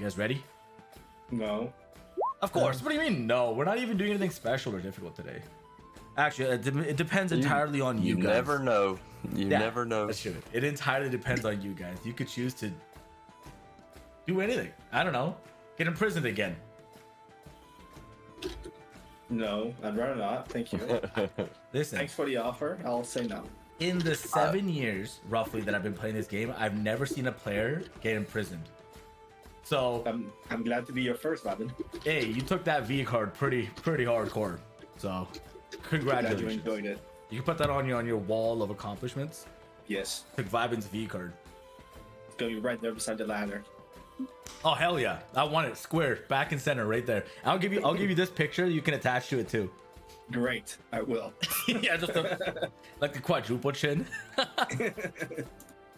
You guys ready? No. Of course. What do you mean? No, we're not even doing anything special or difficult today. Actually, it depends entirely on you guys. You never know. You never know. That's true. It entirely depends on you guys. You could choose to do anything. I don't know. Get imprisoned again. No, I'd rather not. Thank you. Listen. Thanks for the offer. I'll say no. In the 7 years, roughly, that I've been playing this game, I've never seen a player get imprisoned. So I'm glad to be your first, Robin. Hey, you took that V card pretty hardcore. So congratulations. Glad you enjoyed it. You can put that on your wall of accomplishments. Yes. Took Vibin's V card. It's gonna be right there beside the ladder. Oh hell yeah! I want it square, back and center, right there. I'll give you this picture. You can attach to it too. Great, I will. Yeah, just like the quadruple chin.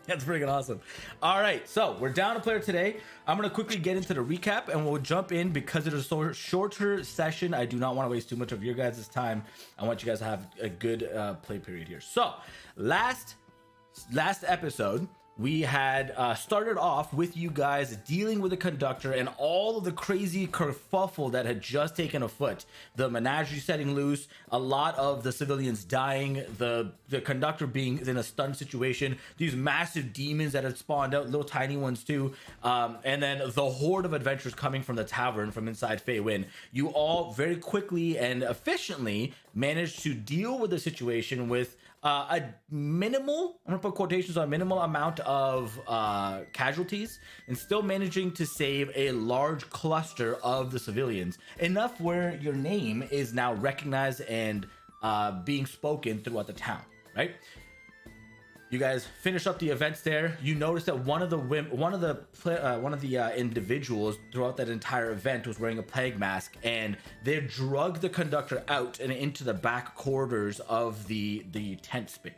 That's freaking awesome. All right, so we're down a player today. I'm gonna quickly get into the recap and we'll jump in because it is a shorter session. I do not want to waste too much of your guys' time. I want you guys to have a good play period here. So last episode, we had started off with you guys dealing with the conductor and all of the crazy kerfuffle that had just taken afoot. The menagerie setting loose, a lot of the civilians dying, the conductor being in a stunned situation, these massive demons that had spawned out, little tiny ones too, and then the horde of adventurers coming from the tavern from inside Feywind. You all very quickly and efficiently managed to deal with the situation with a minimal, I'm gonna put quotations on minimal amount of casualties, and still managing to save a large cluster of the civilians, enough where your name is now recognized and being spoken throughout the town, right? You guys finish up the events there. You notice that one of the individuals throughout that entire event was wearing a plague mask, and they drugged the conductor out and into the back corridors of the tent space.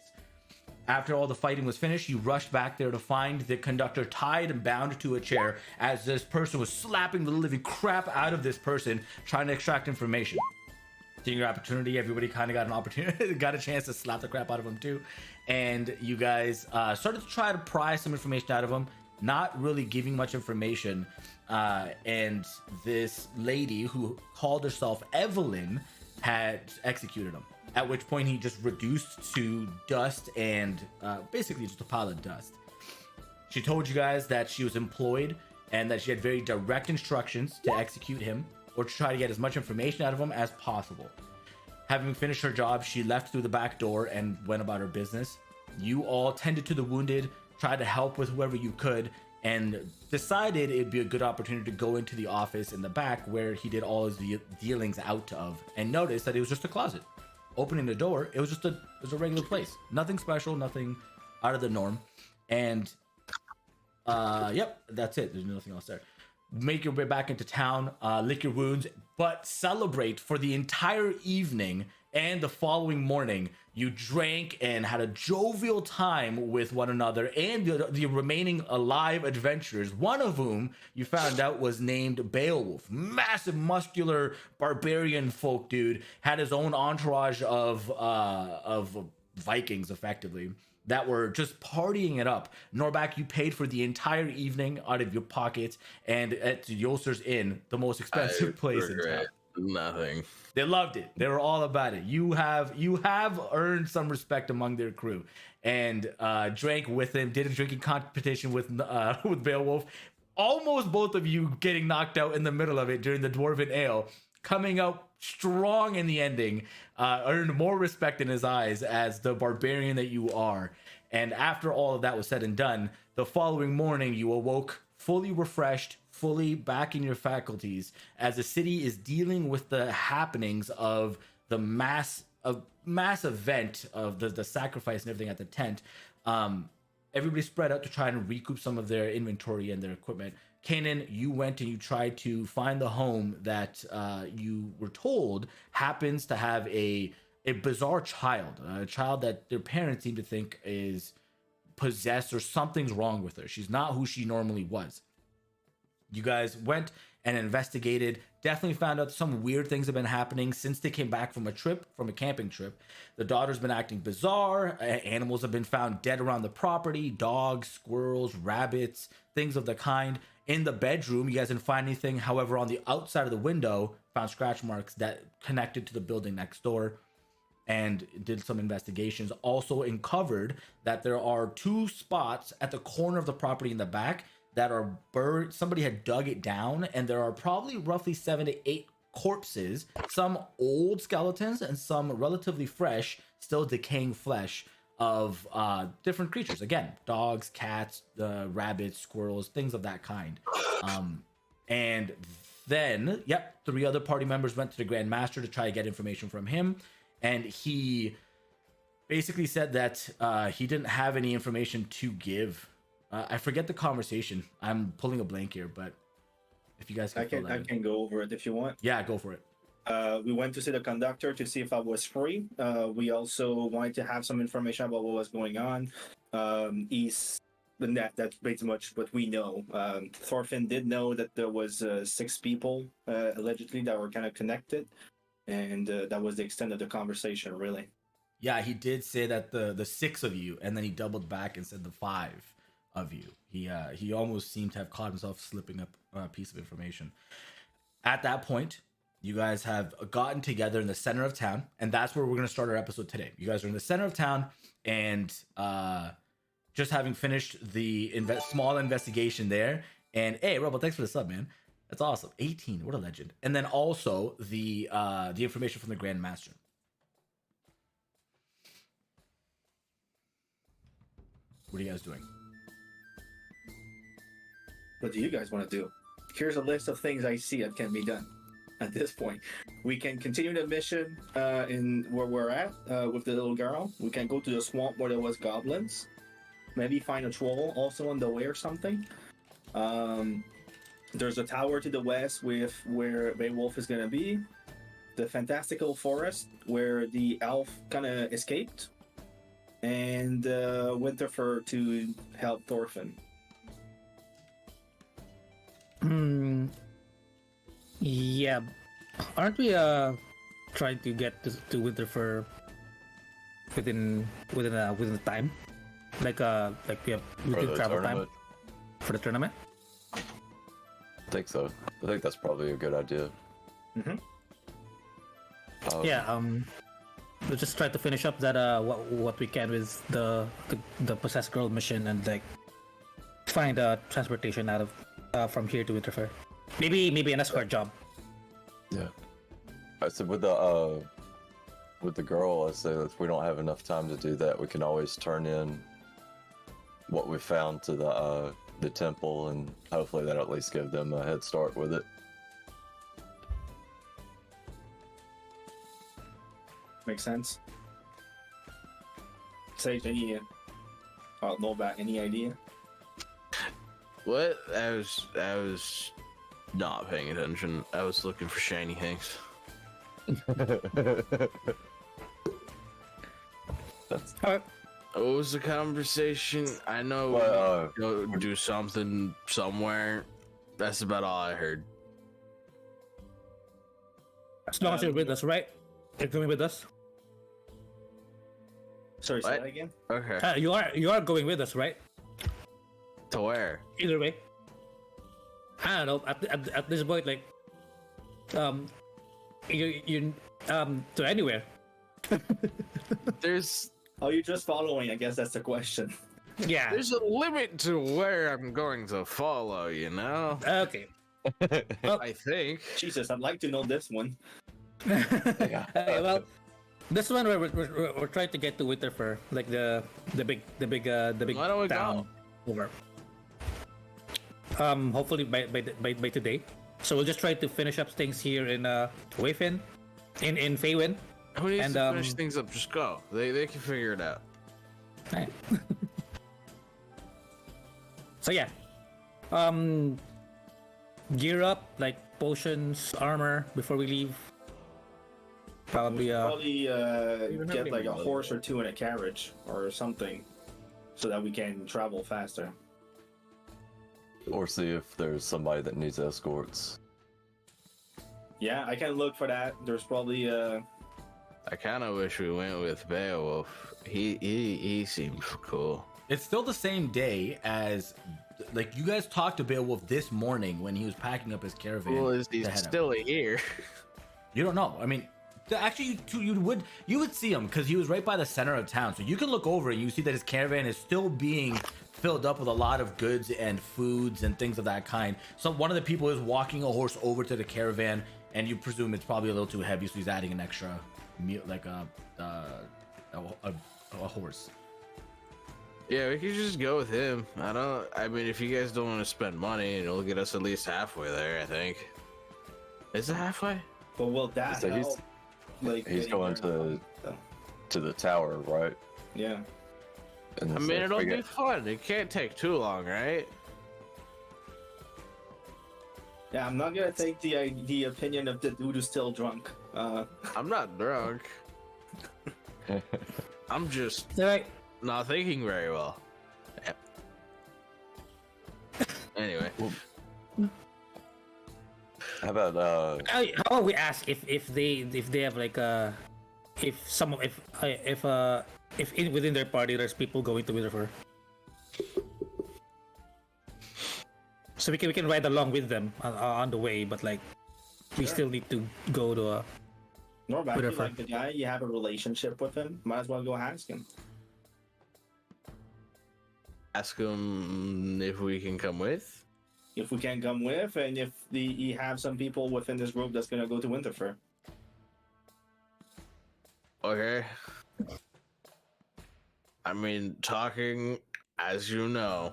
After all the fighting was finished, you rushed back there to find the conductor tied and bound to a chair as this person was slapping the living crap out of this person, trying to extract information. Seeing your opportunity, everybody kind of got an opportunity, got a chance to slap the crap out of him too. And you guys started to try to pry some information out of him, not really giving much information. And this lady who called herself Evelyn had executed him. At which point he just reduced to dust and basically just a pile of dust. She told you guys that she was employed and that she had very direct instructions to execute him or to try to get as much information out of him as possible. Having finished her job, she left through the back door and went about her business. You all tended to the wounded, tried to help with whoever you could, and decided it'd be a good opportunity to go into the office in the back where he did all his dealings out of, and noticed that it was just a closet. Opening the door, it was a regular place. Nothing special, nothing out of the norm. And yep, that's it. There's nothing else there. Make your way back into town, lick your wounds, but celebrate for the entire evening and the following morning. You drank and had a jovial time with one another and the remaining alive adventurers, one of whom you found out was named Beowulf. Massive, muscular, barbarian folk dude, had his own entourage of Vikings, effectively, that were just partying it up. Norback, you paid for the entire evening out of your pockets, and at Yoster's Inn, the most expensive place in town. Nothing. They loved it. They were all about it. You have earned some respect among their crew, and drank with him. Did a drinking competition with Beowulf. Almost both of you getting knocked out in the middle of it during the Dwarven Ale. Coming out strong in the ending, earned more respect in his eyes as the barbarian that you are. And after all of that was said and done, the following morning you awoke fully refreshed, fully back in your faculties, as the city is dealing with the happenings of the mass event of the sacrifice and everything at the tent. Everybody spread out to try and recoup some of their inventory and their equipment. Kanan, you went and you tried to find the home that you were told happens to have a bizarre child, a child that their parents seem to think is possessed or something's wrong with her. She's not who she normally was. You guys went and investigated, definitely found out some weird things have been happening since they came back from a camping trip. The daughter's been acting bizarre. Animals have been found dead around the property, dogs, squirrels, rabbits, things of the kind. In the bedroom, you guys didn't find anything. However, on the outside of the window, found scratch marks that connected to the building next door, and did some investigations. Also uncovered that there are 2 spots at the corner of the property in the back that are buried. Somebody had dug it down, and there are probably roughly 7 to 8 corpses, some old skeletons and some relatively fresh, still decaying flesh of different creatures. Again, dogs, cats, rabbits, squirrels, things of that kind. And then, 3 other party members went to the Grand Master to try to get information from him, and he basically said that he didn't have any information to give. I forget the conversation. I'm pulling a blank here, but if you guys can, I can go over it if you want. Yeah, go for it. We went to see the conductor to see if I was free. We also wanted to have some information about what was going on. That's pretty much what we know. Thorfinn did know that there was 6 people allegedly that were kind of connected, and that was the extent of the conversation, really. Yeah, he did say that the 6 of you, and then he doubled back and said the 5 of you. He almost seemed to have caught himself slipping up a piece of information. At that point, you guys have gotten together in the center of town, and that's where we're going to start our episode today. You guys are in the center of town, and just having finished the small investigation there. And hey, Rebel, thanks for the sub, man. That's awesome. 18, what a legend. And then also the information from the Grand Master. What are you guys doing? What do you guys want to do? Here's a list of things I see that can be done at this point. We can continue the mission in where we're at with the little girl. We can go to the swamp where there was goblins. Maybe find a troll also on the way or something. There's a tower to the west with where Beowulf is going to be. The fantastical forest where the elf kind of escaped. And Winterfur to help Thorfinn. Yeah, aren't we trying to get to Winterfur within the time? Like we can travel time for the tournament? I think so. I think that's probably a good idea. Mm-hmm. We'll just try to finish up that what we can with the possessed girl mission, and like find transportation out of from here to Winterfur. Maybe an escort job. Yeah. I said with the girl, I say that if we don't have enough time to do that, we can always turn in what we found to the temple, and hopefully that'll at least give them a head start with it. Makes sense. Sage, any Novak, any idea? What? I was not paying attention. I was looking for shiny things. That's All right. What was the conversation? I know go do something somewhere. That's about all I heard. As long as you're with us, right? You're going with us. Sorry, say What? that again? Okay. You are going with us, right? To where? Either way. I don't know. At this point, like, you to anywhere. There's Oh, you're just following. I guess that's the question. Yeah. there's a limit to where I'm going to follow, you know? Okay. Well, I think. Jesus, I'd like to know this one. okay, well, this one we're trying to get to Winterfur, like the big Why don't we town over. Hopefully by today. So we'll just try to finish up things here in Wayfin, in Faywin. Who needs And, to finish things up? Just go. They can figure it out. Right. So yeah, gear up, like potions, armor before we leave. Probably Get like a horse or two in a carriage or something, so that we can travel faster. Or see if there's somebody that needs escorts. Yeah, I can look for that. There's probably I kind of wish we went with Beowulf. He seems cool. It's still the same day as, like, you guys talked to Beowulf this morning when he was packing up his caravan. Well, is he still here? You don't know. I mean, actually, you would see him because he was right by the center of town. So you can look over and you see that his caravan is still being filled up with a lot of goods and foods and things of that kind. So one of the people is walking a horse over to the caravan, and you presume it's probably a little too heavy, so he's adding an extra meal, like a horse. Yeah, we could just go with him. I mean, if you guys don't want to spend money, it'll get us at least halfway there, I think. Is it halfway? but will that So help? Like he's getting going there? to the tower, right? Yeah. And I then mean, so it'll we be get- fun. It can't take too long, right? Yeah, I'm not gonna take the opinion of the dude who's still drunk. I'm not drunk. I'm just Like, not thinking very well. Yep. Anyway, How about how about we ask if they have like if within their party there's people going to Winterfur, so we can ride along with them on the way, but like we still need to go to a. Norm, I feel Whatever. like the guy, you have a relationship with him. Might as well go ask him. ask him if we can come with. If we can come with, and if you have some people within this group that's gonna go to Winterfur. Okay. I mean, talking, as you know.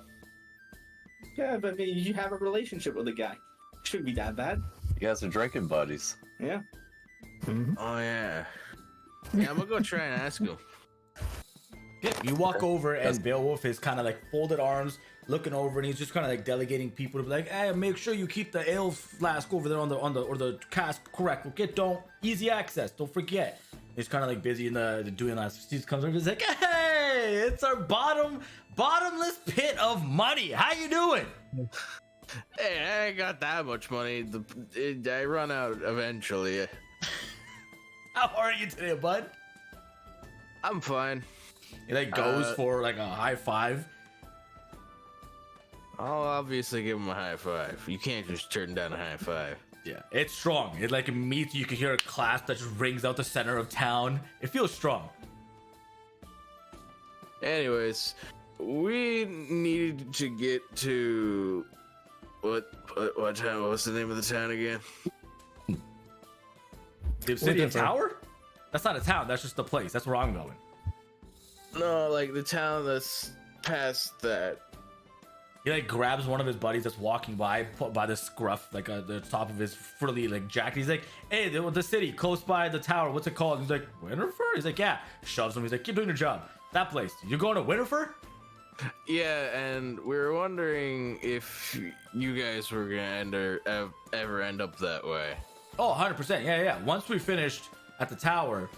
Yeah, but I mean, you have a relationship with the guy. Shouldn't be that bad. you guys are drinking buddies? Yeah. Oh yeah. Yeah, I'm gonna go try and ask him. Yeah, you walk over and Beowulf is kind of like folded arms, looking over, and he's just kind of like delegating people to be like, "Hey, make sure you keep the ale flask over there on the cask correct. Okay, don't easy access. Don't forget." He's kind of like busy in the doing that. Steve comes over, he's like, "Hey, it's our bottomless pit of money. How you doing?" Hey, I ain't got that much money. I run out eventually. How are you today, bud? I'm fine. He like goes for like a high five. I'll obviously give him a high five. You can't just turn down a high five. Yeah, it's strong. It like meets you can hear a clasp that just rings out the center of town. It feels strong. Anyways, we need to get to what town? What's the name of the town again? The Obsidian Winterfur. Tower? That's not a town. That's just the place. That's where I'm going. No, like the town that's past that. He like grabs one of his buddies that's walking by the scruff, like the top of his frilly like jacket. He's like, "Hey, the city close by the tower. What's it called?" And he's like, "Winterfur." He's like, "Yeah." Shoves him. He's like, "Keep doing your job." That place. You're going to Winterfur? Yeah, and we were wondering if you guys were gonna ever end up that way. Oh, 100%. Yeah. Once we finished at the tower,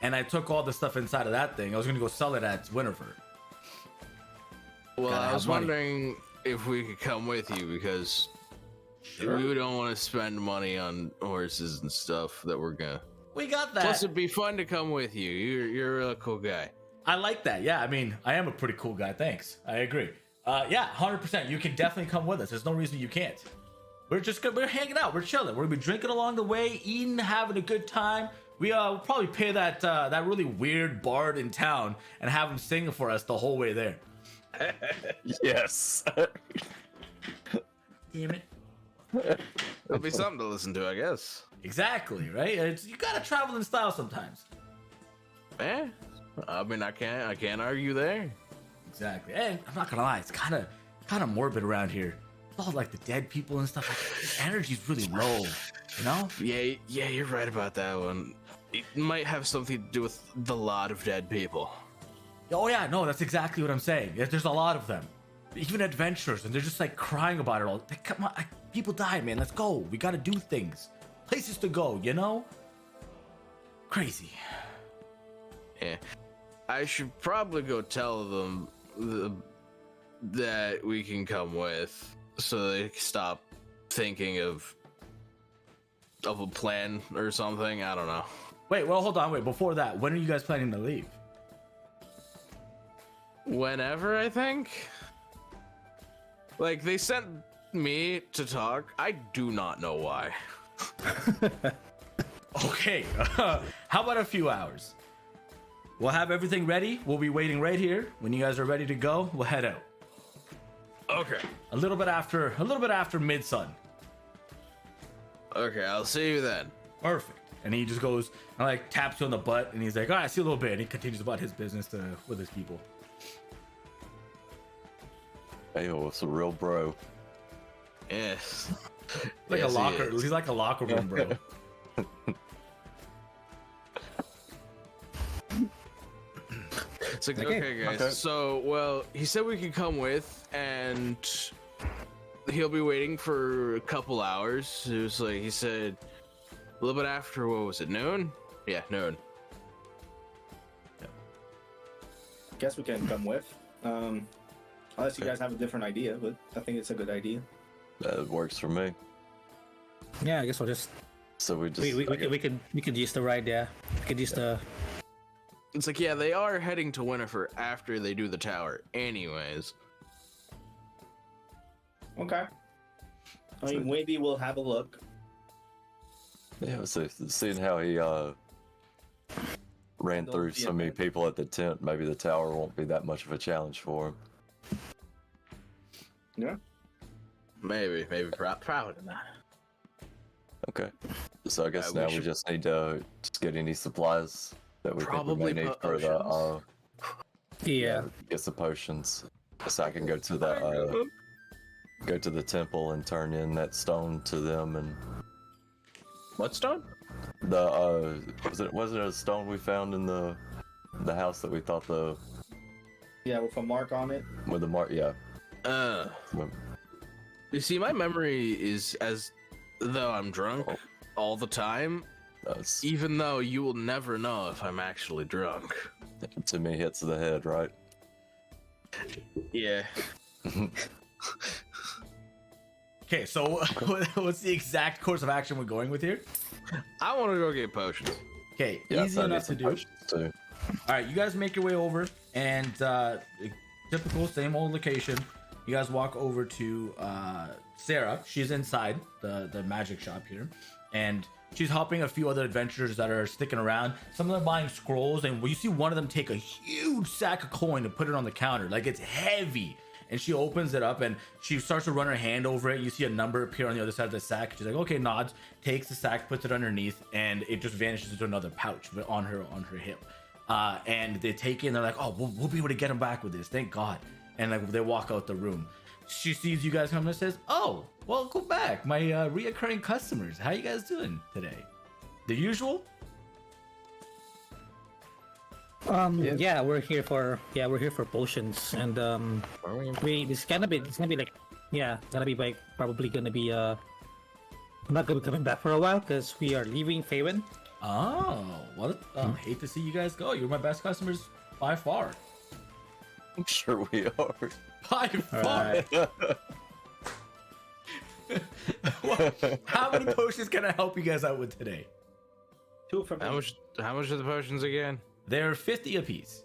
and I took all the stuff inside of that thing, I was gonna go sell it at Winterfur. Well, Gotta I have was money. wondering if we could come with you because we don't want to spend money on horses and stuff that we're gonna. We got that. Plus, it'd be fun to come with you. You're a really cool guy. I like that. Yeah, I mean, I am a pretty cool guy. Thanks. I agree. Yeah, 100%. You can definitely come with us. There's no reason you can't. We're hanging out. We're chilling. We're gonna be drinking along the way, eating, having a good time. We'll probably pay that really weird bard in town and have him sing for us the whole way there. Yes. Damn it. It'll be something to listen to, I guess. Exactly, right? You gotta travel in style sometimes. Eh? I mean, I can't argue there. Exactly. And I'm not gonna lie, it's kind of morbid around here. With all like the dead people and stuff. Like, the energy's really low. You know? Yeah, you're right about that one. It might have something to do with the lot of dead people. Oh yeah, no, that's exactly what I'm saying. There's a lot of them, even adventurers, and they're just like crying about it all. Like, come on, people die, man. Let's go. We gotta do things, places to go. You know? Crazy. Yeah, I should probably go tell them that we can come with, so they stop thinking of a plan or something. I don't know. Wait, well, hold on. Wait, before that, when are you guys planning to leave? Whenever, I think. Like, they sent me to talk. I do not know why. Okay, how about a few hours? We'll have everything ready. We'll be waiting right here. When you guys are ready to go, we'll head out. Okay. A little bit after mid-sun. Okay, I'll see you then. Perfect. And he just goes and like taps you on the butt, and he's like, "All right, see you a little bit." And he continues about his business with his people. Hey, it's a real bro. Yes. Like Yes, a locker. he is. He's like a locker room, bro. It's like, Okay. okay, guys. Okay. So, well, he said we could come with, and he'll be waiting for a couple hours. It was like, he said a little bit after, what was it, noon? Yeah, noon. Guess we can come with. Unless you guys have a different idea, but I think it's a good idea. That works for me. Yeah, I guess we'll just So we just we could use the ride. Yeah, we could use the. It's like, yeah, they are heading to Winterfur after they do the tower, anyways. Okay. I mean, maybe we'll have a look. yeah. So seeing how he ran Don't through be so many offended. people at the tent, maybe the tower won't be that much of a challenge for him. Yeah. Maybe probably not. Okay. So I guess we now we should- just need to just get any supplies that we Probably think we may need po- for the Yeah. get some potions. So I can go to the temple and turn in that stone to them. And What stone? the was it a stone we found in the house that we thought Yeah, with a mark on it. with the mark? Yeah. You see, my memory is as though I'm drunk Oh. all the time, That's, even though you will never know if I'm actually drunk. to me hits the head, right? Yeah. Okay, so what's the exact course of action we're going with here? I want to go get potions. Okay, Yeah, easy so I need enough to some do. potions, too. All right, you guys make your way over, and typical same old location. You guys walk over to Sarah. She's inside the magic shop here, and she's helping a few other adventurers that are sticking around. Some of them are buying scrolls, and you see one of them take a huge sack of coin to put it on the counter, like it's heavy. And she opens it up and she starts to run her hand over it. You see a number appear on the other side of the sack. She's like, okay, nods, takes the sack, puts it underneath, and it just vanishes into another pouch but on her hip. And they take it and they're like, oh, we'll be able to get him back with this. Thank God. And like they walk out the room. She sees you guys come and says, oh, welcome back. My reoccurring customers. How you guys doing today? The usual? Yeah, we're here for potions, and it's gonna be like, yeah, it's gonna be like probably gonna be I'm not gonna be coming back for a while because we are leaving Faven. Oh, well, hate to see you guys go. You're my best customers by far. I'm sure we are. By far. Well, how many potions can I help you guys out with today? 2 from How much are the potions again? They're 50 apiece.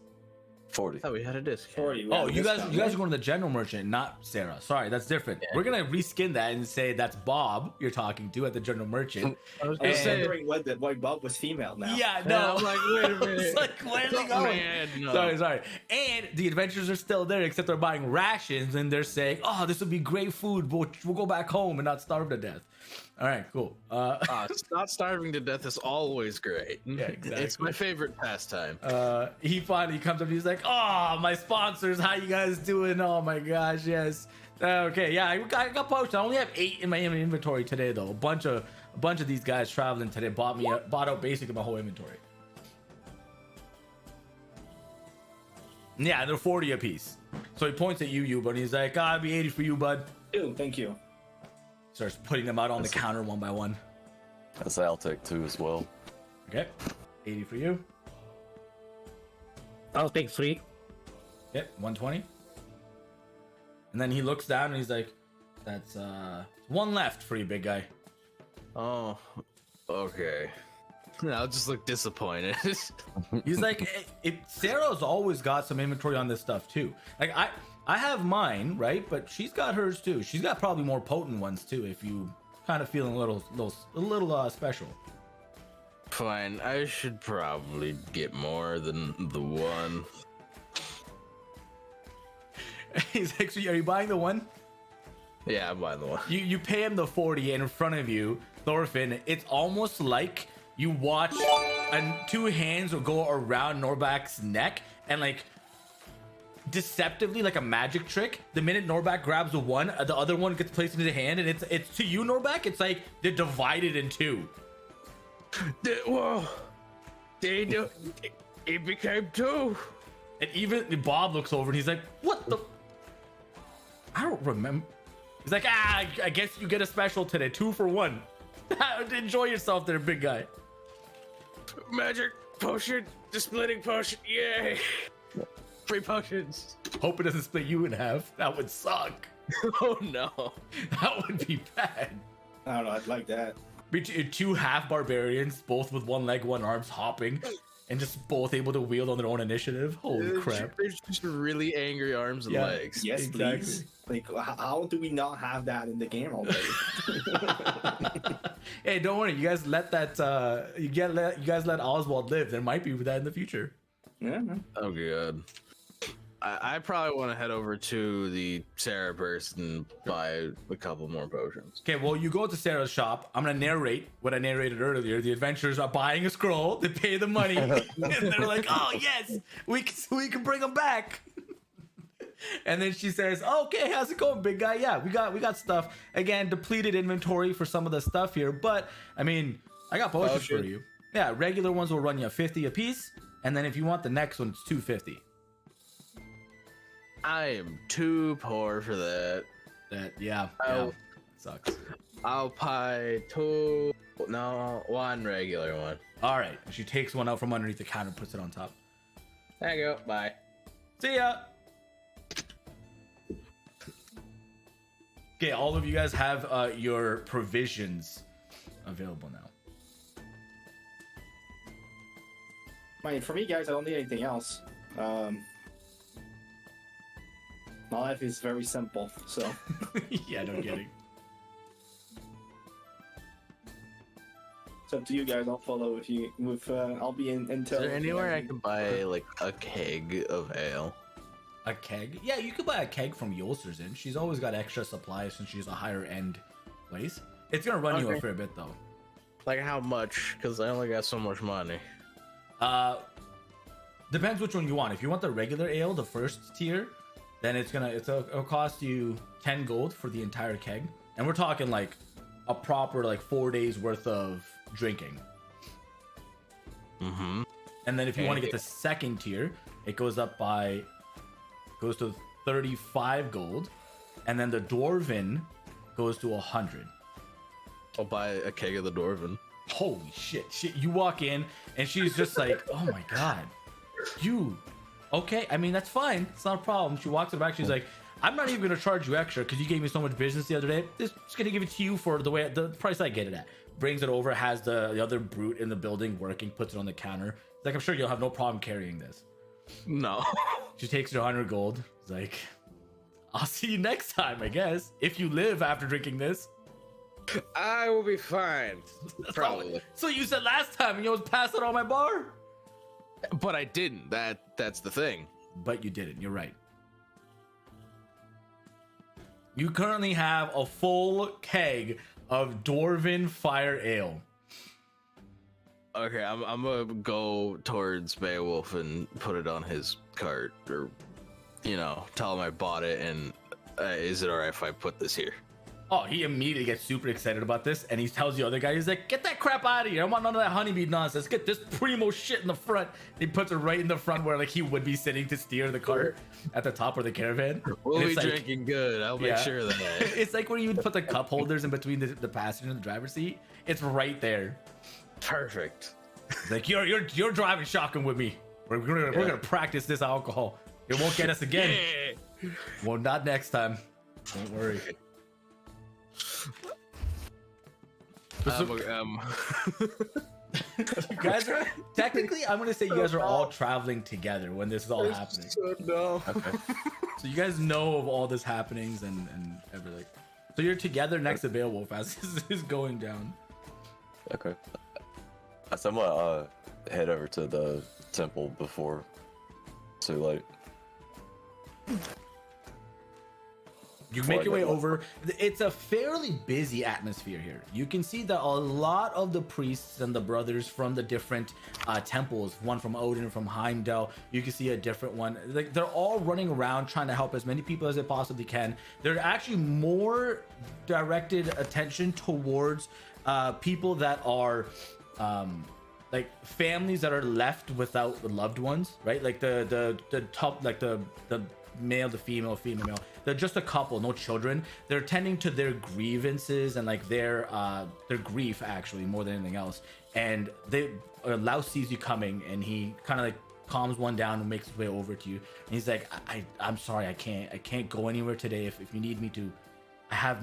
40. I thought we had a discount. 40. Oh, you guys are going to the general merchant, not Sarah. Sorry, that's different. We're gonna reskin that and say that's Bob you're talking to at the general merchant. I was I was And- wondering why Bob was female now. Yeah, And no. I'm like, wait a minute. It's like, where are they Something going? man, no. Sorry. And the adventurers are still there, except they're buying rations and they're saying, "Oh, this would be great food, but we'll go back home and not starve to death." All right, cool. Not starving to death is always great. Yeah, exactly. It's my favorite pastime. He finally comes up. He's like, "Oh, my sponsors, how you guys doing? Oh my gosh, yes. Okay, yeah, I got poached. I only have 8 in my inventory today, though. A bunch of these guys traveling today bought out basically my whole inventory. Yeah, they're 40 apiece. So he points at you, but he's like, "I'll be 80 for you, bud." Dude, thank you. Starts putting them out on the counter one by one. That's I'll take 2 as well. Okay, 80 for you. I'll take 3. Okay, 120. And then he looks down and he's like, That's one left for you, big guy. Oh, okay. I'll just look disappointed. He's like, Sarah's always got some inventory on this stuff too. Like I have mine, right? But she's got hers too. She's got probably more potent ones too. If you kind of feeling a little special. Fine, I should probably get more than the one. He's like, so are you buying the one? Yeah, I'm buying the one. You pay him the 40, and in front of you, Thorfinn, it's almost like you watch two hands will go around Norbak's neck and like deceptively, like a magic trick. The minute Norbak grabs the one, the other one gets placed into the hand, and it's to you, Norbak. It's like they're divided in two. Whoa! It became two. And even Bob looks over and he's like, "What the? I don't remember." He's like, I guess you get a special today, 2 for 1. Enjoy yourself there, big guy. Magic potion, the splitting potion, yay! Free potions. Hope it doesn't split you in half. That would suck. Oh no. That would be bad. I don't know. I'd like that. Two half barbarians, both with one leg, one arms, hopping, and just both able to wield on their own initiative. Holy crap! There's just really angry arms and legs. Yes, exactly. please. Like, how do we not have that in the game already? Hey, don't worry. You guys let that. You guys let Oswald live. There might be that in the future. Yeah. Oh good. I probably want to head over to the Sarah burst and buy a couple more potions. Okay, well, you go to Sarah's shop. I'm gonna narrate what I narrated earlier. The adventurers are buying a scroll. They pay the money, and they're like, "Oh yes, we can bring them back." And then she says, "Okay, how's it going, big guy? Yeah, we got stuff. Again, depleted inventory for some of the stuff here, but I mean, I got potions for you. Yeah, regular ones will run you 50 a piece, and then if you want the next one, it's 250." I am too poor for that. Yeah, sucks. I'll buy one regular one. All right, she takes one out from underneath the counter and puts it on top. There you go. Bye. See ya. Okay, all of you guys have your provisions available now. I mean, for me, guys, I don't need anything else. My life is very simple, so. Yeah, no kidding. It's up to you guys. I'll follow with you. I'll be in until. Is there anywhere I can buy like a keg of ale? A keg? Yeah, you could buy a keg from Yolster's Inn. She's always got extra supplies since she's a higher end place. It's gonna run you a fair bit though. Like how much? Because I only got so much money. Depends which one you want. If you want the regular ale, the first tier, then it'll cost you 10 gold for the entire keg. And we're talking like a proper like 4 days worth of drinking. Mm-hmm. And then if you want to get the second tier, it goes to 35 gold. And then the Dwarven goes to 100. I'll buy a keg of the Dwarven. Holy shit. You walk in and she's just like, oh my god. You okay? I mean, that's fine. It's not a problem. She walks to the back. She's like, I'm not even gonna charge you extra because you gave me so much business the other day. Just gonna give it to you for the price I get it at. Brings it over, has the other brute in the building working, puts it on the counter. It's like, I'm sure you'll have no problem carrying this. No. She takes her 100 gold. It's like, I'll see you next time, I guess. If you live after drinking this. I will be fine. Probably. So you said last time you almost passed it on my bar? But I didn't. That's the thing. But you didn't. You're right. You currently have a full keg of Dwarven Fire Ale. Okay, I'm gonna go towards Beowulf and put it on his cart, or tell him I bought it. And is it alright if I put this here? Oh, he immediately gets super excited about this, and he tells the other guy, he's like, get that crap out of here. I want none of that honeybee nonsense. Get this primo shit in the front. And he puts it right in the front where like he would be sitting to steer the cart at the top of the caravan. We'll be like, drinking good. I'll make sure of that. It's like when you would put the cup holders in between the passenger and the driver's seat. It's right there. Perfect. It's like, you're driving shotgun with me. We're gonna practice this alcohol. It won't get us again. Yeah. Well, not next time. Don't worry. You guys are technically, I'm gonna say you guys are all traveling together when this is all happening. No. Okay. So you guys know of all this happenings and everything. So you're together next to Beowulf as this is going down. Okay. So I'm gonna head over to the temple before it's too late. You make your way over. It's a fairly busy atmosphere here. You can see that a lot of the priests and the brothers from the different temples, one from Odin, from Heimdall, you can see a different one. Like they're all running around trying to help as many people as they possibly can. They're actually more directed attention towards people that are like families that are left without loved ones, right? Like the top, like the male, the female, male. They're just a couple, no children. They're tending to their grievances and like their grief actually more than anything else. And Laos sees you coming and he kind of like calms one down and makes his way over to you. And he's like, I'm sorry, I can't go anywhere today. If you need me to,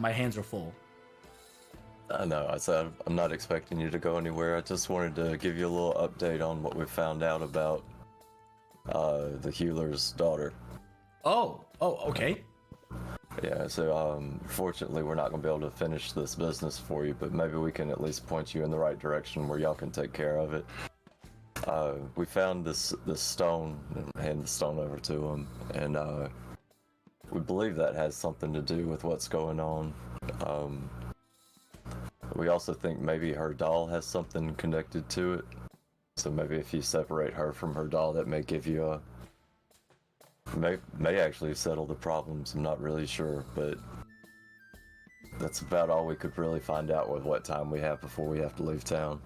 my hands are full. I know. I said I'm not expecting you to go anywhere. I just wanted to give you a little update on what we found out about the healer's daughter. Oh, okay. Yeah, so fortunately we're not going to be able to finish this business for you, but maybe we can at least point you in the right direction where y'all can take care of it. We found this stone and hand the stone over to him, and we believe that has something to do with what's going on. We also think maybe her doll has something connected to it, so maybe if you separate her from her doll, that may give you may actually settle the problems. I'm not really sure, but that's about all we could really find out with what time we have before we have to leave town.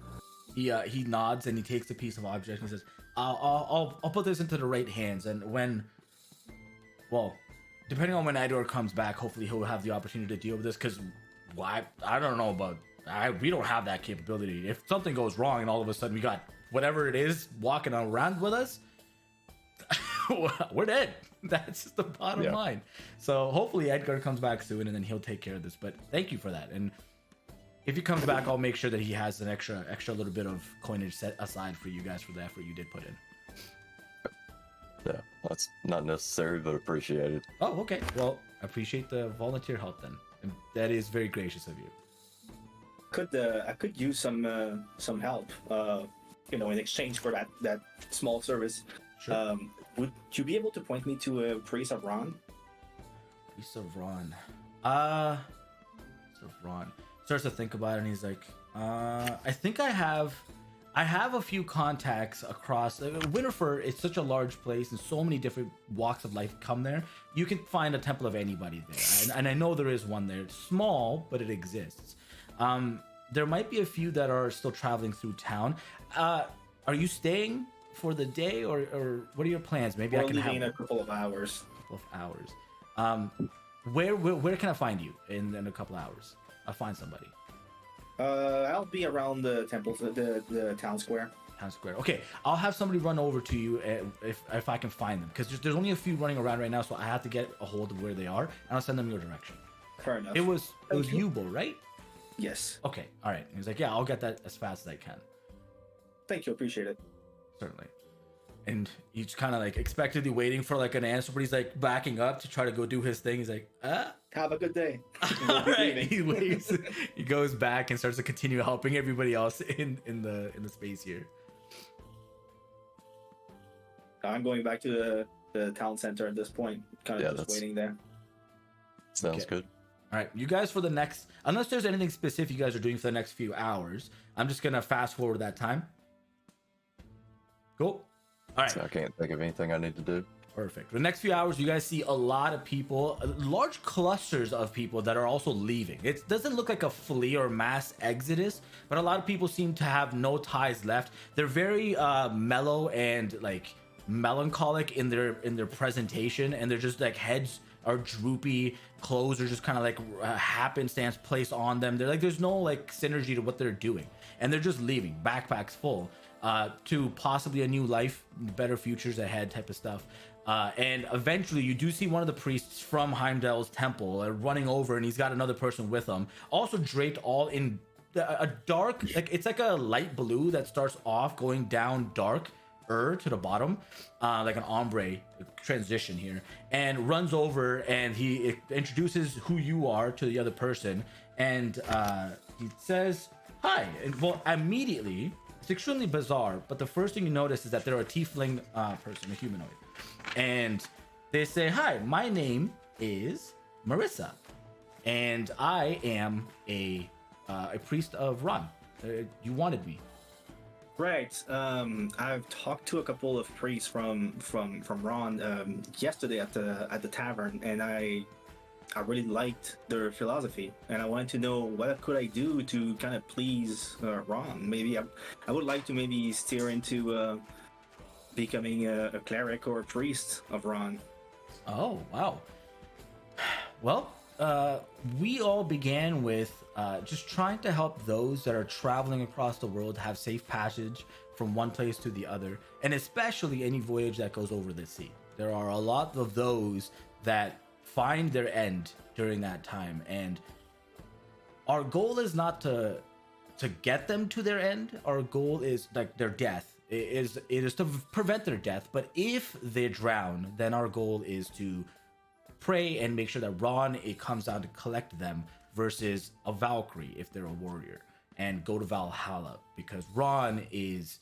He nods and he takes a piece of object and he says, I'll put this into the right hands, and depending on when Idor comes back, hopefully he'll have the opportunity to deal with this, because I don't know, but we don't have that capability. If something goes wrong and all of a sudden we got whatever it is walking around with us, we're dead. That's just the bottom line. So hopefully Edgar comes back soon and then he'll take care of this. But thank you for that. And if he comes back, I'll make sure that he has an extra little bit of coinage set aside for you guys for the effort you did put in. Yeah, that's not necessary, but appreciated. Oh, okay. Well, I appreciate the volunteer help then. And that is very gracious of you. I could use some help, in exchange for that small service. Sure. Would you be able to point me to a priest of Ron? Priest of Ron. Starts to think about it and he's like, I think I have a few contacts across Winterfur. It's such a large place and so many different walks of life come there. You can find a temple of anybody there, and I know there is one there. It's small, but it exists. There might be a few that are still traveling through town. Are you staying for the day, or what are your plans? Maybe I can have a couple of hours. Where can I find you in a couple of hours? I'll find somebody. I'll be around the temples, the town square. Okay, I'll have somebody run over to you if I can find them, because there's only a few running around right now, so I have to get a hold of where they are, and I'll send them your direction. Fair enough. It was Yubo, right? Yes. Okay, all right. He's like, yeah, I'll get that as fast as I can. Thank you, appreciate it. Certainly. And he's kind of like expectedly waiting for like an answer, but he's like backing up to try to go do his thing. He's like, have a good day. All right. He leaves. He goes back and starts to continue helping everybody else in the space here. I'm going back to the town center at this point, kind of just waiting there. Sounds good. All right, you guys, for the next, unless there's anything specific you guys are doing for the next few hours, I'm just gonna fast forward that time. Cool. All right. So I can't think of anything I need to do. Perfect. For the next few hours, you guys see a lot of people, large clusters of people that are also leaving. It doesn't look like a flea or mass exodus, but a lot of people seem to have no ties left. They're very mellow and like melancholic in their presentation, and they're just like heads are droopy, clothes are just kind of like happenstance placed on them. They're like, there's no like synergy to what they're doing, and they're just leaving, backpacks full, to possibly a new life, better futures ahead type of stuff. And eventually you do see one of the priests from Heimdall's temple running over, and he's got another person with him, also draped all in a dark, like it's like a light blue that starts off going down dark to the bottom, like an ombre transition here, and runs over and he introduces who you are to the other person, and he says hi. And well, immediately it's extremely bizarre, but the first thing you notice is that they're a tiefling person, a humanoid, and they say, hi, my name is Marissa, and I am a priest of Ron. You wanted me. Right. I've talked to a couple of priests from Ron yesterday at the tavern, and I really liked their philosophy, and I wanted to know what could I do to kind of please Ron. Maybe I would like to maybe steer into becoming a cleric or a priest of Ron. Oh, wow. Well, we all began with just trying to help those that are traveling across the world have safe passage from one place to the other, and especially any voyage that goes over the sea. There are a lot of those that find their end during that time, and our goal is not to get them to their end. Our goal is like their death. It is to prevent their death, but if they drown, then our goal is to pray and make sure that Ron comes down to collect them, versus a Valkyrie if they're a warrior, and go to Valhalla, because Ron is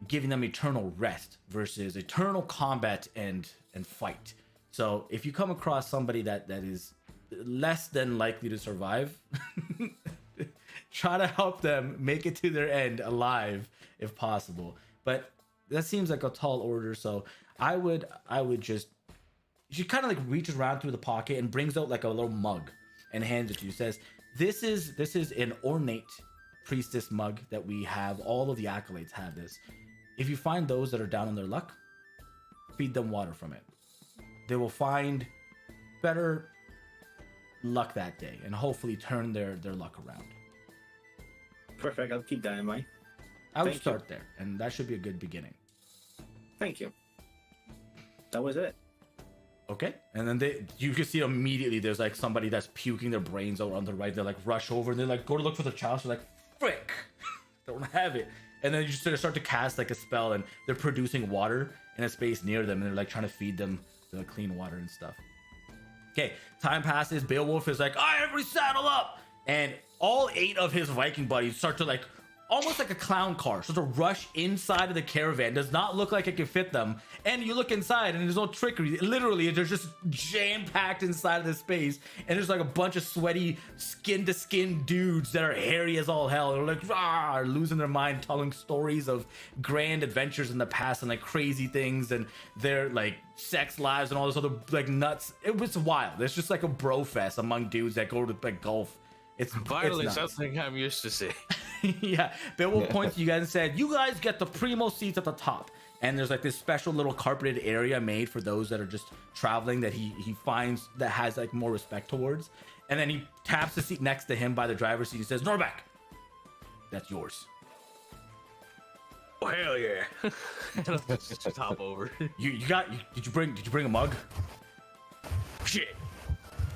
giving them eternal rest versus eternal combat and fight. So if you come across somebody that is less than likely to survive, try to help them make it to their end alive if possible. But that seems like a tall order, so I would just, she kind of like reaches around through the pocket and brings out like a little mug and hands it to you. Says, this is an ornate priestess mug that we have. All of the accolades have this. If you find those that are down on their luck, feed them water from it. They will find better luck that day and hopefully turn their luck around. Perfect. I'll keep that in mind. I would start there, and that should be a good beginning. Thank you. That was it. Okay, and then you can see immediately there's like somebody that's puking their brains out on the right. They like rush over and they like go to look for the chalice. They're like, frick, don't have it. And then you just start to cast like a spell, and they're producing water in a space near them, and they're like trying to feed them the clean water and stuff. Okay, time passes. Beowulf is like, everybody saddle up, and all 8 of his Viking buddies start to like, almost like a clown car, start to rush inside of the caravan. Does not look like it can fit them, and you look inside and there's no trickery. Literally, they're just jam-packed inside of this space, and there's like a bunch of sweaty skin-to-skin dudes that are hairy as all hell. They're like, rah, losing their mind, telling stories of grand adventures in the past and like crazy things and their like sex lives and all this other like nuts. It was wild. It's just like a bro fest among dudes that go to like golf. It's finally something I'm used to seeing. Yeah, Beowulf points to you guys and said, you guys get the primo seats at the top. And there's like this special little carpeted area made for those that are just traveling that he finds that has like more respect towards. And then he taps the seat next to him by the driver's seat and says, Norbeck, that's yours. Oh, hell yeah. Just hop over. Did you bring a mug? Shit.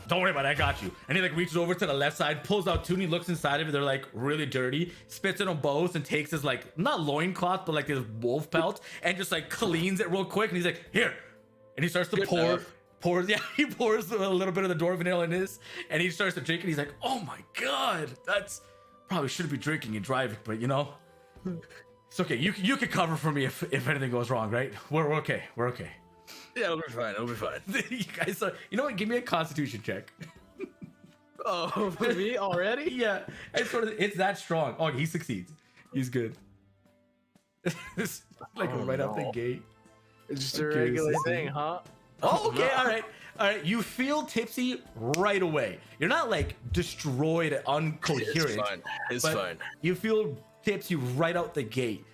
Don't worry about it, I got you. And he like reaches over to the left side, pulls out 2, and he looks inside of it. They're like really dirty, spits it on both, and takes his like, not loincloth, but like his wolf pelt, and just like cleans it real quick. And he's like, here. And he starts to he pours a little bit of the dwarven ale in his, and he starts to drink, and he's like, oh my god, that's probably shouldn't be drinking and driving, but you know, it's okay. You can cover for me if anything goes wrong, right? We're okay. We're okay. Yeah, it'll be fine. It'll be fine. You guys are, you know what? Give me a Constitution check. Oh, for me already? Yeah, it's that strong. Oh, he succeeds. He's good. It's like right out the gate. It's just a regular thing, huh? Oh, okay, all right. You feel tipsy right away. You're not like destroyed, uncoherent. It's fine. You feel tipsy right out the gate.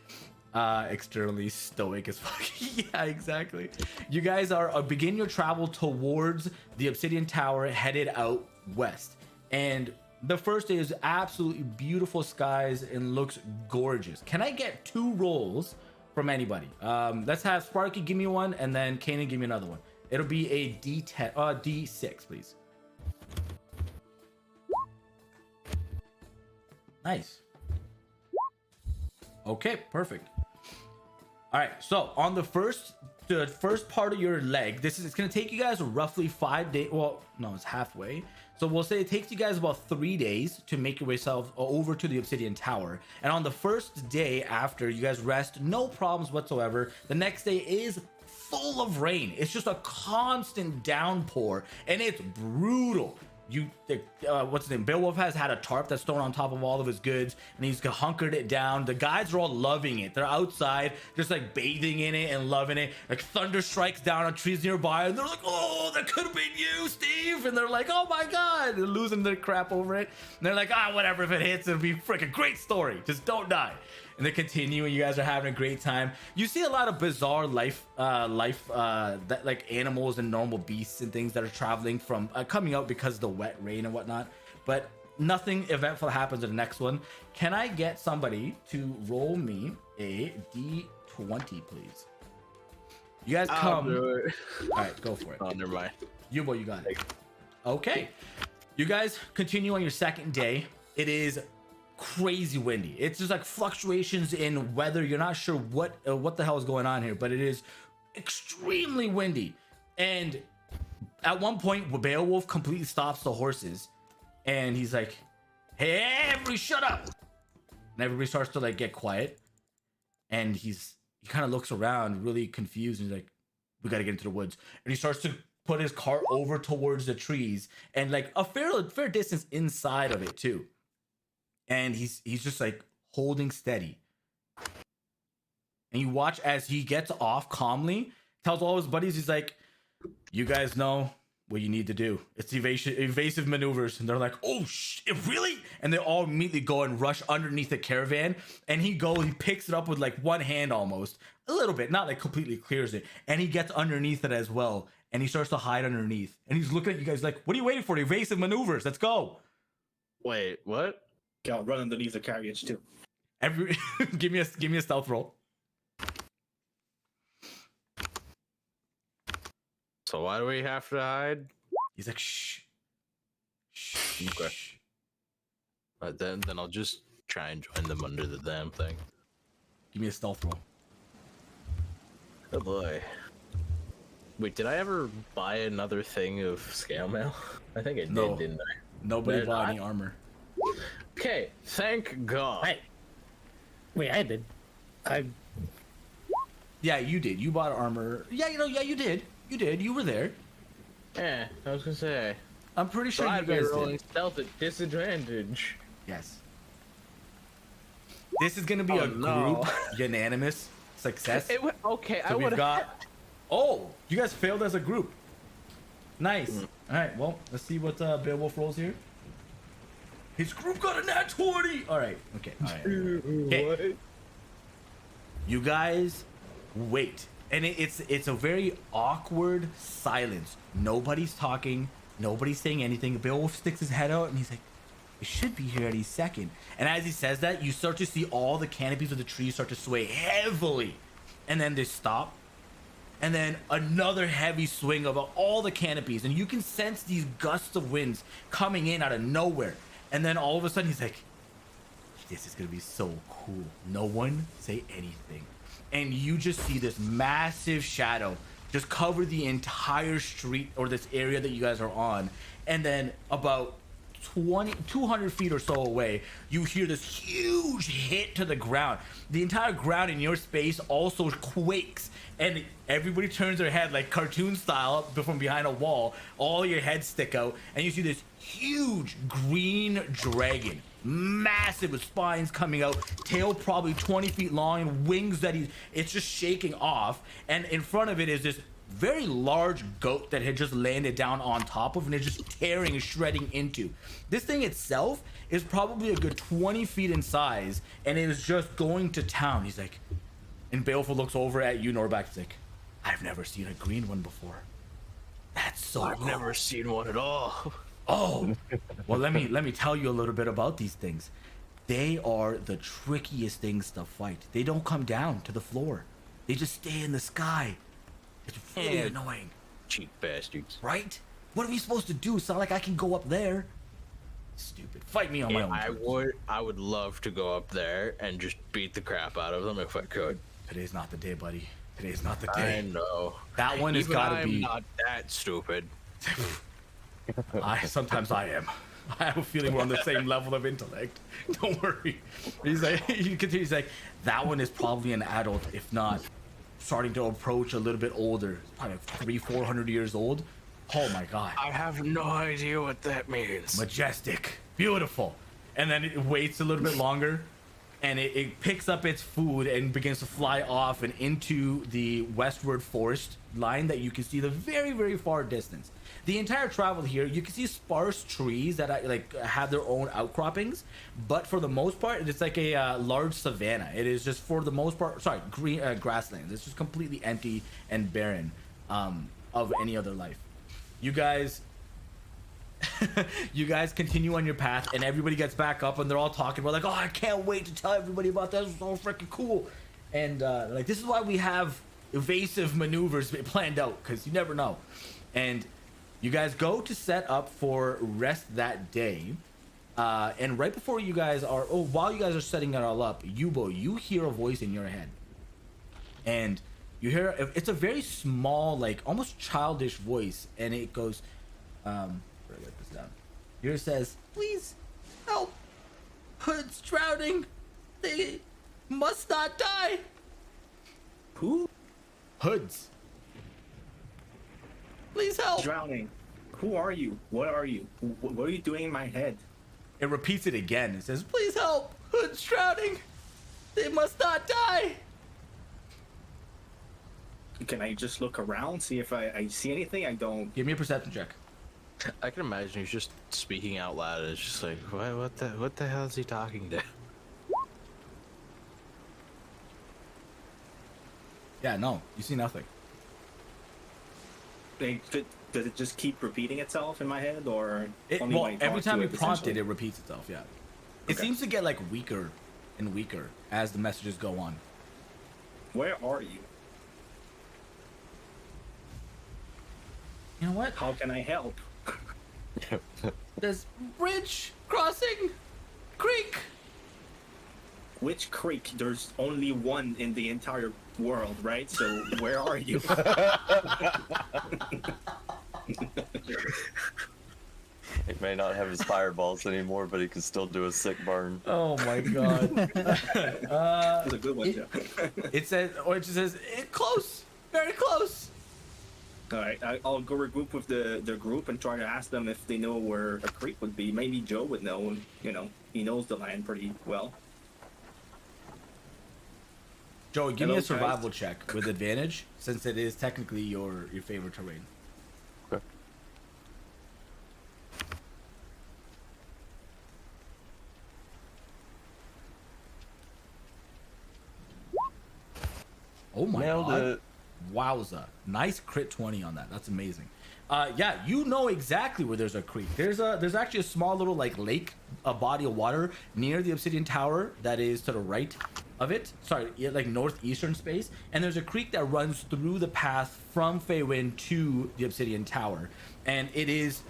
Externally stoic as fuck. Yeah, exactly. You guys are begin your travel towards the Obsidian Tower, headed out west. And the first day is absolutely beautiful skies and looks gorgeous. Can I get 2 rolls from anybody? Let's have Sparky give me one, and then Kanan give me another one. It'll be a D10, D6, please. Nice. Okay, perfect. All right, so on the first part of your leg, it's gonna take you guys roughly 5 days. Well, no, it's halfway. So we'll say it takes you guys about 3 days to make your way over to the obsidian tower. And on the first day after you guys rest, no problems whatsoever. The next day is full of rain. It's just a constant downpour, and it's brutal. What's his name? Beowulf has had a tarp that's thrown on top of all of his goods, and he's hunkered it down. The guys are all loving it. They're outside, just like bathing in it and loving it. Like thunder strikes down on trees nearby, and they're like, "Oh, that could have been you, Steve!" And they're like, "Oh my god!" They're losing their crap over it. And they're like, "Whatever. If it hits, it'll be freaking great story. Just don't die." And they continue, and you guys are having a great time. You see a lot of bizarre life that like animals and normal beasts and things that are traveling from coming out because of the wet rain and whatnot, but nothing eventful happens in the next one. Can I get somebody to roll me a d20, please? You guys come. All right, go for it. Oh, never mind. You got it. Okay, you guys continue on your second day. It is crazy windy. It's just like fluctuations in weather. You're not sure what the hell is going on here, but it is extremely windy. And at one point, Beowulf completely stops the horses, and he's like, "Hey, everybody, shut up!" And everybody starts to like get quiet. And he kind of looks around, really confused, and he's like, "We got to get into the woods." And he starts to put his cart over towards the trees, and like a fair distance inside of it too. And he's just like holding steady. And you watch as he gets off calmly, tells all his buddies, he's like, "You guys know what you need to do. It's evasive maneuvers." And they're like, "Oh, really?" And they all immediately go and rush underneath the caravan. And he picks it up with like one hand almost. A little bit, not like completely clears it. And he gets underneath it as well. And he starts to hide underneath. And he's looking at you guys like, "What are you waiting for? The evasive maneuvers. Let's go." Wait, what? I'll run underneath the carriage too. Give me a stealth roll. So why do we have to hide? He's like, "Shh. Okay. Then I'll just try and join them under the damn thing. Give me a stealth roll." Oh boy. Wait, did I ever buy another thing of scale mail? I think I did, didn't I? Nobody bought any armor. Okay, thank God. Wait, I did. Yeah, you did. You bought armor. Yeah, you did. You did. You were there. Yeah, I was gonna say. I'm pretty sure So you I'd be guys rolling did. stealth at disadvantage. Yes. This is gonna be a group unanimous success. Okay, So I would we've got. Oh, you guys failed as a group. Nice. All right. Well, let's see what Beowulf rolls here. His group got a nat 20. All right. Okay. All right. Okay. You guys wait, and it's a very awkward silence. Nobody's talking. Nobody's saying anything. Beowulf sticks his head out, and he's like, "It should be here any second." And as he says that, you start to see all the canopies of the trees start to sway heavily, and then they stop. And then another heavy swing of all the canopies, and you can sense these gusts of winds coming in out of nowhere. And then all of a sudden he's like, "This is gonna be so cool. No one say anything." And you just see this massive shadow just cover the entire street or this area that you guys are on. And then about 200 feet or so away, you hear this huge hit to the ground. The entire ground in your space also quakes, and everybody turns their head like cartoon style from behind a wall. All your heads stick out, and you see this huge green dragon, massive, with spines coming out, tail probably 20 feet long, and wings that it's just shaking off. And in front of it is this very large goat that had just landed down on top of, and it's just tearing and shredding into. This thing itself is probably a good 20 feet in size, and it is just going to town. He's like, and Beowulf looks over at you, Norbak. He's like, "I've never seen a green one before. That's so I've cool." never seen one at all. Oh, well, let me tell you a little bit about these things. They are the trickiest things to fight. They don't come down to the floor. They just stay in the sky. It's really annoying. Cheap bastards. Right? What are we supposed to do? It's not like I can go up there. Stupid. Fight me on my own terms. I would love to go up there and just beat the crap out of them if I could. Today's not the day, buddy. Today's not the I day. know. That one has Even got to I'm be. not that stupid. Sometimes I am. I have a feeling we're on the same level of intellect. Don't worry. He's like, he continues like, that one is probably an adult, if not starting to approach a little bit older, probably 300-400 years old. Oh my god. I have no idea what that means. Majestic, beautiful. And then it waits a little bit longer, and it picks up its food and begins to fly off and into the westward forest line that you can see the very, very far distance. The entire travel here, you can see sparse trees that like have their own outcroppings, but for the most part, it's like a large savanna. It is just for the most part, sorry, green grasslands. It's just completely empty and barren of any other life. You guys continue on your path, and everybody gets back up, and they're all talking about like, oh, I can't wait to tell everybody about this. It's so freaking cool. And like, this is why we have evasive maneuvers planned out, because you never know. And you guys go to set up for rest that day, and right before you guys are, while you guys are setting it all up, Yubo, you hear a voice in your head, and you hear it's a very small, like almost childish voice, and it goes, where did I write this down? Here it says, "Please help! Hood's drowning. They must not die." Who? Hoods. Please help. Drowning. Who are you? What are you? What are you doing in my head? It repeats it again. It says, "Please help! Hood's drowning. They must not die." Can I just look around, see if I see anything? I don't. Give me a perception check. I can imagine he's just speaking out loud. It's just like, what the hell is he talking to? Yeah, no, you see nothing. Does it just keep repeating itself in my head, or Well, when I every talk to time you it, prompt it, essentially? it repeats itself. Yeah, it Okay. seems to get like weaker and weaker as the messages go on. Where are you? You know what? How can I help? There's bridge crossing, creek. Which creek? There's only one in the entire world, right? So where are you? He may not have his fireballs anymore, but he can still do a sick burn. Oh my god. That's a good one, Joe. It says, or it just says, close, very close. All right, I'll go regroup with the group and try to ask them if they know where a creek would be. Maybe Joe would know. You know, he knows the land pretty well. Joey, give me Hello, a survival check with advantage, since it is technically your favorite terrain. Okay. Oh my Nailed god. it. Wowza. Nice crit 20 on that. That's amazing. Yeah, you know exactly where there's a creek. There's actually a small little like lake, a body of water near the obsidian tower that is to the right of it. Sorry, yeah, like northeastern space. And there's a creek that runs through the path from Feywind to the obsidian tower. And it's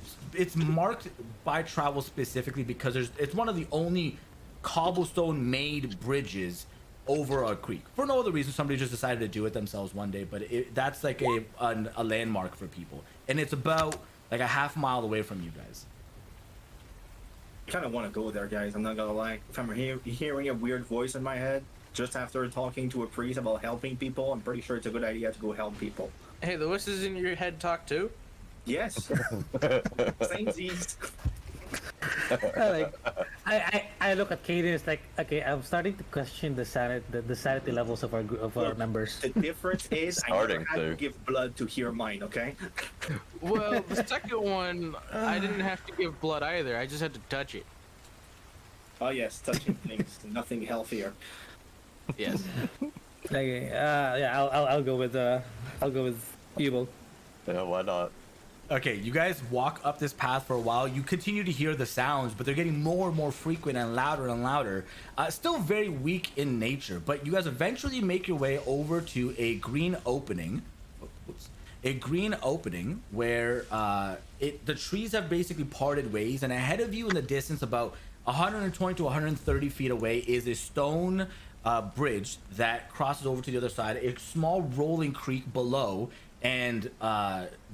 marked by travel specifically because it's one of the only cobblestone made bridges over a creek. For no other reason, somebody just decided to do it themselves one day, but that's like a landmark for people. And it's about like a half mile away from you guys. I kind of want to go there, guys. I'm not gonna lie. If I'm hearing a weird voice in my head just after talking to a priest about helping people, I'm pretty sure it's a good idea to go help people. Hey, the voices in your head talk too? Yes. Same Z's. I look at Kaden. It's like, okay, I'm starting to question the sanity levels of our members. The difference is I never had to give blood to hear mine, okay? Well, the second one, I didn't have to give blood either. I just had to touch it. Oh yes, touching things, nothing healthier. Yes. Okay, yeah, I'll go with evil. Yeah, why not? Okay, you guys walk up this path for a while. You continue to hear the sounds, but they're getting more and more frequent and louder. Still very weak in nature, but you guys eventually make your way over to a green opening. Oops. a green opening where the trees have basically parted ways, and ahead of you in the distance, about 120 to 130 feet away, is a stone bridge that crosses over to the other side, a small rolling creek below, and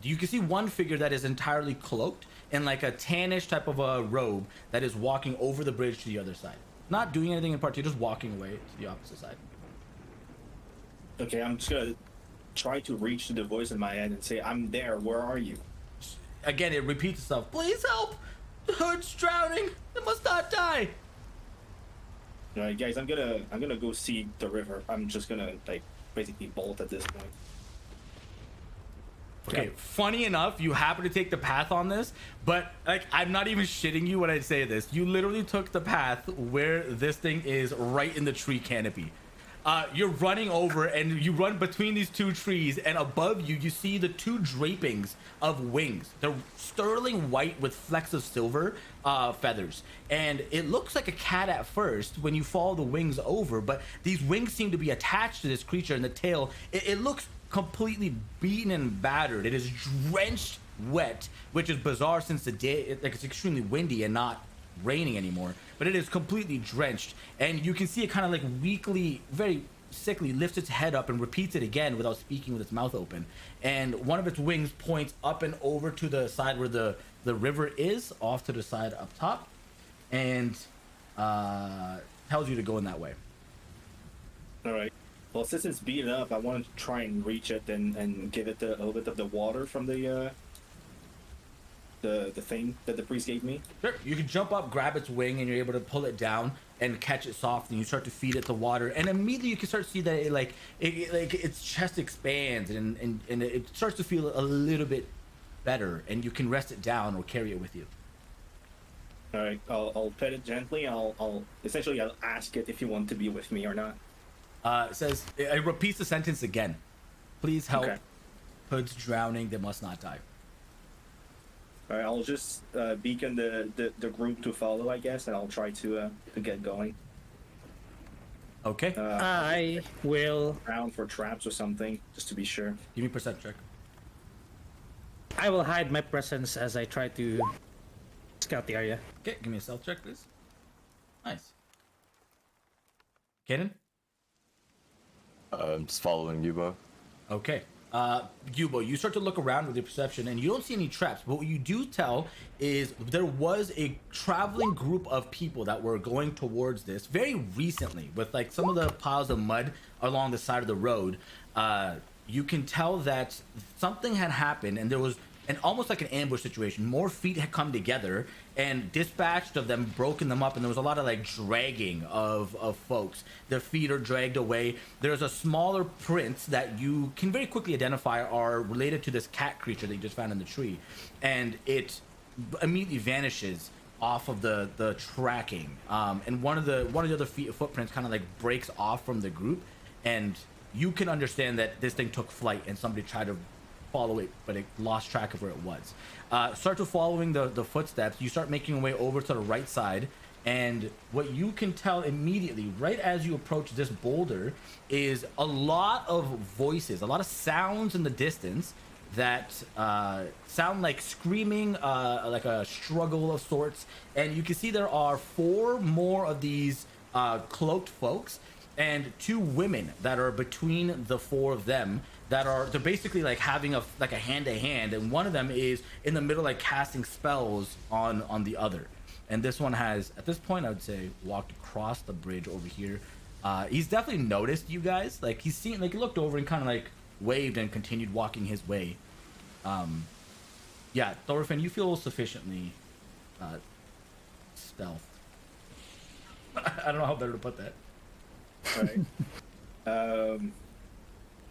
you can see one figure that is entirely cloaked in like a tannish type of a robe that is walking over the bridge to the other side. Not doing anything in particular, just walking away to the opposite side. Okay, I'm just gonna try to reach to the voice in my head and say, "I'm there. Where are you?" Again, it repeats itself. Please help! The herd's drowning. It must not die. All right, guys, I'm gonna go see the river. I'm just gonna like basically bolt at this point. Okay, funny enough, you happen to take the path on this, but like I'm not even shitting you when I say this. You literally took the path where this thing is, right in the tree canopy. You're running over and you run between these two trees, and above you, you see the two drapings of wings. They're sterling white with flecks of silver feathers. And it looks like a cat at first when you follow the wings over, but these wings seem to be attached to this creature, and the tail, it looks completely beaten and battered. It is drenched wet, which is bizarre since the day, like it's extremely windy and not raining anymore, but it is completely drenched, and you can see it kind of like weakly, very sickly lifts its head up and repeats it again without speaking, with its mouth open, and one of its wings points up and over to the side where the river is, off to the side up top, and tells you to go in that way. All right. Well, since it's beaten up, I want to try and reach it and give it a little bit of the water from the thing that the priest gave me. Sure. You can jump up, grab its wing, and you're able to pull it down and catch it soft, and you start to feed it the water, and immediately you can start to see that its chest expands and it starts to feel a little bit better, and you can rest it down or carry it with you. All right, I'll pet it gently. I'll essentially ask it if you want to be with me or not. It says, it repeats the sentence again. Please help. Okay. Hood's drowning. They must not die. All right, I'll just beacon the group to follow, I guess, and I'll try to get going. Okay. I will. Around for traps or something, just to be sure. Give me a perception check. I will hide my presence as I try to scout the area. Okay, give me a stealth check, please. Nice. Kaden? I'm just following Yubo. Okay. Yubo, you start to look around with your perception, and you don't see any traps, but what you do tell is there was a traveling group of people that were going towards this very recently, with like some of the piles of mud along the side of the road. You can tell that something had happened, and there was almost like an ambush situation. More feet had come together and dispatched of them, broken them up, and there was a lot of like dragging of folks. Their feet are dragged away. There's a smaller prints that you can very quickly identify are related to this cat creature that you just found in the tree, and it immediately vanishes off of the tracking. And one of the other footprints kind of like breaks off from the group, and you can understand that this thing took flight and somebody tried to follow it, but it lost track of where it was. Start to following the footsteps. You start making your way over to the right side, and what you can tell immediately right as you approach this boulder is a lot of voices, a lot of sounds in the distance that sound like screaming, like a struggle of sorts, and you can see there are 4 more of these cloaked folks and 2 women that are between the 4 of them, they're basically like having a hand to hand, and one of them is in the middle like casting spells on the other, and this one has at this point I would say walked across the bridge over here. He's definitely noticed you guys, like he's seen, like he looked over and kind of like waved and continued walking his way. Yeah, Thorfinn, you feel sufficiently stealth. I don't know how better to put that. All right.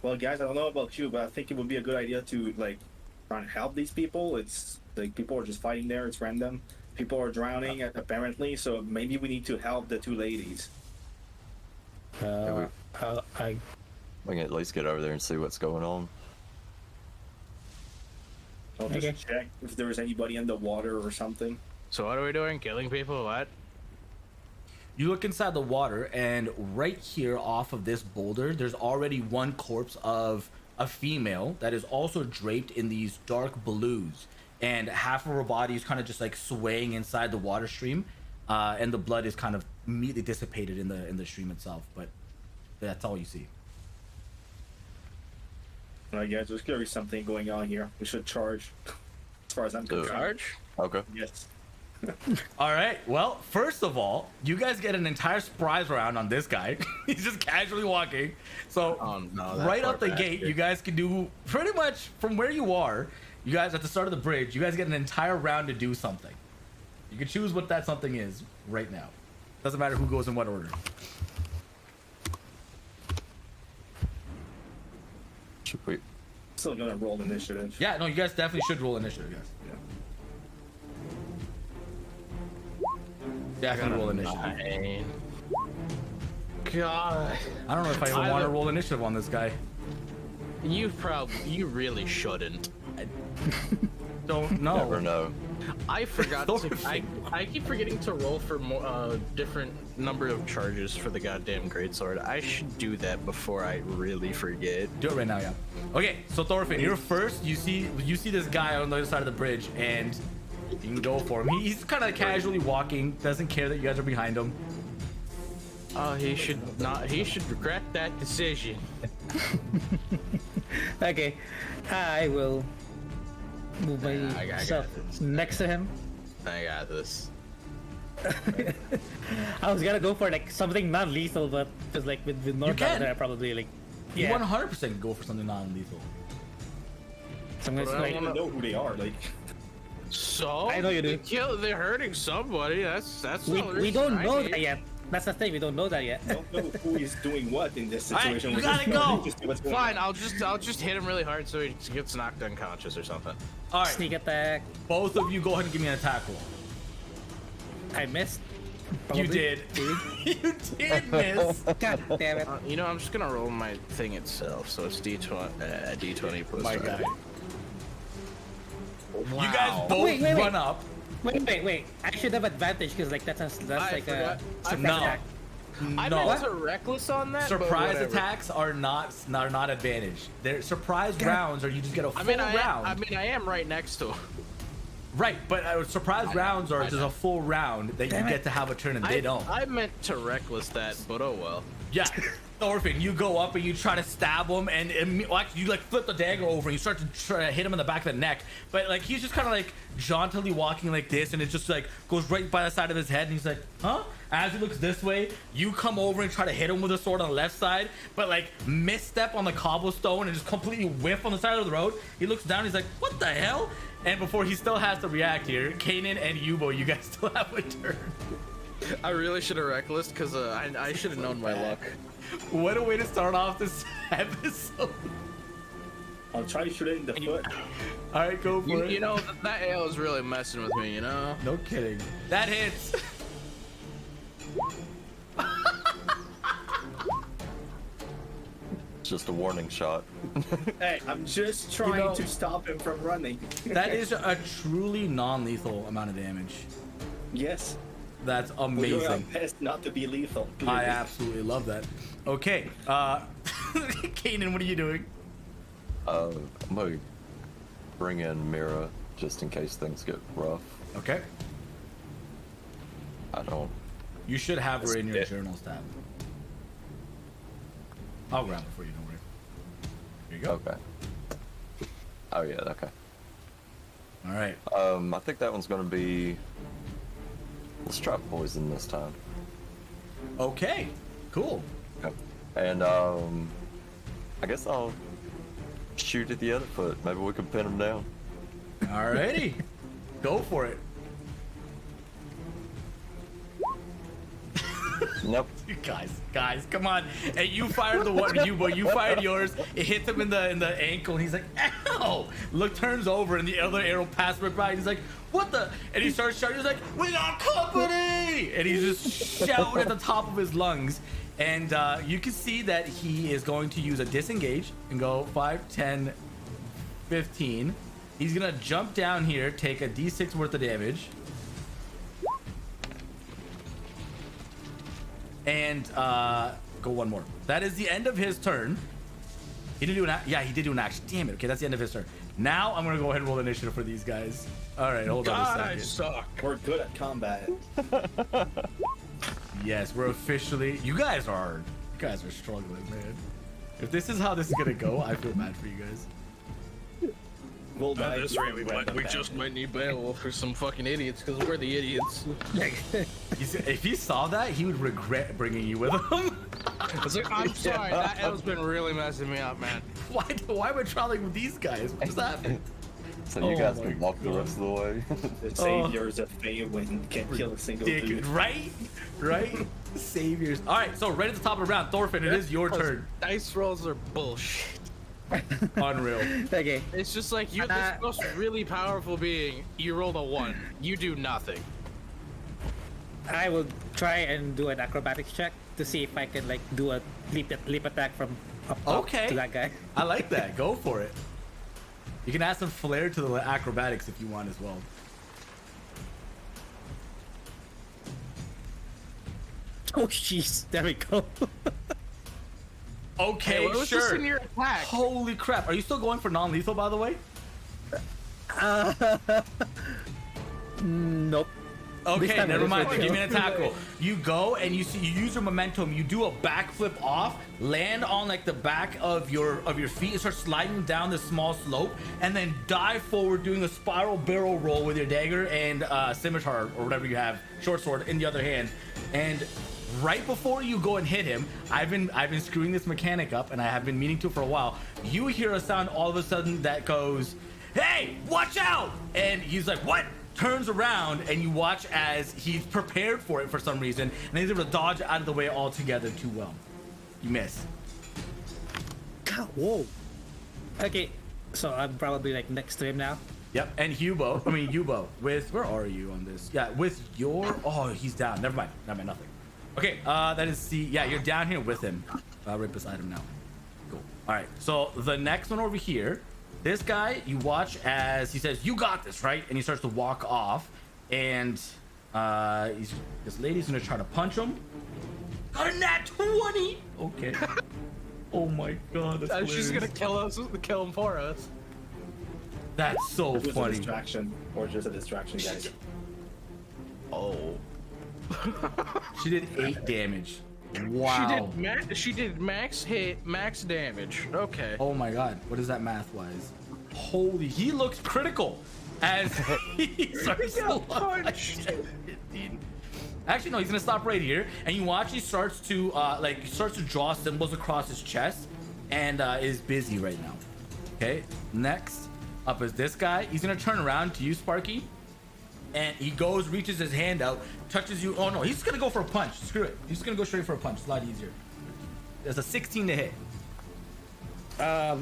Well, guys, I don't know about you, but I think it would be a good idea to like try and help these people. It's like people are just fighting there. It's random. People are drowning apparently, so maybe we need to help the 2 ladies. I We can at least get over there and see what's going on. I'll just Okay. check if there is anybody in the water or something. So what are we doing? Killing people? What? You look inside the water, and right here off of this boulder, there's already one corpse of a female that is also draped in these dark blues, and half of her body is kind of just like swaying inside the water stream, and the blood is kind of immediately dissipated in the stream itself. But that's all you see. All right, guys, there's clearly something going on here. We should charge, as far as I'm concerned. Charge? Okay. Yes. All right. Well, first of all, you guys get an entire surprise round on this guy. He's just casually walking. So right up the gate, you guys can do pretty much from where you are. You guys at the start of the bridge, you guys get an entire round to do something. You can choose what that something is right now. Doesn't matter who goes in what order. Should we? Still gonna roll initiative. Yeah, no, you guys definitely should roll initiative, guys. Definitely roll initiative. Nine. God. I don't know if I even want to roll initiative on this guy. You really shouldn't. Don't know. Never know. I forgot to. I keep forgetting to roll for more different number of charges for the goddamn greatsword. I should do that before I really forget. Do it right now, yeah. Okay, so Thorfinn, you're first. You see this guy on the other side of the bridge, and you can go for him. He's kind of casually walking, doesn't care that you guys are behind him. Oh, he should not. He should regret that decision. Okay, I will move myself next to him. I got this. I was gonna go for like something non-lethal, but because like with North can. there, I probably like You 100% go for something non-lethal. So I'm gonna I like, don't even know who they are. Like, So I know you do. They're hurting somebody. That's we don't know that yet. That's the thing. We don't know that yet. I don't know who is doing what in this Alright, situation. you We're gotta just- go. just see what's going Fine. on. I'll just hit him really hard so he gets knocked unconscious or something. All right, Sneak attack. both of you go ahead and give me an attack roll. I missed. You Probably. did. You did miss. God damn it. You know, I'm just gonna roll my thing itself. So it's D20, D20 plus. My 5. guy. Wow. You guys both Wait. run up. Wait. I should have advantage because like that's I like a forgot. surprise No. attack. I No. meant to reckless on that. but Surprise whatever. attacks are not advantage. They're surprise rounds, or you just get a full round. I am right next to him. Right, but surprise rounds are I just know. a full round that Damn you it. get to have a turn and they don't. I meant to reckless that, but oh well. Yeah, Thorfinn, you go up and you try to stab him, and well, actually, you like flip the dagger over and you start to try to hit him in the back of the neck. But like he's just kind of like jauntily walking like this, and it just like goes right by the side of his head, and he's like, huh? As he looks this way, you come over and try to hit him with a sword on the left side, but like misstep on the cobblestone and just completely whiff on the side of the road. He looks down, he's like, what the hell? And before he still has to react here, Kanan and Yubo, you guys still have a turn. I really should have reckless because I should have known my luck. What a way to start off this episode. I'll try to shoot it in the foot. All right, go for it. You know that ale is really messing with me. You know. No kidding. That hits. Just a warning shot. Hey, I'm just trying know- to stop him from running. That is a truly non-lethal amount of damage. Yes. That's We're doing our amazing. best not to be lethal. I absolutely love that. Okay, Kanan, what are you doing? I'm gonna bring in Mira just in case things get rough. Okay. I don't. You should have her in your Yeah. journals tab. I'll grab it for you, don't worry. Here you go. Okay. Oh yeah. Okay. All right. I think that one's gonna be. Let's try poison this time. Okay. Cool. Yep. And I guess I'll shoot at the other foot. Maybe we can pin him down. Alrighty. Go for it. Nope. You guys, come on. And you fired the one, you fired yours. It hits him in the ankle, and he's like, ow! Turns over, and the other arrow passes right by, and he's like, what the? And he starts shouting, he's like, we got company! And he's just shouting at the top of his lungs. And you can see that he is going to use a disengage and go 5, 10, 15. He's gonna jump down here, take a d6 worth of damage. And go one more. That is the end of his turn. He did do he did do an action. Damn it. Okay, that's the end of his turn. Now I'm gonna go ahead and roll initiative for these guys. All right, hold on God, a I second. suck. We're good at combat. Yes, we're officially. You guys are struggling, man. If this is how this is gonna go, I feel bad for you guys. We'll die. This rate, we just might need Beowulf for some fucking idiots because we're the idiots. If he saw that, he would regret bringing you with him. It's like, I'm sorry, that L's been really messing me up, man. Why am I traveling with these guys? What just happened? So you guys can walk the rest of the way. The saviors of Fayewind can't kill a single dude. Right? Saviors. All right, so right at the top of the round, Thorfinn, it is your turn. Dice rolls are bullshit. Unreal. Okay. It's just like you're this most really powerful being. You rolled a 1. You do nothing. I will try and do an acrobatics check to see if I can like do a leap attack from up top to that guy. I like that. Go for it. You can add some flair to the acrobatics if you want as well. Oh jeez, there we go. Okay, Hey, what was sure. this in your attack? Holy crap. Are you still going for non-lethal, by the way? Nope. Okay, time never it is mind. with Give you. me an attack roll. You go and you use your momentum. You do a backflip off, land on like the back of your feet, and start sliding down this small slope, and then dive forward, doing a spiral barrel roll with your dagger and scimitar or whatever you have, short sword in the other hand. And right before you go and hit him, I've been screwing this mechanic up, and I have been meaning to for a while. You hear a sound all of a sudden that goes, "Hey, watch out!" And he's like, "What?" Turns around, and you watch as he's prepared for it for some reason, and he's able to dodge out of the way altogether too well. You miss. God, whoa. Okay, so I'm probably like next to him now. Yep. And Yubo, with where are you on this? Yeah, with your he's down. Never mind, nothing. Okay, that is C. Yeah, you're down here with him, right beside him now. Cool. All right. So the next one over here, this guy, you watch as he says, "You got this, right?" And he starts to walk off, and this lady's gonna try to punch him. Got a nat 20. Okay. Oh my god, that's She's hilarious. gonna kill him for us. That's so It was a funny. distraction, or just a distraction, guys. Oh. She did 8 damage. Wow. She did max hit, max damage. Okay. Oh my god, what is that math wise? Holy, he looks critical as he starts to punch. Actually, no, he's gonna stop right here, and you watch he starts to draw symbols across his chest, and is busy right now. Okay, next up is this guy. He's gonna turn around to you, Sparky, and he reaches his hand out, touches you. Oh no, he's gonna go for a punch. Screw it. He's just gonna go straight for a punch. It's a lot easier. There's a 16 to hit.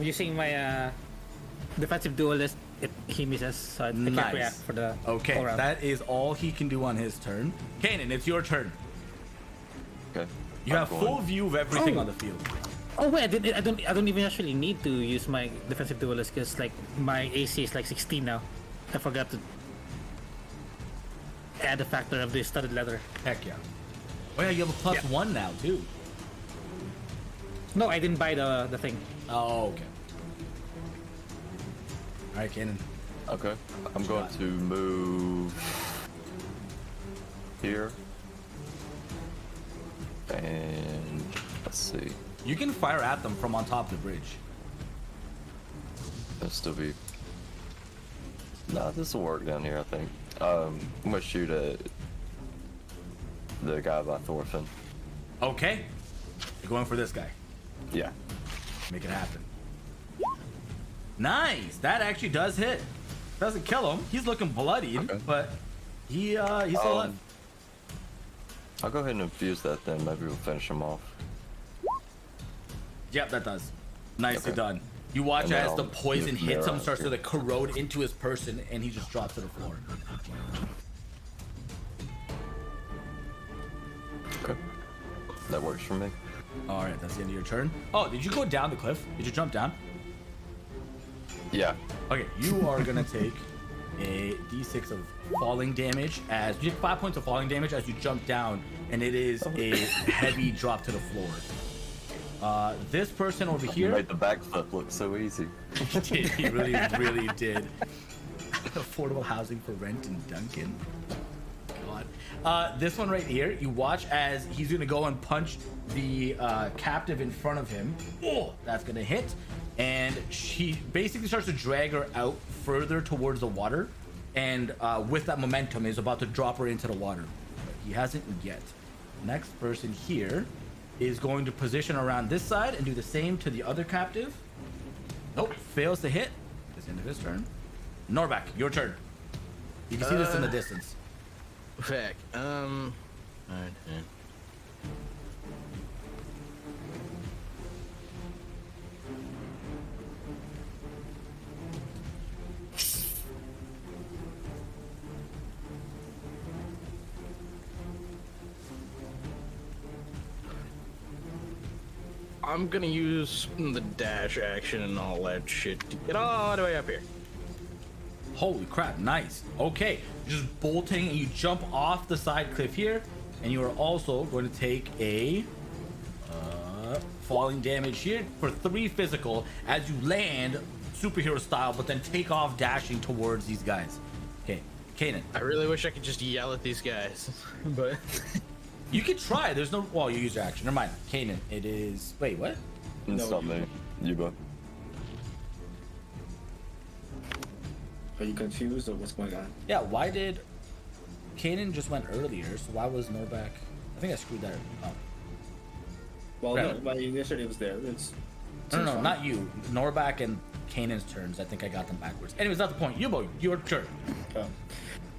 Using my defensive duelist, he misses, so I can't react for the whole Okay, round. that is all he can do on his turn. Kanan, it's your turn. Okay. You have going. full view of everything on the field. Oh wait, I don't even actually need to use my defensive duelist because like my AC is like 16 now. I forgot to add the factor of the studded leather. Heck yeah. Oh yeah, you have a +1 now too. No, I didn't buy the thing. Oh, okay. All right, Kanan. Okay. I'm going to move here. And let's see. You can fire at them from on top of the bridge. That'll still be. Nah, this will work down here, I think. I'm gonna shoot at the guy by Thorfinn. Okay. You're going for this guy. Yeah. Make it happen. Nice. That actually does hit. Doesn't kill him. He's looking bloodied, Okay. but he's still alive. I'll go ahead and infuse that then. Maybe we'll finish him off. Yep, that does. Nicely Okay. done. You watch And then as the I'll poison move hits there him, starts here. to like corrode into his person, and he just drops to the floor. Okay. That works for me. All right, that's the end of your turn. Oh, did you go down the cliff? Did you jump down? Yeah. Okay, you are gonna take a d6 of falling damage as you take 5 points of falling damage as you jump down, and it is a heavy drop to the floor. This person over You here. made the backflip look so easy. He did. He really, really did. Affordable housing for rent in Duncan. God. This one right here, you watch as he's gonna go and punch the captive in front of him. Oh, that's gonna hit. And she basically starts to drag her out further towards the water. And with that momentum, is about to drop her into the water. But he hasn't yet. Next person here is going to position around this side and do the same to the other captive. Nope, fails to hit. It's the end of his turn. Norbak, your turn. You can see this in the distance. Feck. Alright. I'm gonna use the dash action and all that shit to get all the way up here. Holy crap, nice. Okay, just bolting and you jump off the side cliff here, and you are also going to take a falling damage here for 3 physical as you land superhero style, but then take off dashing towards these guys. Okay, Kanan. I really wish I could just yell at these guys, but You can try. There's no. Well, you use your action. Never mind. Kanan. It is. Wait, what? It's not me. Yuba. Are you confused or what's going on? Yeah. Why did Kanan just went earlier? So why was Norbak? I think I screwed that up. Well, Right. no, my initiative was there. It's No, fine. not you. Norbak and Kanan's turns. I think I got them backwards. Anyways, not the point. Yubo, your turn.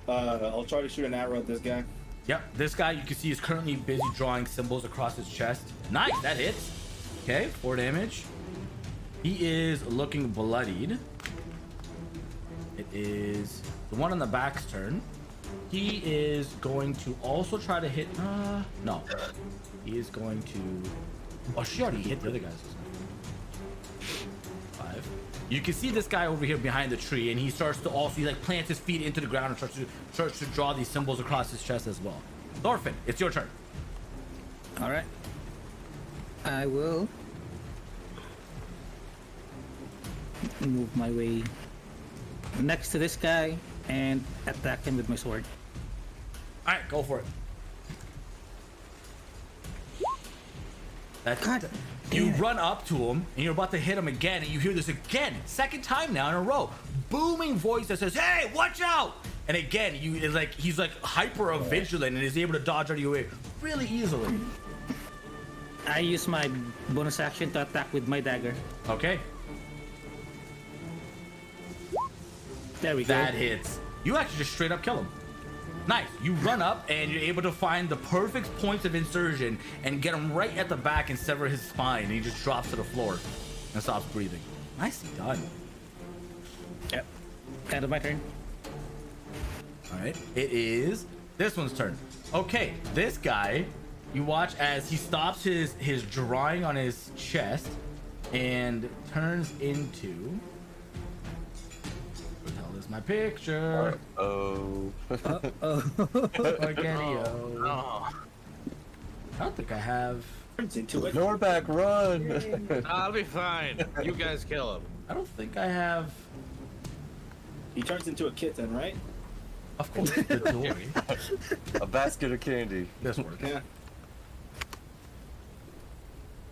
I'll try to shoot an arrow at this guy. Yep. This guy you can see is currently busy drawing symbols across his chest. Nice. That hits. Okay. 4 damage. He is looking bloodied. It is the one on the back's turn. He is going to also try to hit. No. He is going to. Oh, she already hit the other guys. 5. You can see this guy over here behind the tree, and he starts to also he like plants his feet into the ground and starts to draw these symbols across his chest as well. Thorfinn, it's your turn. All right. I will move my way next to this guy and attack him with my sword. All right, go for it. That's God You damn it. run up to him and you're about to hit him again, and you hear this again, second time now in a row, booming voice that says, "Hey, watch out!" And again, it's like he's like hyper vigilant and is able to dodge out of your way really easily. I use my bonus action to attack with my dagger. Okay, There we that go. hits. You actually just straight up kill him. Nice. You run up and you're able to find the perfect points of insertion and get him right at the back and sever his spine, and he just drops to the floor and stops breathing. Nicely done. Yep. End of my turn. All right, it is this one's turn. Okay, this guy, you watch as he stops his drawing on his chest and turns into. What the hell is my picture? Oh. Spaghetti-o. Oh, I don't think I have. Turns into it. Norback, run! I'll be fine. You guys kill him. I don't think I have. He turns into a kitten, right? Of course, the door. A basket of candy. This works. Yeah.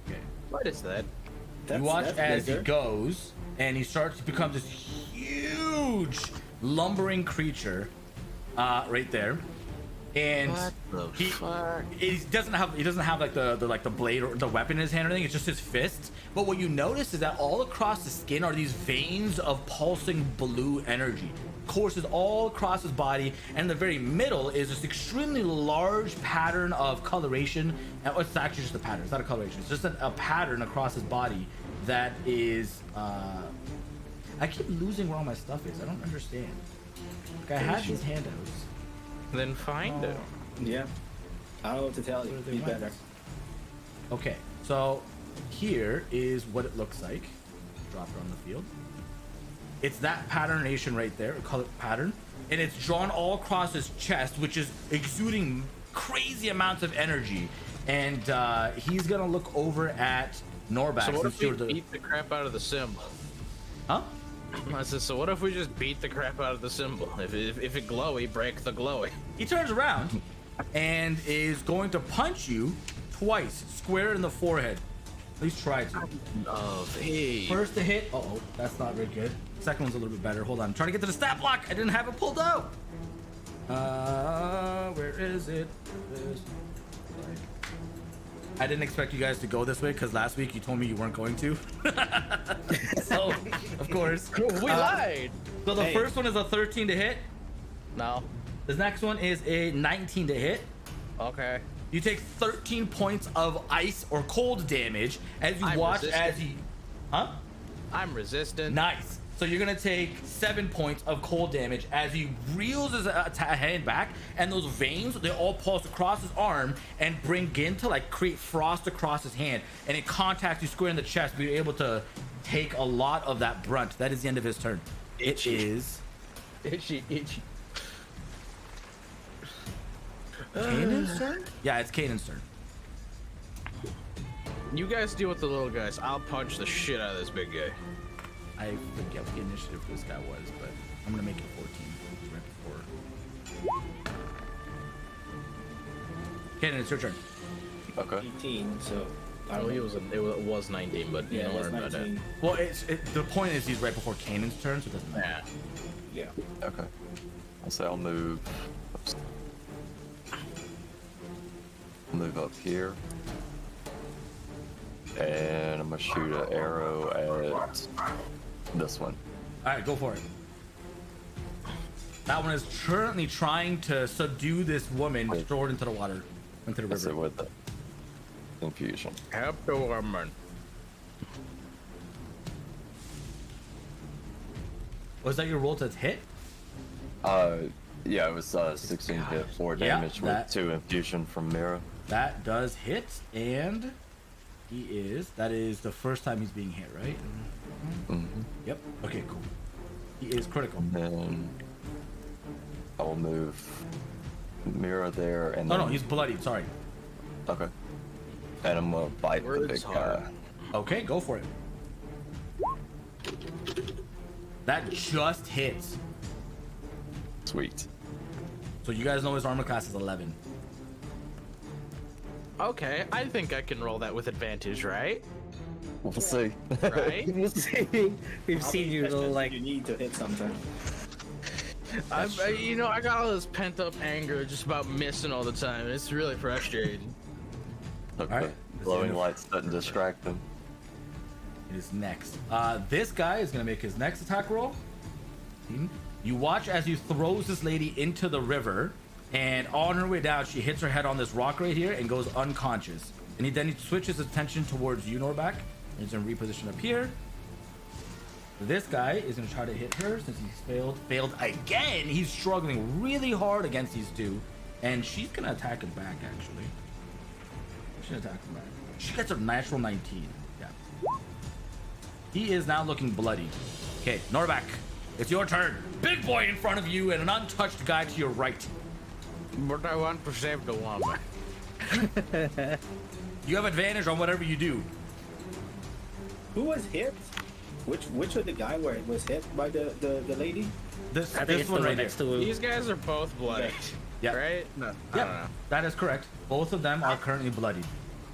Okay. What is that? You watch as he bigger. goes, and he starts to become this huge lumbering creature, right there, and What the he fuck? he doesn't have like the blade or the weapon in his hand or anything. It's just his fists. But what you notice is that all across the skin are these veins of pulsing blue energy. Courses all across his body, and in the very middle is this extremely large pattern of coloration. And it's actually just a pattern. It's not a coloration. It's just a pattern across his body that is. I keep losing where all my stuff is. I don't understand. Like I had these handouts. Then find him. Yeah. I don't know what to tell you. Where they He's went. better. Okay, so here is what it looks like. Drop it on the field. It's that patternation right there, color pattern, and it's drawn all across his chest, which is exuding crazy amounts of energy. and he's gonna look over at Norback. So what since if we you're the- beat the crap out of the symbol? Huh? I said, so what if we just beat the crap out of the symbol? If it glowy, break the glowy. He turns around and is going to punch you twice, square in the forehead. At least try to. Hey. First to hit. Oh, that's not very good. Second one's a little bit better. Hold on. I'm trying to get to the stat block. I didn't have it pulled out. Where is it? Sorry. I didn't expect you guys to go this way because last week you told me you weren't going to. So, of course. We lied. So the first one is a 13 to hit. No. The next one is a 19 to hit. Okay. You take 13 points of ice or cold damage as you I'm watch resistant. as he. Huh? I'm resistant. Nice. So you're gonna take 7 points of cold damage as he reels his hand back, and those veins they all pulse across his arm and begin to like create frost across his hand, and it contacts you square in the chest. But you're able to take a lot of that brunt. That is the end of his turn. Itchy. It is Itchy. Kanan's turn. Yeah, it's Kanan's turn. You guys deal with the little guys. I'll punch the shit out of this big guy. I forget what the initiative for this guy was, but I'm gonna make it 14 right before. Kanan, it's your turn. Okay. 18, so I Oh, don't it know. was 19, but Yeah, you it don't was worry about that. 19. Well, the point is he's right before Kanan's turn, so it doesn't matter. Yeah. Yeah. Okay. I'll say I'll move. Move up here. And I'm gonna shoot an arrow at this one. All right, go for it. That one is currently trying to subdue this woman, throw her into the water, into the That's it river. with the infusion. Help the woman. Was that your roll to hit? Yeah, it was 16 hit, 4 Yeah, damage that- with 2 infusion from Mira. That does hit, and that is the first time he's being hit, right? Mm-hmm. Yep. Okay, cool. He is critical. Then I will move Mira there, and Oh then, no, he's bloodied. Sorry. okay. And I'm gonna bite the Words big hard. guy. Okay, go for it. That just hits. Sweet. So you guys know his armor class is 11. Okay, I think I can roll that with advantage, right? We'll see. Right? We've seen you Especially like you need to hit something. You know, I got all this pent up anger just about missing all the time. And it's really frustrating. Okay. Alright. Glowing lights doesn't distract them. It is next. This guy is gonna make his next attack roll. You watch as he throws this lady into the river, and on her way down, she hits her head on this rock right here and goes unconscious. And then he switches his attention towards you, Norback, and he's gonna reposition up here. This guy is gonna try to hit her since he's failed again. He's struggling really hard against these two, and she's gonna attack him back. Actually, she's gonna attack him back. She gets a natural 19. Yeah. He is now looking bloody. Okay, Norback, it's your turn. Big boy in front of you and an untouched guy to your right. But I want to save the woman. You have advantage on whatever you do. Who was hit? Which of the guy where it was hit by the lady? This I think this it's one the right one next next to. to him. These guys are both bloody. Yeah. Right? No, I don't know. Yeah, that is correct. Both of them are currently bloodied.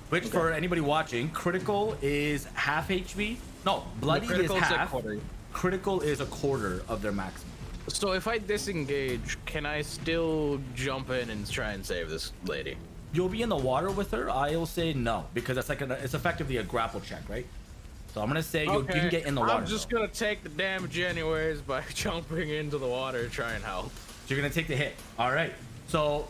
Which, for anybody watching, critical is half HP. No, bloody is critical's a half. quarter. Critical is a quarter of their maximum. So if I disengage, can I still jump in and try and save this lady? You'll be in the water with her. I'll say no because that's it's effectively a grapple check, right? So I'm gonna say you can get in the water. I'm just gonna take the damage anyways by jumping into the water to try and help. So you're gonna take the hit. All right. So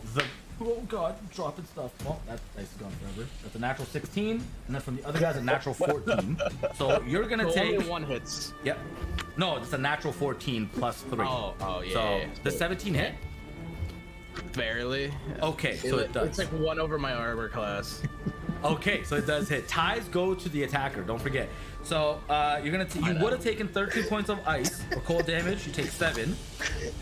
oh god, dropping stuff. Well, that dice is gone forever. That's a natural 16, and then from the other guy's a natural 14. So you're gonna So take. only one hits. Yep. No, it's a natural 14 plus 3. Oh, yeah. So yeah, yeah. the 17 hit. Barely. Okay, so it does. It's like 1 over my armor class. Okay, so it does hit. Ties go to the attacker. Don't forget. So you're gonna you would have taken 13 points of ice or cold damage. You take 7,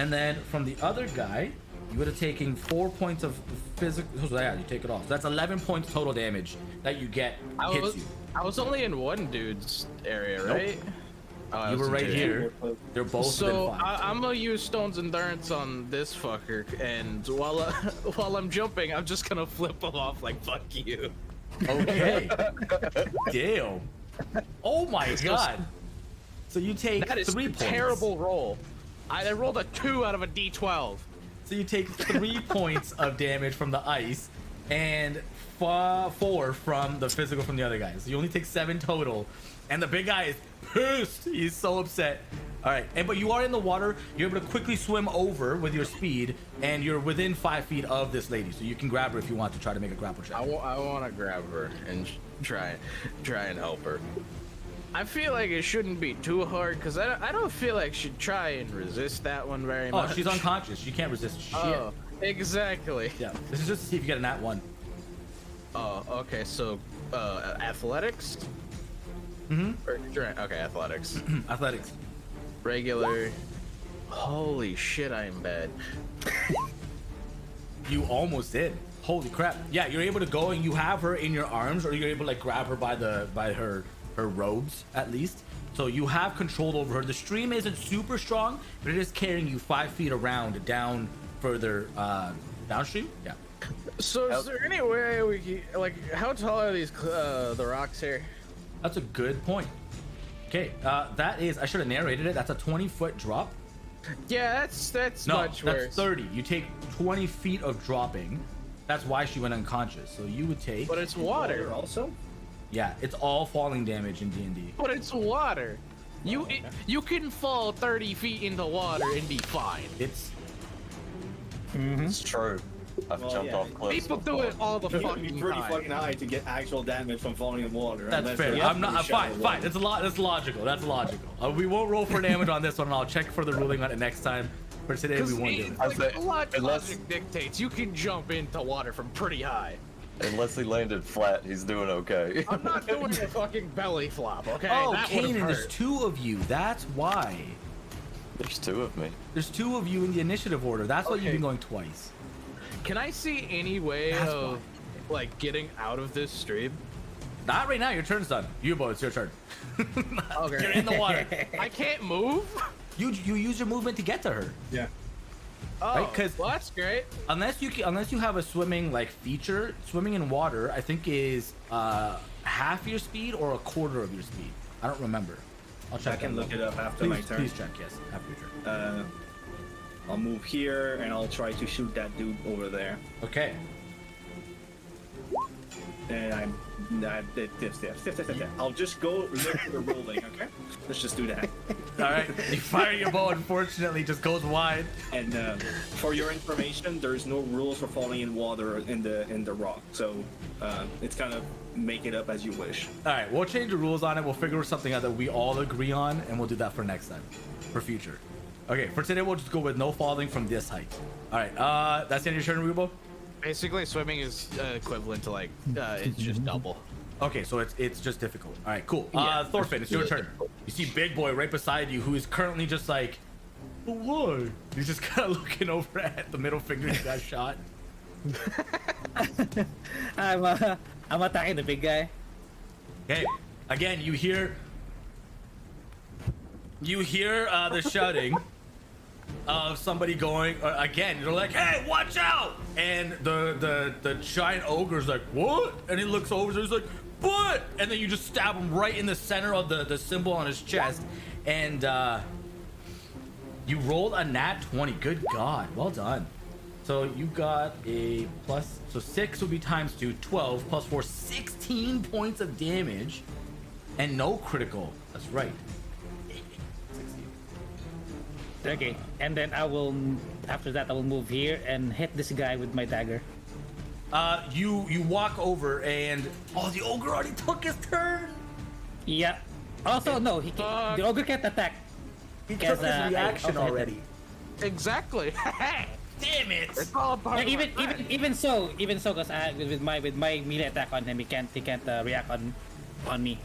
and then from the other guy, You would have taken 4 points of physical. So yeah, you take it off. So that's 11 points total damage that you get hits you. I was only in one dude's area, right? Oh, You were right here. They're both So within 5. I'm gonna use Stone's Endurance on this fucker, and while I'm jumping, I'm just gonna flip him off like fuck you. Okay. Damn. Oh my god. So you take That is 3 a points. terrible roll. I rolled a 2 out of a D12. So you take 3 points of damage from the ice and 4 from the physical from the other guys. So you only take 7 total. And the big guy is pissed. He's so upset. All right, but you are in the water. You're able to quickly swim over with your speed, and you're within 5 feet of this lady, so you can grab her if you want to try to make a grapple check. I want to grab her and try and help her. I feel like it shouldn't be too hard because I don't feel like she'd try and resist that one very much. Oh, she's unconscious. She can't resist shit. Oh, exactly. Yeah, this is just to see if you get a nat 1. Oh, okay. So, athletics. Okay, athletics. Athletics. Regular. Holy shit, I'm bad. You almost did. Holy crap. Yeah, you're able to go and you have her in your arms, or you're able to like grab her by her robes at least. So you have control over her. The stream isn't super strong, but it is carrying you 5 feet around down further downstream. Yeah. So is there any way we can, like, how tall are these the rocks here? That's a good point. Okay, that is, I should have narrated it. That's a 20-foot drop. Yeah, that's much worse. That's 30. You take 20 feet of dropping. That's why she went unconscious. So you would take. But it's water. also. Yeah, it's all falling damage in D&D. But it's water. You can fall 30 feet into water and be fine. It's It's true. I've Well, jumped yeah. off cliffs People do before. it all the It's fucking pretty time. fucking high to get actual damage from falling in water. That's unless fair. you're I'm not. in I'm shallow fine. water. That's a lot. That's logical. That's logical. We won't roll for damage on this one, and I'll check for the ruling on it next time. For today, we won't do it. I say, Logic unless- dictates you can jump into water from pretty high. Unless he landed flat, he's doing okay. I'm not doing a fucking belly flop, okay? Oh, That would've Kanan, there's hurt. 2 of you. That's why. There's 2 of me. There's 2 of you in the initiative order. That's why you've Okay. been going twice. Can I see any way That's of like getting out of this stream? Not right now. Your turn's done. U-boat, it's your turn. Okay. You're in the water. I can't move. You use your movement to get to her. Yeah. Oh, Right, 'cause- well, that's great. Unless you have a swimming like feature, swimming in water, I think is half your speed or a quarter of your speed. I don't remember. I'll check. I can that. look it up after Please, my turn. please check. Yes, after your turn. I'll move here and I'll try to shoot that dude over there. Okay. And I'll just go look for the rolling, okay? Let's just do that. All right. You fire your bow. Unfortunately, just goes wide. And for your information, there's no rules for falling in water in the rock, so it's kind of make it up as you wish. All right. We'll change the rules on it. We'll figure something out that we all agree on, and we'll do that for next time, for future. Okay. For today, we'll just go with no falling from this height. All right. That's the end of your turn, Rubo. Basically, swimming is equivalent to like it's just double. Okay, so it's just difficult. All right, cool. Yeah. Thorfinn, it's your turn. You see Big Boy right beside you, who is currently just like, what? He's just kind of looking over at the middle finger you got shot. I'm attacking the big guy. Okay, again, you hear the shouting of somebody going again. They're like, "Hey, watch out!" And the giant ogre's like, "What?" And he looks over, so he's like, "What?" And then you just stab him right in the center of the symbol on his chest, and you rolled a nat 20. Good God, well done. So you got a plus, so 6 will be times 2, 12 plus 4, 16 points of damage, and no critical. That's right. Okay, and then after that I will move here and hit this guy with my dagger. You walk over and the ogre already took his turn. Yeah. Also, no, the ogre can't attack. He Because, took his I reaction also hit already. Exactly. Damn it! It's all part Like, of my plan. even so, because with my melee attack on him, he can't react on me.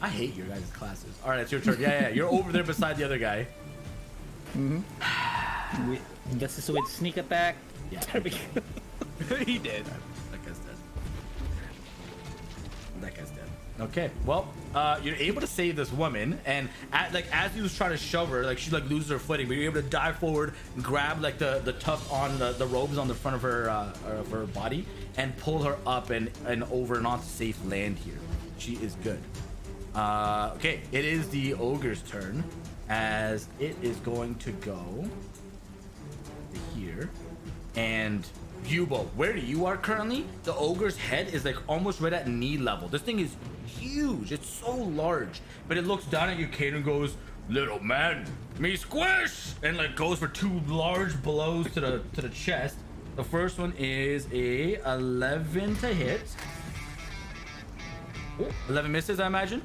I hate your guys' classes. All right, it's your turn. Yeah. You're over there beside the other guy. This is with sneak attack. Yeah, He did. that guy's dead. That guy's dead. Okay, well, you're able to save this woman, and as you was trying to shove her, like she like loses her footing, but you're able to dive forward, grab like the tuft on the robes on the front of her body, and pull her up and over and onto safe land here. She is good. Okay, it is the ogre's turn, as it is going to go here, and Bubo, where you are currently, the ogre's head is like almost right at knee level. This thing is huge. It's so large, but it looks down at you, Kate, and goes, "Little man, me squish!" and like goes for 2 large blows to the chest. The first one is a 11 to hit. Oh, 11 misses, I imagine.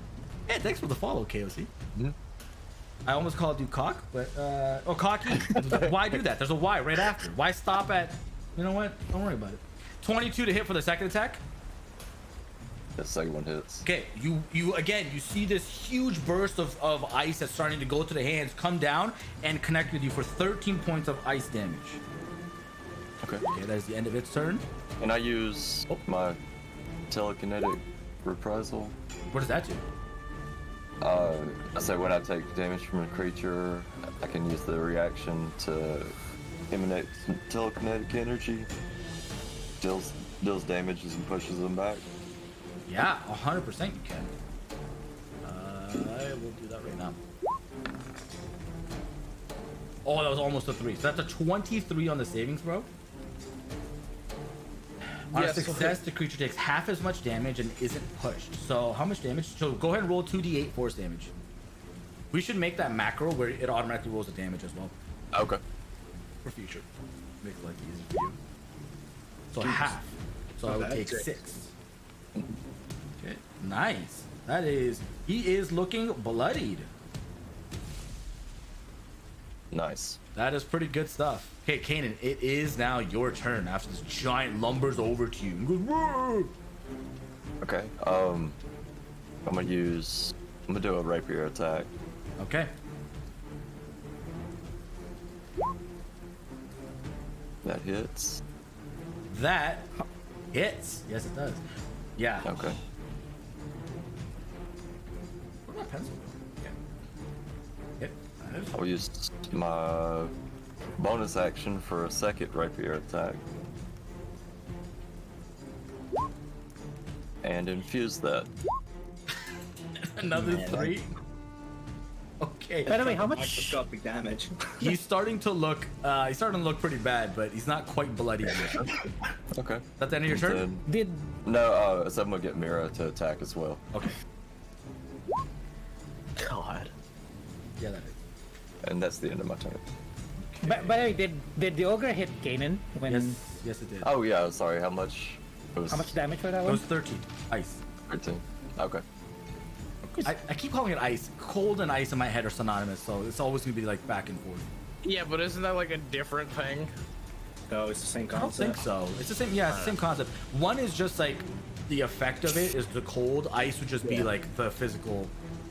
Hey, thanks for the follow, KOC. Mhm. I almost called you cock, but oh, cocky. Why do that? There's a Y right after. Why stop at? You know what? Don't worry about it. 22 to hit for the second attack. The second one hits. Okay, you again, you see this huge burst of ice that's starting to go to the hands, come down and connect with you for 13 points of ice damage. Okay. Okay, that is the end of its turn. And I use my telekinetic reprisal. What does that do? I say when I take damage from a creature, I can use the reaction to emanate some telekinetic energy. Deals damages and pushes them back. Yeah, 100% you can. I will do that right now. Oh, that was almost a 3. So that's a 23 on the saving throw. On a success, the creature takes half as much damage and isn't pushed. So how much damage? So go ahead and roll 2d8 force damage. We should make that macro where it automatically rolls the damage as well. Okay. For future. Makes life easier for you. So half. So I would take 6. Okay, nice. That is, he is looking bloodied. Nice. That is pretty good stuff. Okay, Kanan, it is now your turn after this giant lumbers over to you and goes, "Whoa!" Okay. I'm gonna do a rapier attack. Okay. That hits. That hits. Yes, it does. Yeah. Okay. Where'd my pencil go? Okay. Yep. That is- I'll use my bonus action for a second rapier attack. And infuse that. Another 3. Okay. By the way, how much? Microscopic damage. He's starting to look pretty bad, but he's not quite bloody yet. Okay. That's the end of your turn? Then- Did No, so I'm gonna get Mira to attack as well. Okay. God. Yeah, that is. And that's the end of my turn. by the way, did the ogre hit Kanan when? Yes, it did. Oh yeah, sorry, how much? It was How much damage for that It one? was 13. Ice. 13. Okay. I keep calling it ice. Cold and ice in my head are synonymous, so it's always gonna be like back and forth. Yeah, but isn't that like a different thing? No, it's the same I don't think concept. so. It's the same. Yeah, it's the same concept. One is just like the effect of it is the cold. Ice would just be like the physical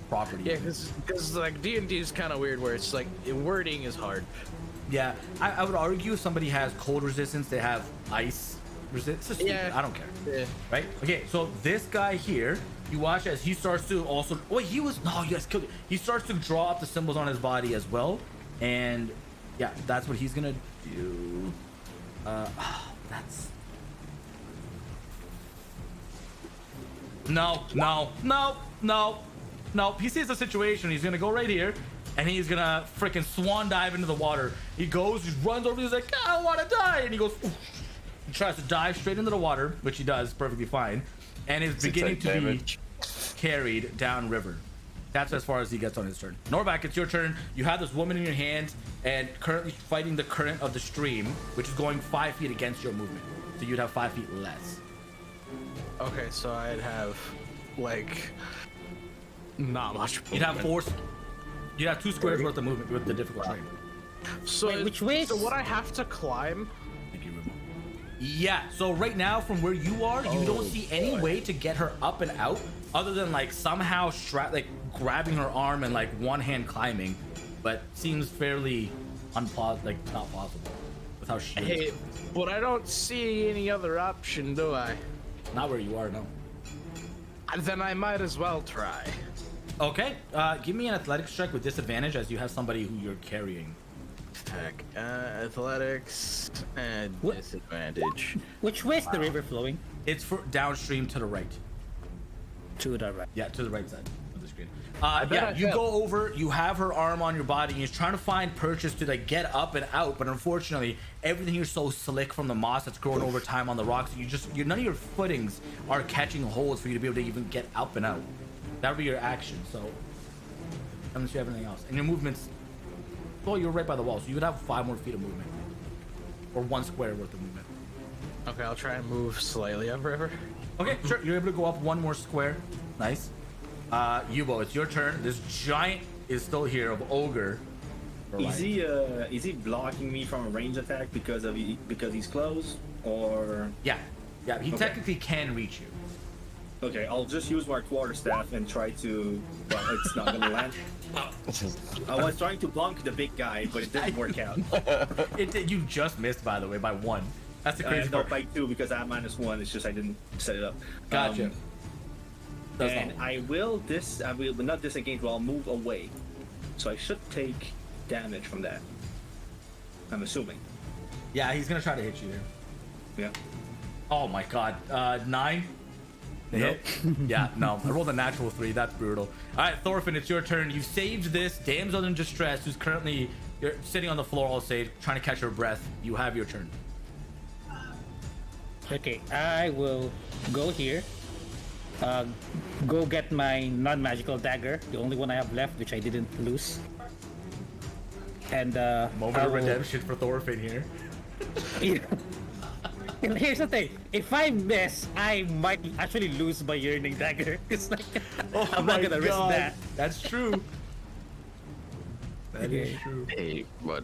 property. Yeah, because like D&D is kind of weird where it's like wording is hard. Yeah, I would argue if somebody has cold resistance, they have ice resistance. It's just stupid. I don't care. Yeah. Right? Okay, so this guy here, you watch as he starts to also. Oh, wait, he was. No, you guys killed it. He starts to draw up the symbols on his body as well, and yeah, that's what he's gonna do. That's. No. He sees the situation. He's gonna go right here, and he's gonna freaking swan dive into the water. He goes, he runs over. He's like, I don't want to die, and he goes. Oof. He tries to dive straight into the water, which he does perfectly fine, and is beginning to be carried down river. That's as far as he gets on his turn. Norvac, it's your turn. You have this woman in your hand and currently fighting the current of the stream, which is going 5 feet against your movement. So you'd have 5 feet less. Okay, so I'd have like not much. You'd have you'd have 2 squares worth of movement with the difficult terrain. So Wait, which way? So would I have to climb? Thank you, Rumo. Yeah, so right now from where you are, you don't see any way to get her up and out other than like somehow grabbing her arm and like one hand climbing, but seems fairly not possible That's how she Hey, but I don't see any other option, do I? Not where you are, no. Then I might as well try. Okay, give me an athletics check with disadvantage as you have somebody who you're carrying. Heck, athletics and What? disadvantage. Which way is the river flowing? It's for downstream to the right. To the right. Yeah, to the right side of the screen. bet Yeah, I you fell. go over, you have her arm on your body, and you're trying to find purchase to like get up and out, but unfortunately, everything here is so slick from the moss that's grown over time on the rocks. None of your footings are catching holds for you to be able to even get up and out. That would be your action. So, unless you have anything else, and your movements. Well, you're right by the wall, so you would have 5 more feet of movement, or 1 square worth of movement. Okay, I'll try and move slightly upriver. Okay, sure. You're able to go up 1 more square. Nice. Yubo, it's your turn. This giant is still here of ogre. Is he blocking me from a range attack because he's close, or? Yeah, yeah. He Okay. technically can reach you. Okay, I'll just use my quarterstaff and try to. But it's not gonna land. I was trying to bonk the big guy, but it didn't work out. You just missed, by the way, by 1. That's the crazy No, part. by 2 because I have -1. It's just I didn't set it up. Gotcha. That's And not- I will not disengage. But I'll move away, so I should take damage from that. I'm assuming. Yeah, he's gonna try to hit you here. Yeah. Oh my god. 9. To Nope. hit? Yeah, no. I rolled a natural 3. That's brutal. All right, Thorfinn, it's your turn. You saved this damsel in distress who's currently you're sitting on the floor, I'll say, trying to catch her breath. You have your turn. Okay, I will go here. Go get my non-magical dagger, the only one I have left, which I didn't lose. And Moment I of will- redemption for Thorfinn here. And here's the thing: if I miss, I might actually lose my yearning dagger. It's like I'm not gonna risk that. That's true. That is Okay. true. Hey, but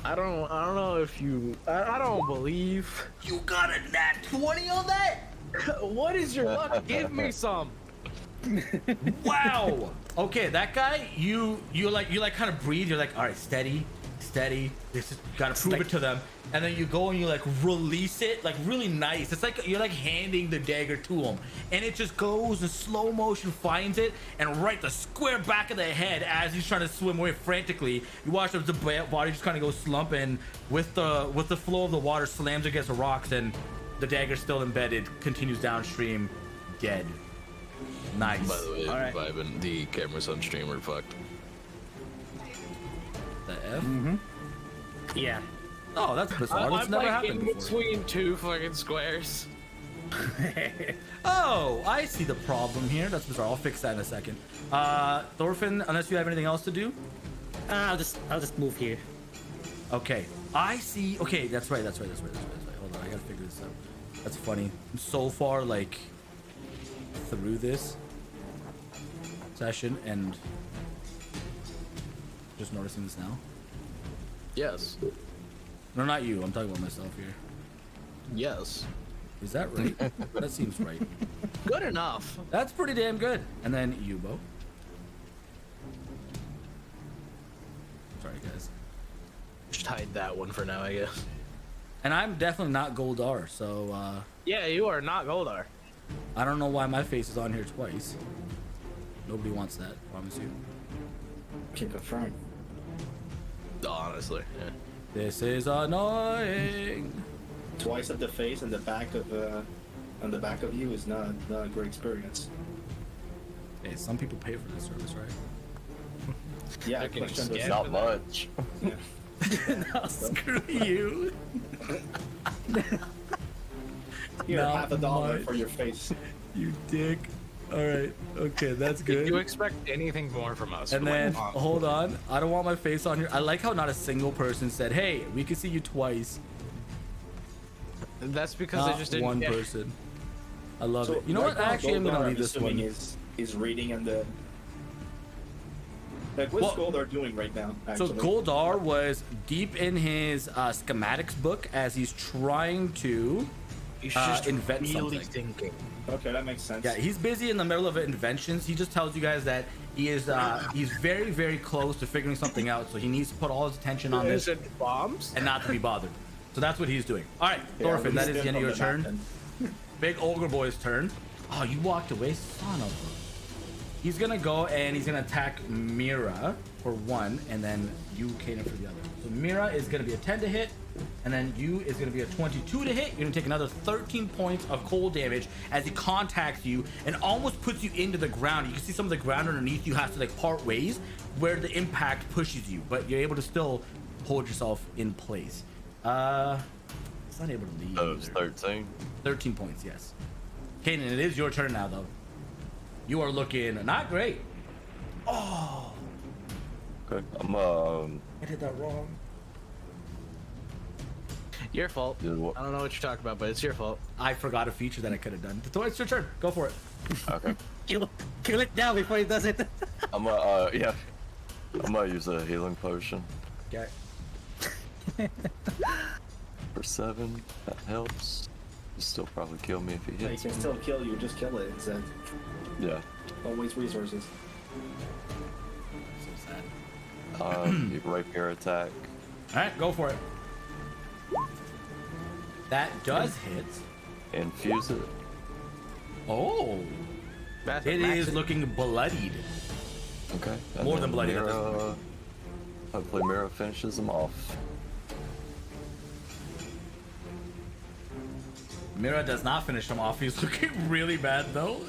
I don't know if you. I don't believe. You got a nat 20 on that? What is your luck? Give me some. Wow. Okay, that guy, you like kind of breathe. You're like, all right, steady. This is, you gotta prove it to them. And then you go and you like release it, like really nice. It's like you're like handing the dagger to him, and it just goes in slow motion, finds it, and right the square back of the head as he's trying to swim away frantically. You watch the body just kind of go slump, and with the flow of the water, slams against the rocks, and the dagger's still embedded, continues downstream, dead. Nice. By the way, All right. vibing, the cameras on stream are fucked. The F? Yeah. Oh, that's bizarre. That's I'm never like happened in before. between 2 fucking squares. Oh, I see the problem here. That's bizarre. I'll fix that in a second. Thorfinn, unless you have anything else to do. I'll just move here. Okay. I see. Okay, that's right. Hold on, I gotta figure this out. That's funny. I'm so far like through this session and just noticing this now. Yes. No, not you. I'm talking about myself here. Yes. Is that right? That seems right. Good enough. That's pretty damn good. And then Yubo. Sorry, guys. Just hide that one for now, I guess. And I'm definitely not Goldar, so Yeah, you are not Goldar. I don't know why my face is on here twice. Nobody wants that, promise you. Can confirm. Honestly. Yeah. This is annoying. Twice at the face and the back of on the back of you is not a great experience. Hey, some people pay for this service, right? Yeah, I can question was scan Not for that. much. No, screw you. here Not $50 much. for your face. You dick. All right. Okay, that's Did you good. expect anything more from us? And then, Like, hold on. I don't want my face on here. I like how not a single person said, hey, we can see you twice. that's because I Not just didn't one get it. person. I love So it. You know right what? now, Actually, I'm gonna Goldar, leave this assuming one. Is reading and the like what's Well- Goldar doing right now? So Actually? Goldar was deep in his schematics book as he's trying to He's just invent really something. thinking. Okay, that makes sense. Yeah, he's busy in the middle of inventions. He just tells you guys that he is he's very, very close to figuring something out. So he needs to put all his attention on this Is it bombs? and not to be bothered. So that's what he's doing. All right, Yeah, Thorfinn, that release is the them end of your from the map turn. then. Big ogre boy's turn. Oh, you walked away, son of a. He's gonna go and he's gonna attack Mira for 1, and then you, Kanan, for the other. So Mira is gonna be a 10 to hit, and then you is gonna be a 22 to hit. You're gonna take another 13 points of cold damage as he contacts you and almost puts you into the ground. You can see some of the ground underneath you has to like part ways where the impact pushes you, but you're able to still hold yourself in place. It's not able to leave. That was 13. 13 points, yes. Kanan, it is your turn now, though. You are looking not great. Oh, Okay. I did that wrong. Your fault. Did what? I don't know what you're talking about, but it's your fault. I forgot a feature that I could have done. It's your turn. Go for it. Okay. Kill it now before he does it. I'm gonna use a healing potion Okay. for 7. That helps. He'll still probably kill me if he He hits can me. still kill you, just kill it instead. Yeah. Always resources. So sad. Rapier attack. All right, go for it. That does hit. Infuse it. Oh, That's it max is looking bloodied. Okay. And More then than bloody at this Mira, hopefully Mira finishes him off. Mira does not finish him off. He's looking really bad though.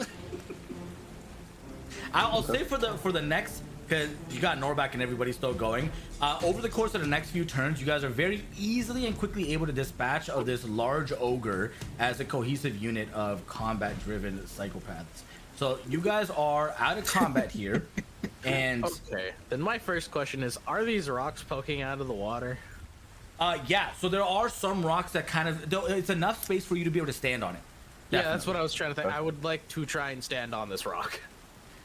I'll say for the next, because you got Norback and everybody still going. Over the course of the next few turns, you guys are very easily and quickly able to dispatch of this large ogre as a cohesive unit of combat-driven psychopaths. So you guys are out of combat here, and Okay. Then my first question is: are these rocks poking out of the water? yeah. So there are some rocks that kind of, it's enough space for you to be able to stand on it. Yeah, that's what I was trying to think. I would like to try and stand on this rock.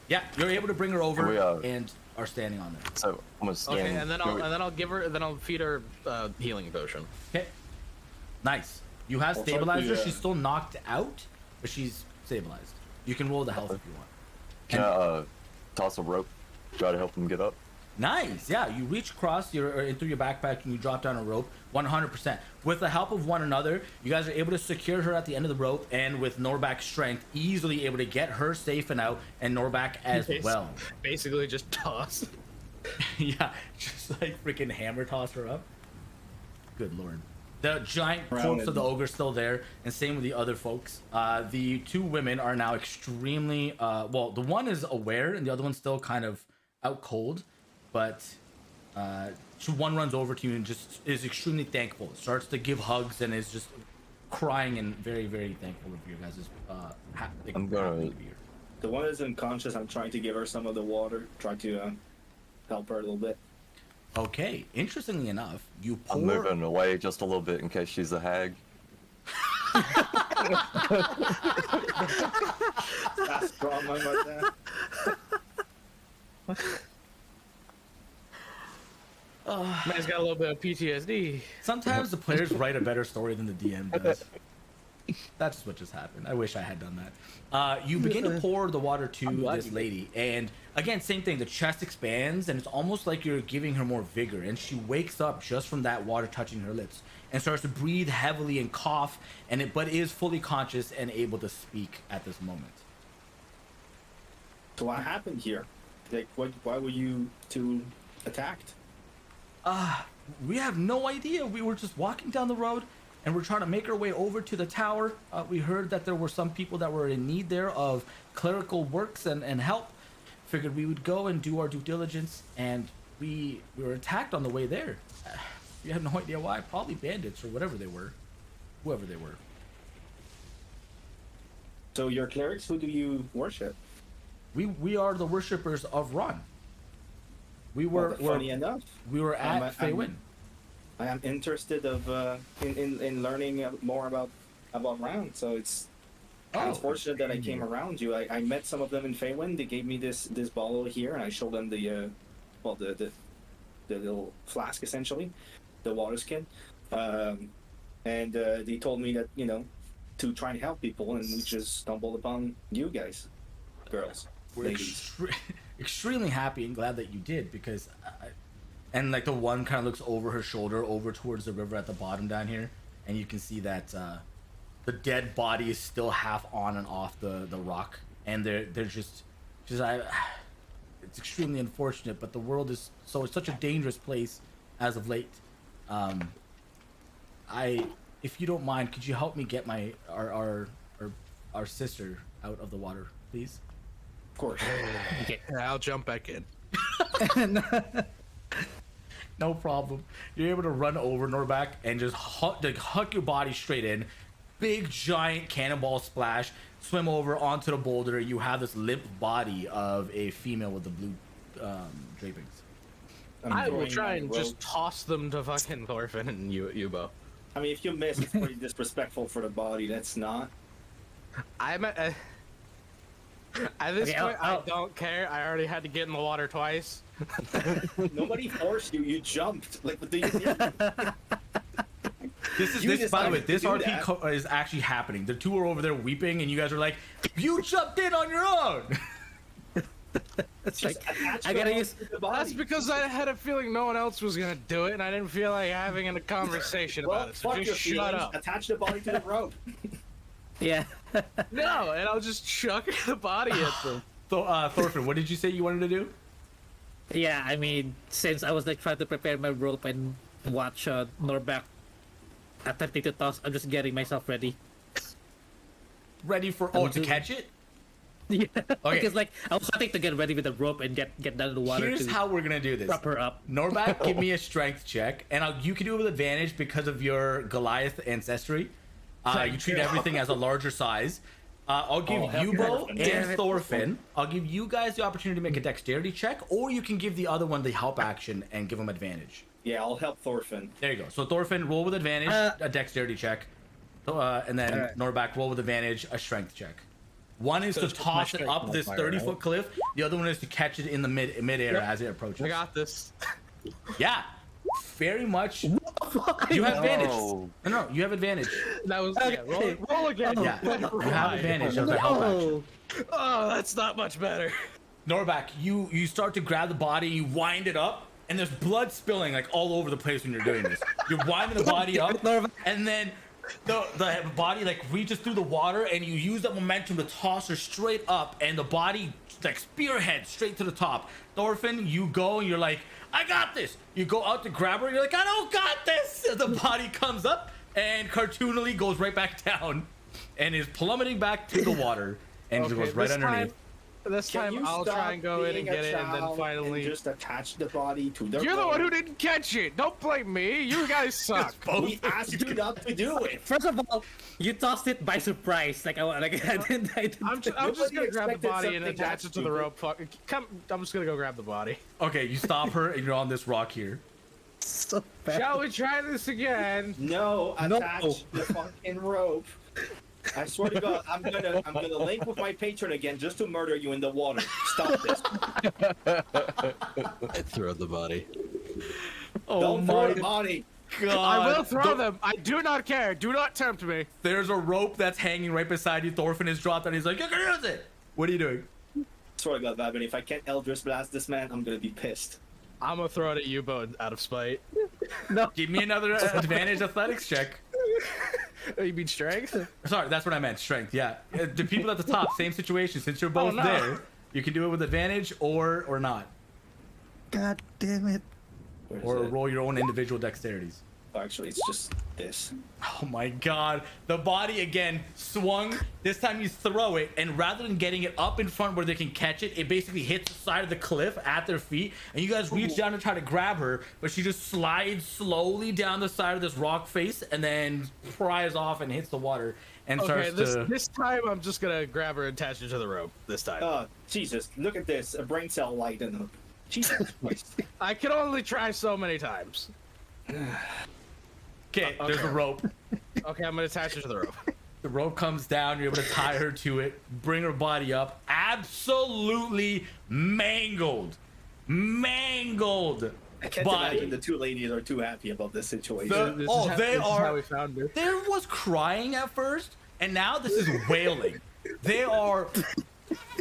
Yeah, you're able to bring her over We, and are standing on there. So I'm gonna stand. Okay, and then I'll feed her healing potion. Okay. Nice. You have I'll try stabilized her. to, She's still knocked out, but she's stabilized. You can roll the health if you want. Can I toss a rope? Try to help him get up. Nice. Yeah, you reach across through your backpack and you drop down a rope 100%. With the help of one another, you guys are able to secure her at the end of the rope, and with Norback's strength, easily able to get her safe and out, and Norback as well. Basically, just toss. Yeah, just like freaking hammer toss her up. Good lord. The giant corpse Rounded. of the ogre still there, and same with the other folks. The two women are now extremely well, the one is aware and the other one's still kind of out cold, but so one runs over to you and just is extremely thankful, starts to give hugs, and is just crying and very, very thankful of your guys' I'm gonna- happy to be here. The one that's unconscious, I'm trying to give her some of the water. Try to help her a little bit. Okay, interestingly enough, you pour I'm moving away just a little bit in case she's a hag. That's strong, my man. Man's got a little bit of PTSD. Sometimes the players write a better story than the DM does. That's what just happened. I wish I had done that. You begin to pour the water to this lady, and again, same thing. The chest expands, and it's almost like you're giving her more vigor, and she wakes up just from that water touching her lips, and starts to breathe heavily and cough, but is fully conscious and able to speak at this moment. So what happened here? Like, why were you two attacked? We have no idea. We were just walking down the road, and we're trying to make our way over to the tower. We heard that there were some people that were in need there of clerical works and help. Figured we would go and do our due diligence, and we were attacked on the way there. We have no idea why. Probably bandits or whatever they were. Whoever they were. So your clerics, who do you worship? We are the worshippers of Ron. We were Funny enough, we were at Feywin. I am interested in learning more about Round. So it's unfortunate that I came around you. I met some of them in Feywin. They gave me this bottle here, and I showed them the little flask, essentially, the water skin, and they told me that to try and help people, and we just stumbled upon you guys, girls, We're ladies. extremely happy and glad that you did, because and like the one kind of looks over her shoulder over towards the river at the bottom down here, and you can see that the dead body is still half on and off the rock, and they're just it's extremely unfortunate, but the world is it's such a dangerous place as of late. If you don't mind, could you help me get our sister out of the water, please? Of course. Okay. I'll jump back in. No problem. You're able to run over Norback and just huck your body straight in. Big giant cannonball splash. Swim over onto the boulder. You have this limp body of a female with the blue drapings. I will try and just toss them to fucking Thorfinn and Yubo. I mean, if you miss, it's pretty disrespectful for the body. That's not. I'm at this Okay, point, I don't care. I already had to get in the water twice. Nobody forced you. You jumped. Like, what do you do? By the way, this RP is actually happening. The two are over there weeping, and you guys are like, "You jumped in on your own." It's like, I gotta use. That's because I had a feeling no one else was gonna do it, and I didn't feel like having a conversation about it. So fuck just your shut feelings. up. Attach the body to the rope. Yeah. No, and I'll just chuck the body at them. So, Thorfinn, what did you say you wanted to do? Yeah, I mean, since I was like trying to prepare my rope and watch Norback attempting to toss, I'm just getting myself ready. Ready for to catch it? Yeah. Okay. Because like I was starting to get ready with the rope and get down in the water. Here's how we're gonna do this. Prop her up. Norback, give me a strength check, and you can do it with advantage because of your Goliath ancestry. You treat everything as a larger size. I'll give Yubo and Thorfinn. I'll give you guys the opportunity to make a dexterity check, or you can give the other one the help action and give them advantage. Yeah, I'll help Thorfinn. There you go. So Thorfinn, roll with advantage, a dexterity check, and then Norback, roll with advantage, a strength check. One is to toss it up this 30-foot cliff. The other one is to catch it in the midair as it approaches. I got this. Yeah, very much. You have advantage. No, you have advantage. That was roll again. Yeah, you have advantage of the help action. Oh, that's not much better. Norback, you start to grab the body, you wind it up, and there's blood spilling like all over the place when you're doing this. You're winding the body up, and then the body like reaches through the water, and you use that momentum to toss her straight up, and the body like spearhead straight to the top. Thorfinn, you go and you're like, I got this. You go out to grab her, you're like, I don't got this. And the body comes up and cartoonily goes right back down and is plummeting back to the water and goes right underneath. This time I'll try and go in and get it, and then finally just attach the body to the. You're the one who didn't catch it. Don't blame me. You guys suck. We asked you not to do it. First of all, you tossed it by surprise. I didn't. I'm just gonna grab the body and attach it to the rope. Come, I'm just gonna go grab the body. Okay, you stop her and you're on this rock here. So bad. Shall we try this again? No, attach the fucking rope. I swear to God, I'm gonna link with my patron again just to murder you in the water. Stop this. I throw the body. Oh, Don't throw the body. God. I will throw them. I do not care. Do not tempt me. There's a rope that's hanging right beside you. Thorfinn is dropped and he's like, you can use it. What are you doing? I swear to God, Babin, if I can't Eldritch Blast this man, I'm gonna be pissed. I'm gonna throw it at you, Bo, out of spite. No. Give me another advantage athletics check. You mean strength? Sorry, that's what I meant. Strength, yeah. The people at the top, same situation. Since you're both there, you can do it with advantage or not. God damn it. Or roll your own individual dexterities. Actually, it's just this. Oh my God. The body again swung. This time you throw it, and rather than getting it up in front where they can catch it, it basically hits the side of the cliff at their feet. And you guys reach down to try to grab her, but she just slides slowly down the side of this rock face and then pries off and hits the water and starts to... This time I'm just gonna grab her and attach her to the rope. This time. Oh, Jesus. Look at this. A brain cell lighting up. Jesus Christ. I can only try so many times. Okay, there's a rope. Okay, I'm gonna attach her to the rope. The rope comes down, you're able to tie her to it, bring her body up. Absolutely mangled. Mangled. I can't imagine the two ladies are too happy about this situation. This is how we found her. There was crying at first, and now this is wailing. They are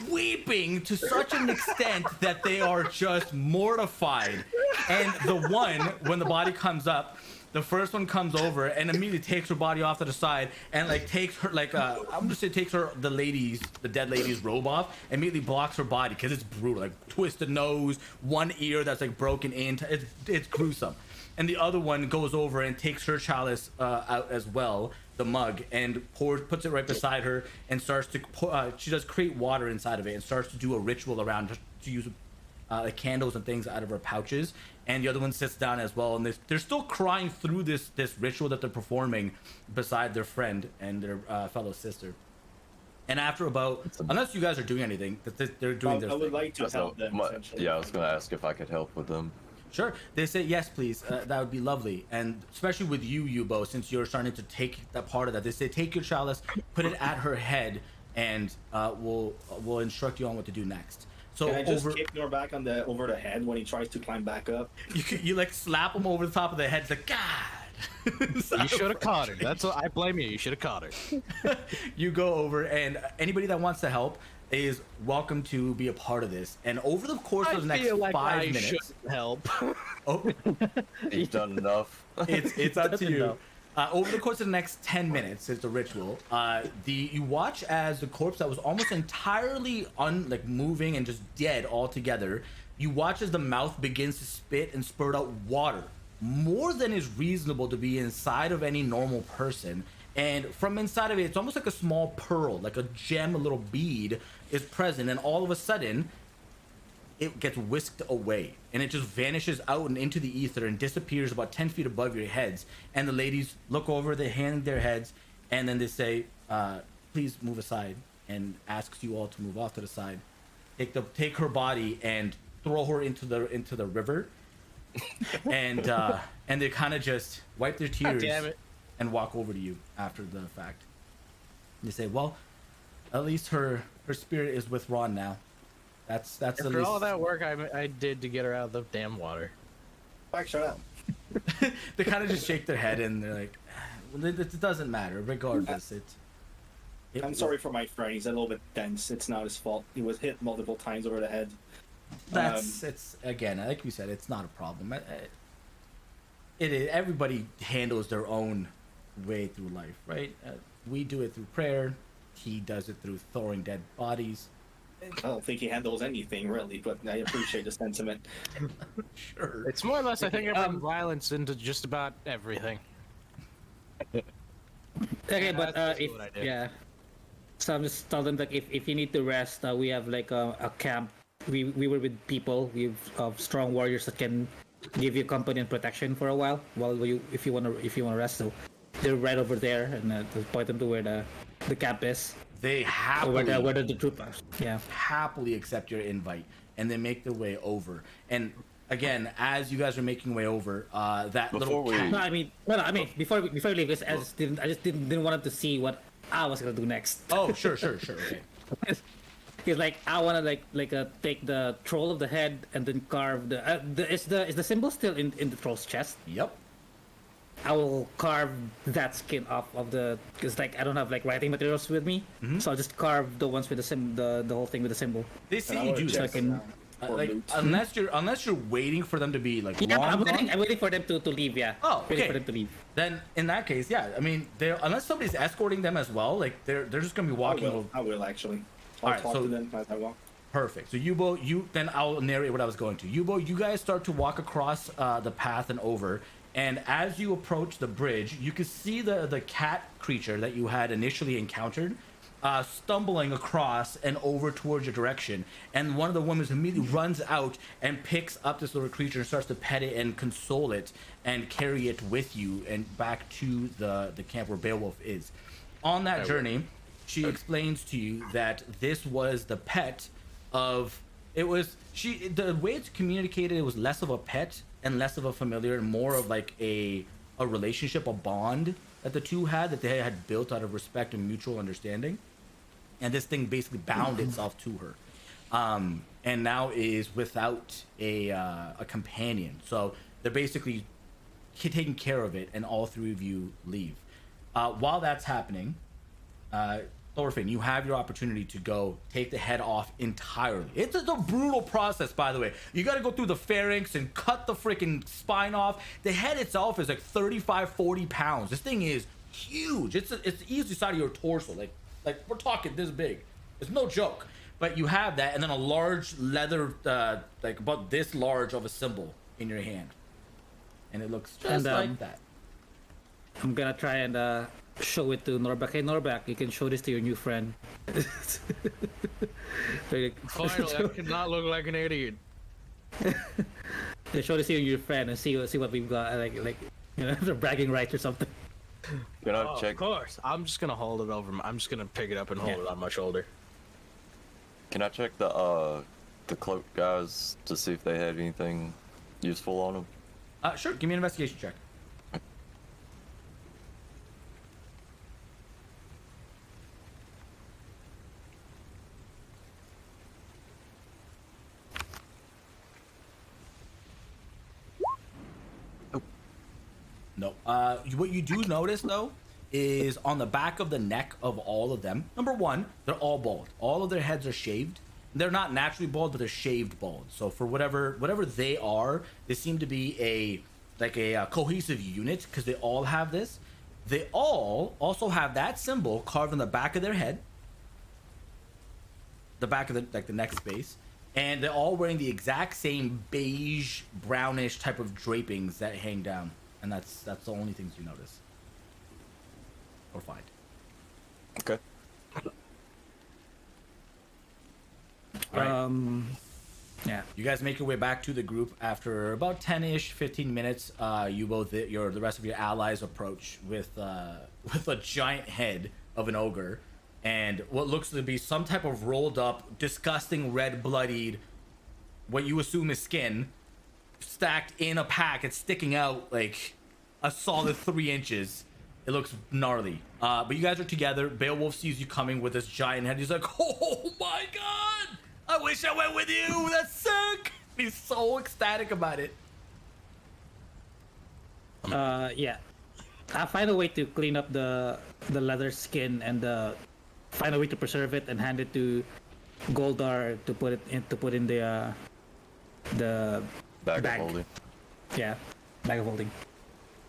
weeping to such an extent that they are just mortified. And the one, when the body comes up, the first one comes over and immediately takes her body off to the side and like takes her like I'm just saying takes her the dead lady's robe off, immediately blocks her body because it's brutal, like twisted nose, one ear that's like broken into, it's gruesome. And the other one goes over and takes her chalice out as well, the mug, and puts it right beside her and starts to she does create water inside of it and starts to do a ritual around to use like candles and things out of her pouches. And the other one sits down as well, and they're still crying through this ritual that they're performing beside their friend and their fellow sister. And after about, unless you guys are doing anything, they're doing their I would thing. like to help them. Yeah, I was going to ask if I could help with them. Sure. They say yes, please. That would be lovely. And especially with you, Yubo, since you're starting to take that part of that, they say take your chalice, put it at her head, and we'll instruct you on what to do next. So can I just kick your back over the head when he tries to climb back up? You like slap him over the top of the head. It's like, God. You should have caught her. That's what I blame you. You should have caught her. You go over, and anybody that wants to help is welcome to be a part of this. And over the course of the next 5 minutes, should help. Oh, You've done enough. it's up to you. Over the course of the next 10 minutes, is the ritual. You watch as the corpse that was almost entirely moving and just dead altogether. You watch as the mouth begins to spit and spurt out water, more than is reasonable to be inside of any normal person. And from inside of it, it's almost like a small pearl, like a gem, a little bead is present. And all of a sudden, it gets whisked away and it just vanishes out and into the ether and disappears about 10 feet above your heads. And the ladies look over, they hand their heads, and then they say, please move aside, and asks you all to move off to the side. Take her body and throw her into the river. And they kind of just wipe their tears and walk over to you after the fact. They say, well, at least her spirit is with Ron now. That's After at least all that work I did to get her out of the damn water. Fuck, shut up. They kind of just shake their head and they're like, well, it doesn't matter. Regardless, I'm sorry for my friend. He's a little bit dense. It's not his fault. He was hit multiple times over the head. It's again, like you said, it's not a problem. It is. Everybody handles their own way through life, right? We do it through prayer. He does it through throwing dead bodies. I don't think he handles anything really, but I appreciate the sentiment. Sure. It's more or less, I think, I bring violence into just about everything. Okay, but that's if what I did. yeah, so I'm just tell them that if you need to rest, we have like a camp. We were with people. We've strong warriors that can give you company and protection for a while if you wanna rest. So they're right over there, and point them to where the camp is. They happily Where the troop is. Yeah. happily accept your invite, and they make their way over. And again, as you guys are making way over, that Before little cat. No, I mean before we leave, I just didn't want them to see what I was gonna do next. Oh, sure, okay. Because like I wanna take the troll of the head and then carve is the symbol still in the troll's chest? Yep. I will carve that skin off of because like I don't have like writing materials with me, so I'll just carve the ones with the whole thing with the symbol. They say you do so I that. can. Unless you're waiting for them to be like Yeah, long I'm waiting for them to leave. Yeah. Oh, Waiting okay. for them to leave. Then in that case, yeah. I mean, unless somebody's escorting them as well, like they're just gonna be walking. I will actually. I'll Alright, talk so- to them as I walk. Perfect. So Yubo, then I'll narrate what I was going to. Yubo, you guys start to walk across the path and over, and as you approach the bridge, you can see the cat creature that you had initially encountered stumbling across and over towards your direction. And one of the women immediately runs out and picks up this little creature and starts to pet it and console it and carry it with you and back to the camp where Beowulf is. On that journey, she explains to you that this was the pet of the way it's communicated, it was less of a pet and less of a familiar and more of like a relationship, a bond that the two had, that they had built out of respect and mutual understanding. And this thing basically bound itself to her, and now is without a companion. So they're basically taking care of it, and all three of you leave. While that's happening, Thorfinn, you have your opportunity to go take the head off entirely. It's a brutal process, by the way. You got to go through the pharynx and cut the freaking spine off. The head itself is like 35, 40 pounds. This thing is huge. It's easily the side of your torso. Like we're talking this big. It's no joke. But you have that, and then a large leather, like about this large of a symbol in your hand, and it looks just like that. I'm gonna try and show it to Norbak. Hey Norbak, you can show this to your new friend. Finally, I cannot look like an idiot. Show this to your new friend and see what we've got. Like you know, the bragging rights or something. Can I check? Of course. I'm just gonna hold it over. I'm just gonna pick it up and hold it on my shoulder. Can I check the cloak guys to see if they had anything useful on them? Sure. Give me an investigation check. No. What you do notice though is on the back of the neck of all of them. Number one, they're all bald. All of their heads are shaved. They're not naturally bald, but they're shaved bald. So for whatever they are, they seem to be a cohesive unit because they all have this. They all also have that symbol carved on the back of their head, the back of the neck space, and they're all wearing the exact same beige, brownish type of drapings that hang down. And that's the only things you notice or find. Okay. Right. Yeah. You guys make your way back to the group after about 10-ish, 15 minutes. You both, the rest of your allies approach with a giant head of an ogre and what looks to be some type of rolled up, disgusting, red bloodied, what you assume is skin, stacked in a pack. It's sticking out like a solid 3 inches. It looks gnarly. But you guys are together. Beowulf sees you coming with this giant head. He's like, oh my god! I wish I went with you! That's sick! He's so ecstatic about it. Yeah. I'll find a way to clean up the leather skin and find a way to preserve it and hand it to Goldar to put in the Bag of holding. Yeah, bag of holding.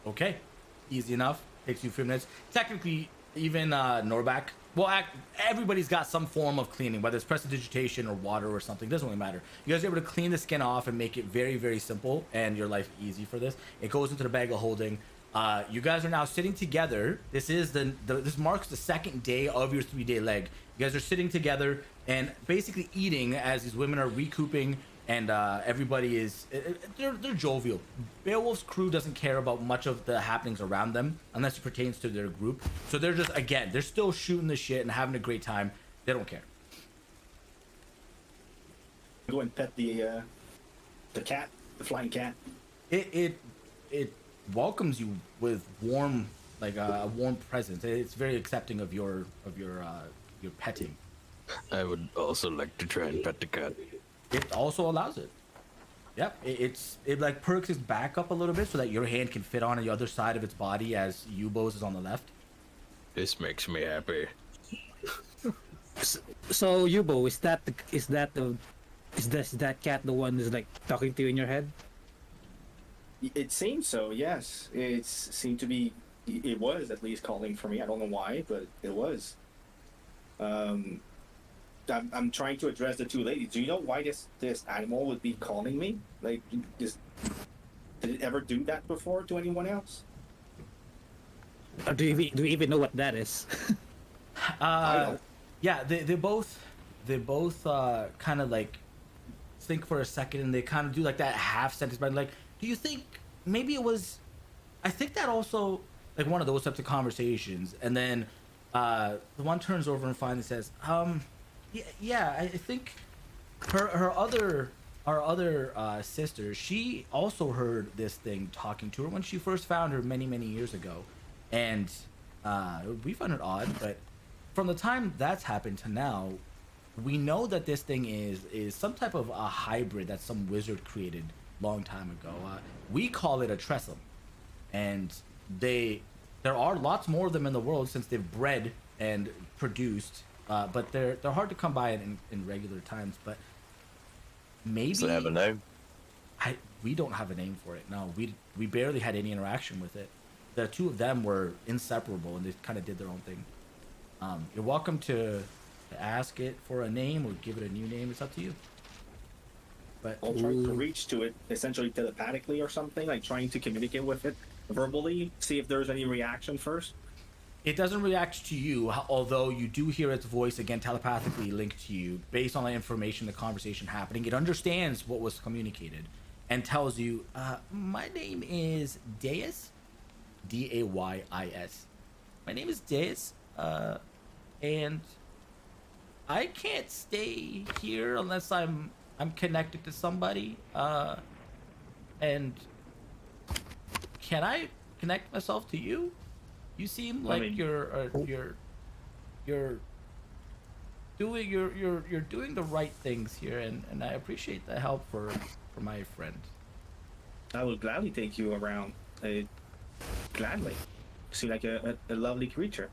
Okay. Easy enough. Takes you a few minutes. Technically, even Norbak, well, everybody's got some form of cleaning, whether it's prestidigitation or water or something. Doesn't really matter. You guys are able to clean the skin off and make it very, very simple and your life easy for this. It goes into the bag of holding. You guys are now sitting together. This is this marks the second day of your 3-day leg. You guys are sitting together and basically eating as these women are recouping. And everybody is they're jovial. Beowulf's crew doesn't care about much of the happenings around them unless it pertains to their group. So they're just, again, they're still shooting the shit and having a great time. They don't care. Go and pet the cat, the flying cat. It welcomes you with warm, like a warm presence. It's very accepting of your petting. I would also like to try and pet the cat. It also allows it. Yep, it like perks its back up a little bit so that your hand can fit on the other side of its body as Yubo's is on the left. This makes me happy. So Yubo, is that cat the one who's like talking to you in your head? It seems so. Yes, it seemed to be. It was at least calling for me. I don't know why, but it was. I'm trying to address the two ladies. Do you know why this animal would be calling me? Like, did it ever do that before to anyone else? Or do you even know what that is? I don't. Yeah, they both kind of like think for a second and they kind of do like that half sentence, but like, do you think maybe it was? I think that also like one of those types of conversations, and then the one turns over and finally says, Yeah, I think our other sister, she also heard this thing talking to her when she first found her many years ago, and we found it odd. But from the time that's happened to now, we know that this thing is some type of a hybrid that some wizard created long time ago. We call it a tressum, and there are lots more of them in the world since they've bred and produced, but they're hard to come by in regular times. But maybe Does it have a name? We don't have a name for it. No, we barely had any interaction with it. The two of them were inseparable, and they kind of did their own thing. You're welcome to ask it for a name or give it a new name. It's up to you. But I'll try to reach to it essentially telepathically or something, like trying to communicate with it verbally, see if there's any reaction first. it doesn't react to you, although you do hear its voice again telepathically linked to you based on the information, the conversation happening. It understands what was communicated and tells you, my name is Deus, Days. My name is Deus, and I can't stay here unless I'm connected to somebody. And can I connect myself to you? You seem like you're doing the right things here, and I appreciate the help for my friend. I will gladly take you around. Gladly. You seem like a lovely creature.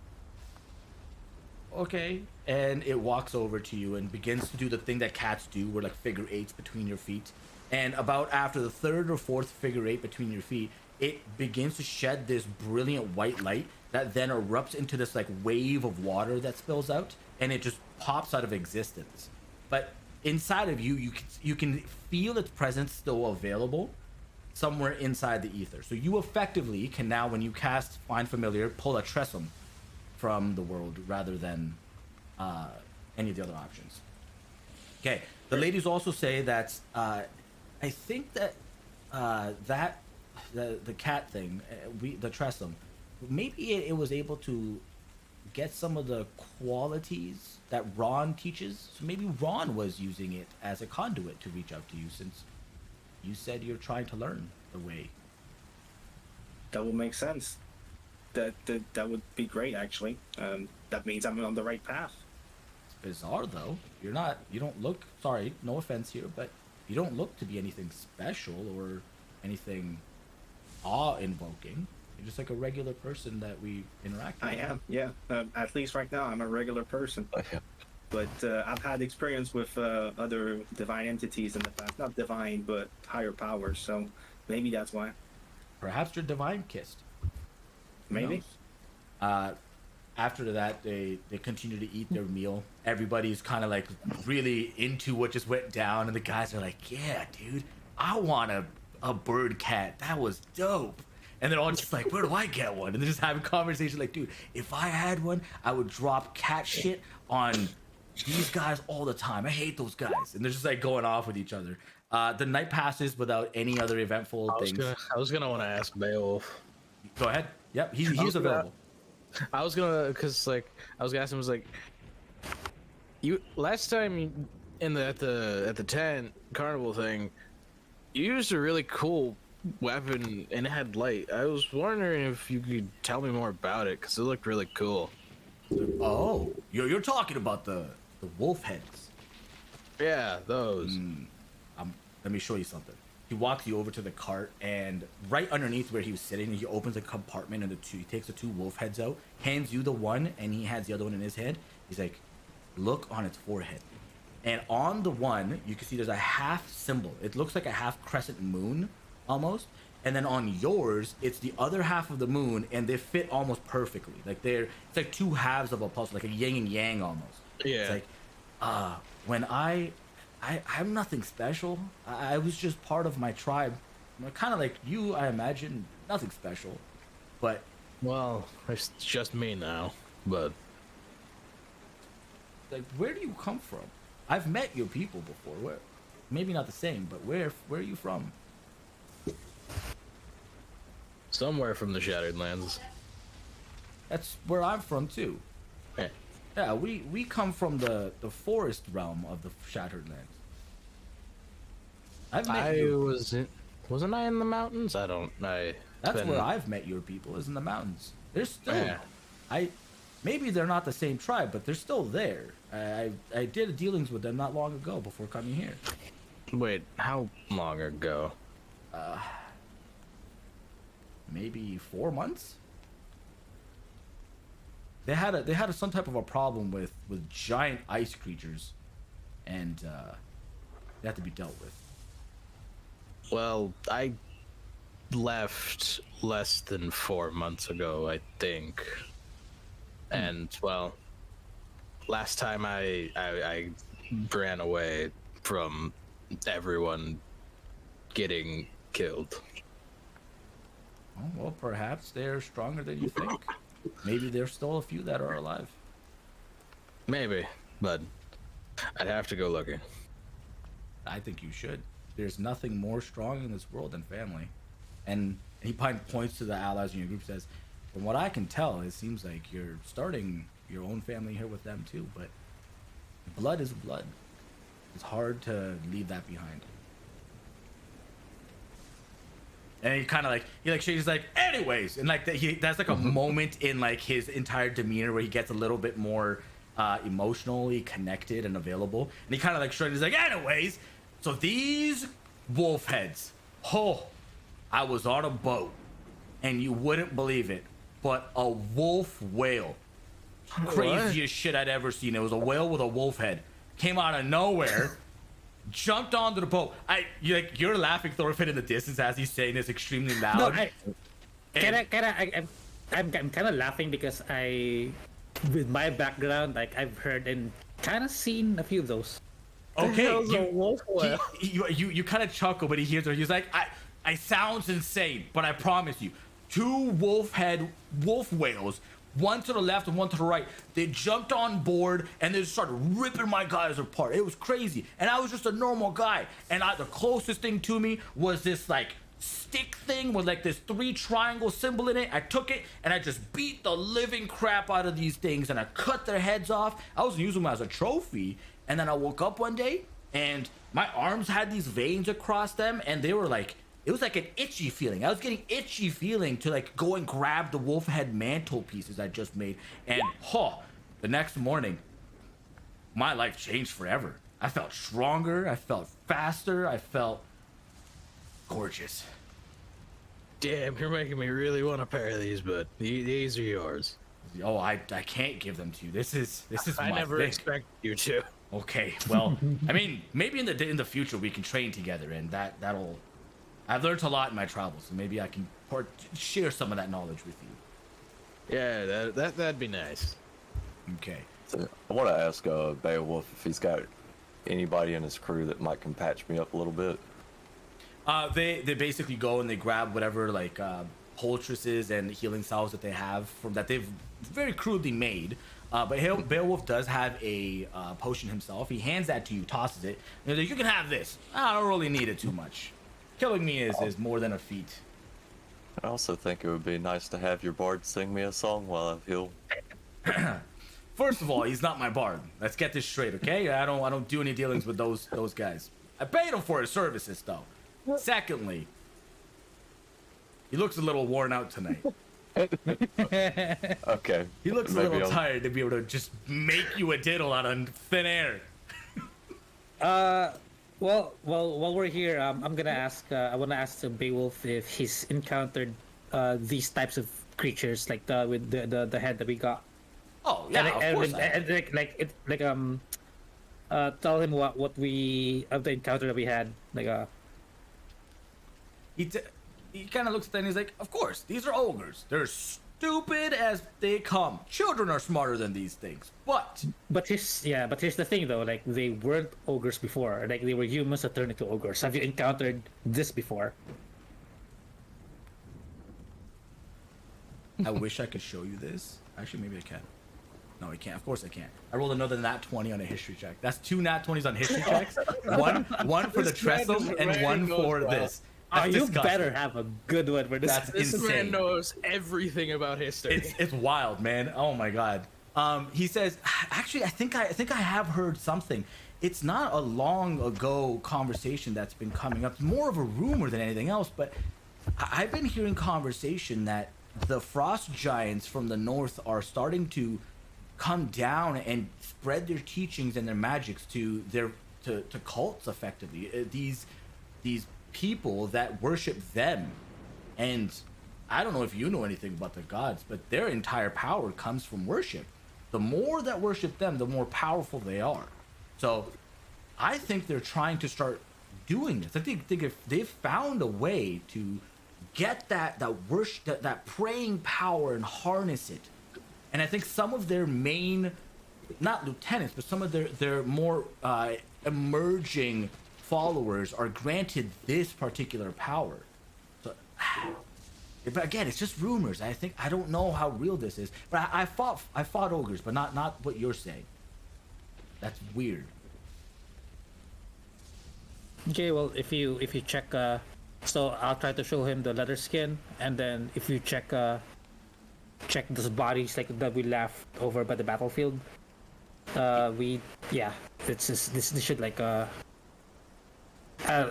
Okay, and it walks over to you and begins to do the thing that cats do, where like figure eights between your feet. And about after the third or fourth figure eight between your feet, it begins to shed this brilliant white light that then erupts into this like wave of water that spills out, and it just pops out of existence. But inside of you, you can feel its presence still available somewhere inside the ether. So you effectively can now, when you cast Find Familiar, pull a Tressum from the world rather than any of the other options. Okay, the ladies also say that I think that the cat thing, the Tressum, maybe it was able to get some of the qualities that Ron teaches. So maybe Ron was using it as a conduit to reach out to you, since you said you're trying to learn the way. That would make sense. That would be great, actually. That means I'm on the right path. It's bizarre, though. You don't look, sorry, no offense here, but you don't look to be anything special or anything awe-invoking. You're just like a regular person that we interact with. I am, yeah. At least right now, I'm a regular person. But I've had experience with other divine entities in the past. Not divine, but higher powers, so maybe that's why. Perhaps you're divine kissed. Who Maybe. knows? After that, they continue to eat their meal. Everybody's kind of like really into what just went down, and the guys are like, yeah, dude, I want a bird cat. That was dope. And they're all just like, where do I get one? And they're just having conversations like, dude, if I had one, I would drop cat shit on these guys all the time. I hate those guys. And they're just like going off with each other. The night passes without any other eventful things. I was gonna want to ask Beowulf. Go ahead. Yep, he's available. I was gonna, cause like I was gonna ask him, was like, you last time in at the tent carnival thing, you used a really cool weapon and it had light. I was wondering if you could tell me more about it, cause it looked really cool. Oh, you're talking about the wolf heads. Yeah, those. Let me show you something. He walks you over to the cart, and right underneath where he was sitting, he opens a compartment, and he takes the two wolf heads out, hands you the one, and he has the other one in his hand. He's like, look on its forehead. And on the one, you can see there's a half symbol. It looks like a half crescent moon, almost. And then on yours, it's the other half of the moon, and they fit almost perfectly. Like it's like two halves of a puzzle, like a yin and yang almost. Yeah. It's like, when I'm nothing special. I was just part of my tribe. Kind of like you, I imagine. Nothing special. But Well, it's just me now, but like, where do you come from? I've met your people before. Where? Maybe not the same, but where are you from? somewhere from the Shattered Lands. That's where I'm from too. Eh. Yeah, we come from the forest realm of the Shattered Lands. I've met Wasn't I in the mountains? That's where I've met your people, is in the mountains. They're still, Yeah. Maybe they're not the same tribe, but they're still there. I did dealings with them not long ago before coming here. Wait, how long ago? Maybe 4 months. they had some type of a problem with giant ice creatures, and they had to be dealt with. Well, I left less than 4 months ago, I think. And well, last time I ran away from everyone getting killed. Oh, well, perhaps they're stronger than you think. Maybe there's still a few that are alive. Maybe, but I'd have to go looking. I think you should. There's nothing more strong in this world than family. And he points to the allies in your group, says, from what I can tell, it seems like you're starting your own family here with them too, but blood is blood. It's hard to leave that behind. And he kind of like she's like, anyways, and like that's like a moment in like his entire demeanor where he gets a little bit more emotionally connected and available. And he kind of like shrugs. He's like, anyways, so these wolf heads, I was on a boat, and you wouldn't believe it, but a wolf whale, craziest shit I'd ever seen. It was a whale with a wolf head, came out of nowhere. Jumped onto the boat. You're laughing, Thorfinn, in the distance as he's saying this extremely loud. No, I'm kind of laughing because with my background, like I've heard and kind of seen a few of those. Okay, You you kind of chuckle, but he hears her. He's like, I sounds insane, but I promise you, 2 wolf whales. One to the left and one to the right. They jumped on board and they just started ripping my guys apart. It was crazy. And I was just a normal guy. And the closest thing to me was this like stick thing with like this 3 triangle symbol in it. I took it and I just beat the living crap out of these things and I cut their heads off. I was using them as a trophy. And then I woke up one day and my arms had these veins across them and they were like, it was like an itchy feeling. I was getting itchy feeling to like go and grab the wolf head mantle pieces I just made. And the next morning, my life changed forever. I felt stronger. I felt faster. I felt gorgeous. Damn, you're making me really want a pair of these, but these are yours. Oh, I can't give them to you. This is I my never thing. expected you to. Okay, well, I mean, maybe in the future we can train together, and that'll. I've learned a lot in my travels, so maybe I can share some of that knowledge with you. Yeah, that'd be nice. Okay. So I want to ask Beowulf if he's got anybody in his crew that might can patch me up a little bit. They basically go and they grab whatever like poultices and healing salves that they have that they've very crudely made. But Beowulf does have a potion himself. He hands that to you, tosses it. And he's like, you can have this. I don't really need it too much. Killing me is more than a feat. I also think it would be nice to have your bard sing me a song while I heal. First of all, he's not my bard. Let's get this straight, okay? I don't do any dealings with those guys. I paid him for his services, though. Secondly, he looks a little worn out tonight. Okay. He looks a little tired to be able to just make you a diddle out of thin air. Well, while we're here, I'm gonna ask. I wanna ask Beowulf if he's encountered these types of creatures, like with the head that we got. Oh yeah, of course. Tell him what we of the encounter that we had. He kind of looks at them and he's like, of course, these are ogres. They're stupid as they come. Children are smarter than these things. But here's the thing though, like they weren't ogres before. Like they were humans that turned into ogres. Have you encountered this before? I wish I could show you this. Actually, maybe I can. No, I can't. Of course I can't. I rolled another nat 20 on a history check. That's 2 nat 20s on history checks. One for the trestle and one for this. That's you disgusting. better have a good one for this. This insane. man knows everything about history. It's wild, man. Oh my god. He says, actually, I think I have heard something. It's not a long ago conversation that's been coming up. It's more of a rumor than anything else. But I've been hearing conversation that the frost giants from the north are starting to come down and spread their teachings and their magics to cults effectively. These people that worship them, and I don't know if you know anything about the gods, but their entire power comes from worship. The more that worship them, the more powerful they are. So I think they're trying to start doing this. I think if they've found a way to get that worship, that praying power and harness it. And I think some of their main, not lieutenants, but some of their more emerging followers are granted this particular power. So, but again, it's just rumors. I don't know how real this is. But I fought ogres, but not what you're saying. That's weird. Okay, well, if you check, so I'll try to show him the leather skin, and then if you check those bodies like that we left over by the battlefield, it's just this should like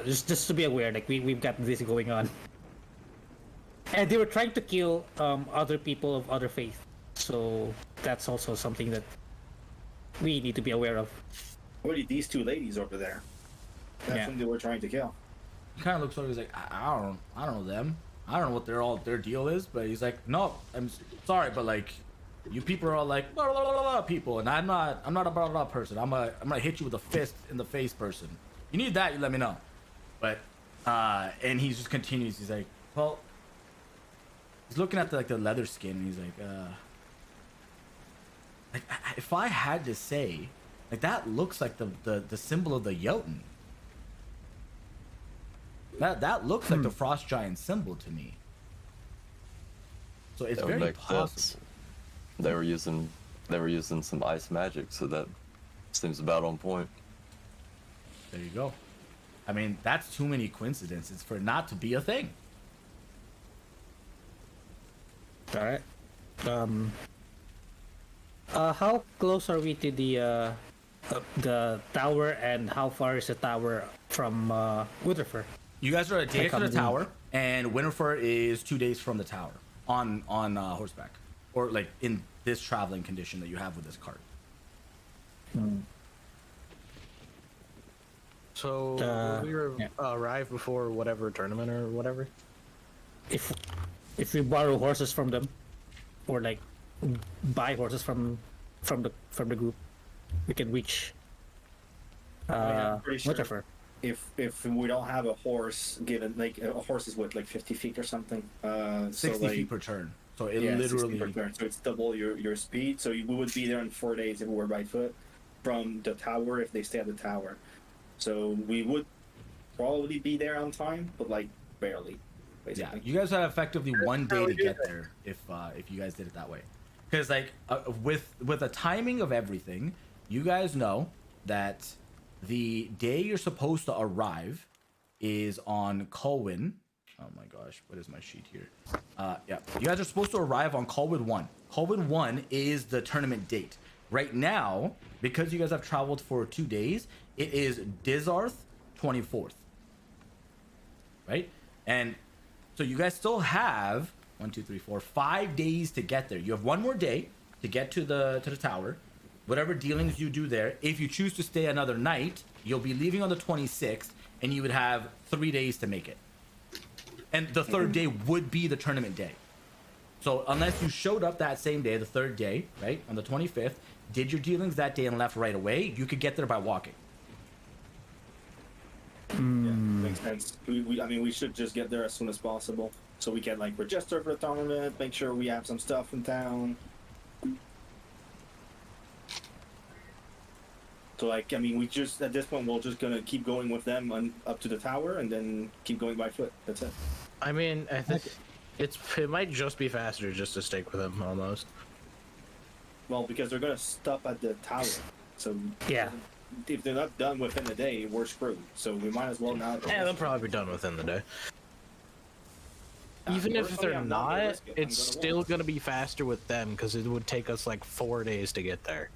just to be aware, like we've got this going on, and they were trying to kill other people of other faith, so that's also something that we need to be aware of. What are these two ladies over there? That's whom they were trying to kill. He kind of looks over. He's like, I don't know them. I don't know what their deal is. But he's like, no, I'm sorry, but like, you people are all like blah, blah, blah, blah, people, and I'm not a blah, blah, blah person. I'm gonna hit you with a fist in the face, person. You need that, you let me know. But and he just continues. He's like, well, he's looking at the leather skin, and he's like, if I had to say, like that looks like the symbol of the Jotun. That looks like the frost giant symbol to me. So it's That would very make possible. sense. They were using some ice magic, so that seems about on point. There you go. I mean, that's too many coincidences for it not to be a thing. All right. How close are we to the tower, and how far is the tower from Winterfur? You guys are a day from the tower, and Winterfur is 2 days from the tower on horseback, or like in this traveling condition that you have with this cart. So will we arrive before whatever tournament or whatever? If we borrow horses from them, or like buy horses from the group, we can reach I'm pretty sure Winterfur. if we don't have a horse, given like a horse is what, like 50 feet or something. 60 feet per turn. So it 60 literally. per turn. So it's double your speed. So we would be there in 4 days if we were by foot from the tower if they stay at the tower. So we would probably be there on time, but like barely. Yeah, Basically. you guys had effectively 1 day to get there if you guys did it that way. Because like with the timing of everything, you guys know that the day you're supposed to arrive is on Colwyn. Oh my gosh, what is my sheet here? Yeah, you guys are supposed to arrive on Colwyn 1. Colwyn 1 is the tournament date. Right now, because you guys have traveled for 2 days, it is Dizarth 24th. Right? And so you guys still have 5 days to get there. You have 1 more day to get to the tower. Whatever dealings you do there, if you choose to stay another night, you'll be leaving on the 26th, and you would have 3 days to make it. And the third day would be the tournament day. So unless you showed up that same day, the third day, right, on the 25th, did your dealings that day and left right away, you could get there by walking. Yeah, makes sense. I mean, we should just get there as soon as possible, so we can like register for the tournament, make sure we have some stuff in town. So like, I mean, we just at this point we're just gonna keep going with them up to the tower, and then keep going by foot. That's it. I mean, I think it might just be faster just to stick with him almost. Well, because they're gonna stop at the tower, so Yeah. if they're not done within the day, we're screwed. So we might as well not. Yeah, they'll probably be done within the day. Even if Personally, they're I'm not gonna not, risk it. I'm it's gonna still walk. gonna be faster with them because it would take us like 4 days to get there.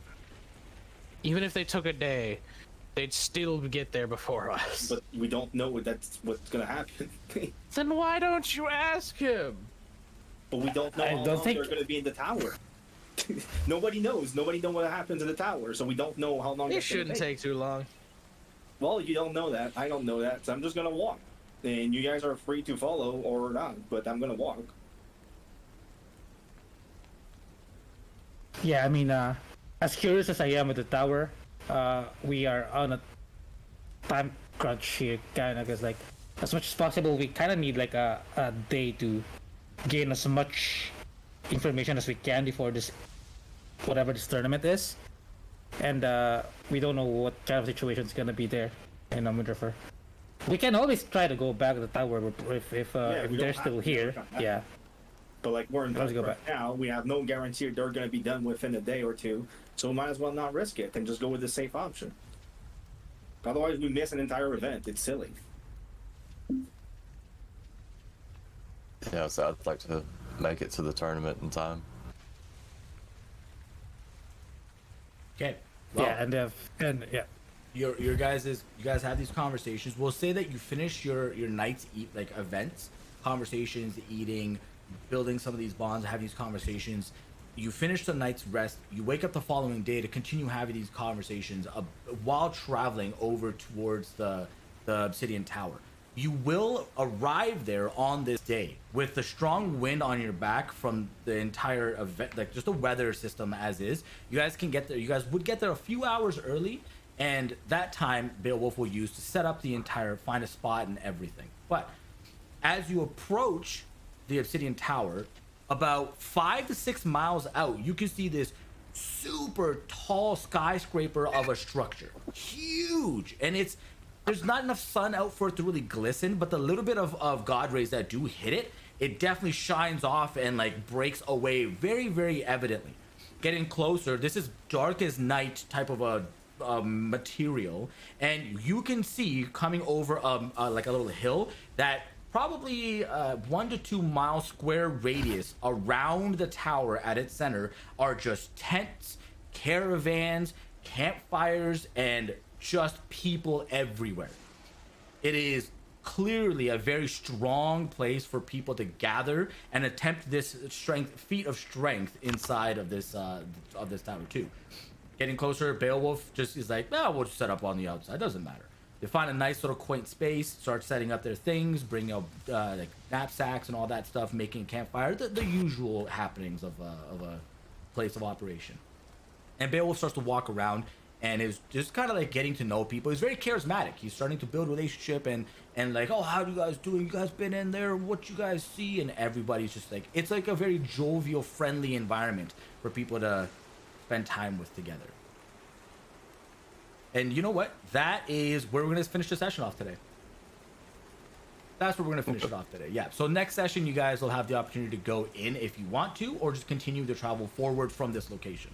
Even if they took a day, they'd still get there before us. But we don't know that's what's gonna happen. Then why don't you ask him? But we don't know I how don't long think- they're gonna be in the tower. Nobody knows. Nobody knows what happens in the tower, so we don't know how long. It it's gonna shouldn't take too long. Well, you don't know that. I don't know that. So I'm just gonna walk, and you guys are free to follow or not. But I'm gonna walk. Yeah, I mean, as curious as I am with the tower, we are on a time crunch here, kind of, because like as much as possible, we kind of need like a day to gain as much information as we can before this, whatever this tournament is, and we don't know what kind of situation is gonna be there in Winterfur. We can always try to go back to the tower if they're still here. Yeah. But like we're in Let's go right now, we have no guarantee they're going to be done within a day or two, so we might as well not risk it and just go with the safe option. Otherwise, we miss an entire event. It's silly. Yeah, so I'd like to make it to the tournament in time. Okay. Well, Yeah, and yeah. you guys have these conversations. We'll say that you finish your night's events, conversations, eating, building some of these bonds, having these conversations. You finish the night's rest. You wake up the following day to continue having these conversations while traveling over towards the obsidian tower. You will arrive there on this day with the strong wind on your back from the entire event, like just the weather system as is. You guys can get there. You guys would get there a few hours early, and that time Beowulf will use to set up the entire, find a spot and everything. But as you approach the obsidian tower, about 5 to 6 miles out, you can see this super tall skyscraper of a structure, huge, and there's not enough sun out for it to really glisten, but the little bit of god rays that do hit it, it definitely shines off and like breaks away very, very evidently. Getting closer, this is dark as night type of a material, and you can see coming over like a little hill that probably 1 to 2 mile square radius around the tower at its center are just tents, caravans, campfires, and just people everywhere. It is clearly a very strong place for people to gather and attempt this feat of strength inside of this tower too. Getting closer, Beowulf just is like, "No, we'll just set up on the outside. Doesn't matter." They find a nice little quaint space, start setting up their things, bring out like knapsacks and all that stuff, making a campfire, the usual happenings of a place of operation. And Beowulf starts to walk around and is just kind of like getting to know people. He's very charismatic. He's starting to build relationship and like, "Oh, how you guys doing? You guys been in there? What you guys see?" And everybody's just like, it's like a very jovial, friendly environment for people to spend time with together. And you know what? That is where we're going to finish the session off today. That's where we're going to finish it off today. Yeah. So next session, you guys will have the opportunity to go in if you want to, or just continue to travel forward from this location.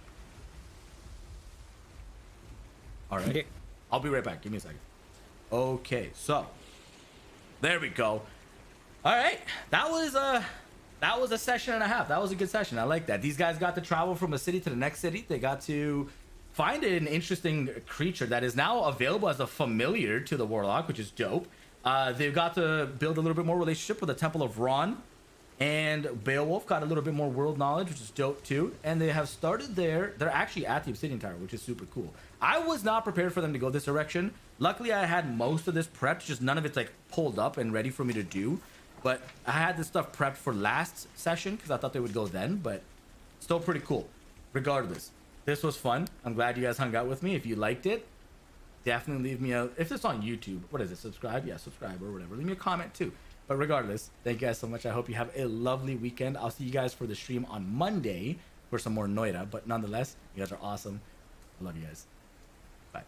All right. Okay. I'll be right back. Give me a second. Okay. So there we go. All right. That was a session and a half. That was a good session. I like that. These guys got to travel from a city to the next city. They got to find an interesting creature that is now available as a familiar to the warlock, which is dope. They've got to build a little bit more relationship with the Temple of Ron, and Beowulf got a little bit more world knowledge, which is dope too. And they have started they're actually at the Obsidian Tower, which is super cool. I was not prepared for them to go this direction. Luckily, I had most of this prepped, just none of it's like pulled up and ready for me to do. But I had this stuff prepped for last session because I thought they would go then, but still pretty cool. Regardless, this was fun. I'm glad you guys hung out with me. If you liked it, definitely leave me a, if it's on YouTube, what is it? Subscribe? Yeah, subscribe or whatever. Leave me a comment too. But regardless, thank you guys so much. I hope you have a lovely weekend. I'll see you guys for the stream on Monday for some more Noita. But nonetheless, you guys are awesome. I love you guys. Bye.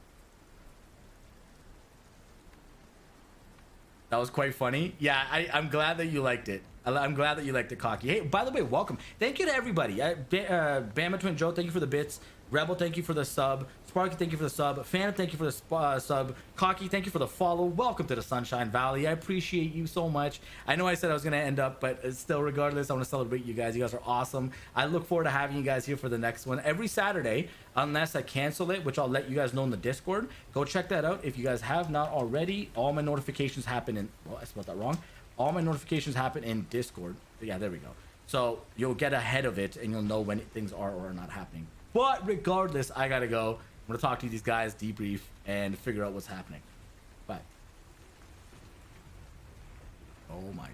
That was quite funny. Yeah, I'm glad that you liked it. I'm glad that you liked it, Cocky. Hey, by the way, welcome. Thank you to everybody. Bama Twin Joe, thank you for the bits. Rebel, thank you for the sub. Sparky, thank you for the sub. Phantom, thank you for the sub. Cocky, thank you for the follow. Welcome to the Sunshine Valley. I appreciate you so much. I know I said I was going to end up, but still, regardless, I want to celebrate you guys. You guys are awesome. I look forward to having you guys here for the next one every Saturday, unless I cancel it, which I'll let you guys know in the Discord. Go check that out if you guys have not already. All my notifications happen in... Well, I spelled that wrong. All my notifications happen in Discord. Yeah, there we go. So you'll get ahead of it and you'll know when things are or are not happening. But regardless, I gotta go. I'm gonna talk to these guys, debrief, and figure out what's happening.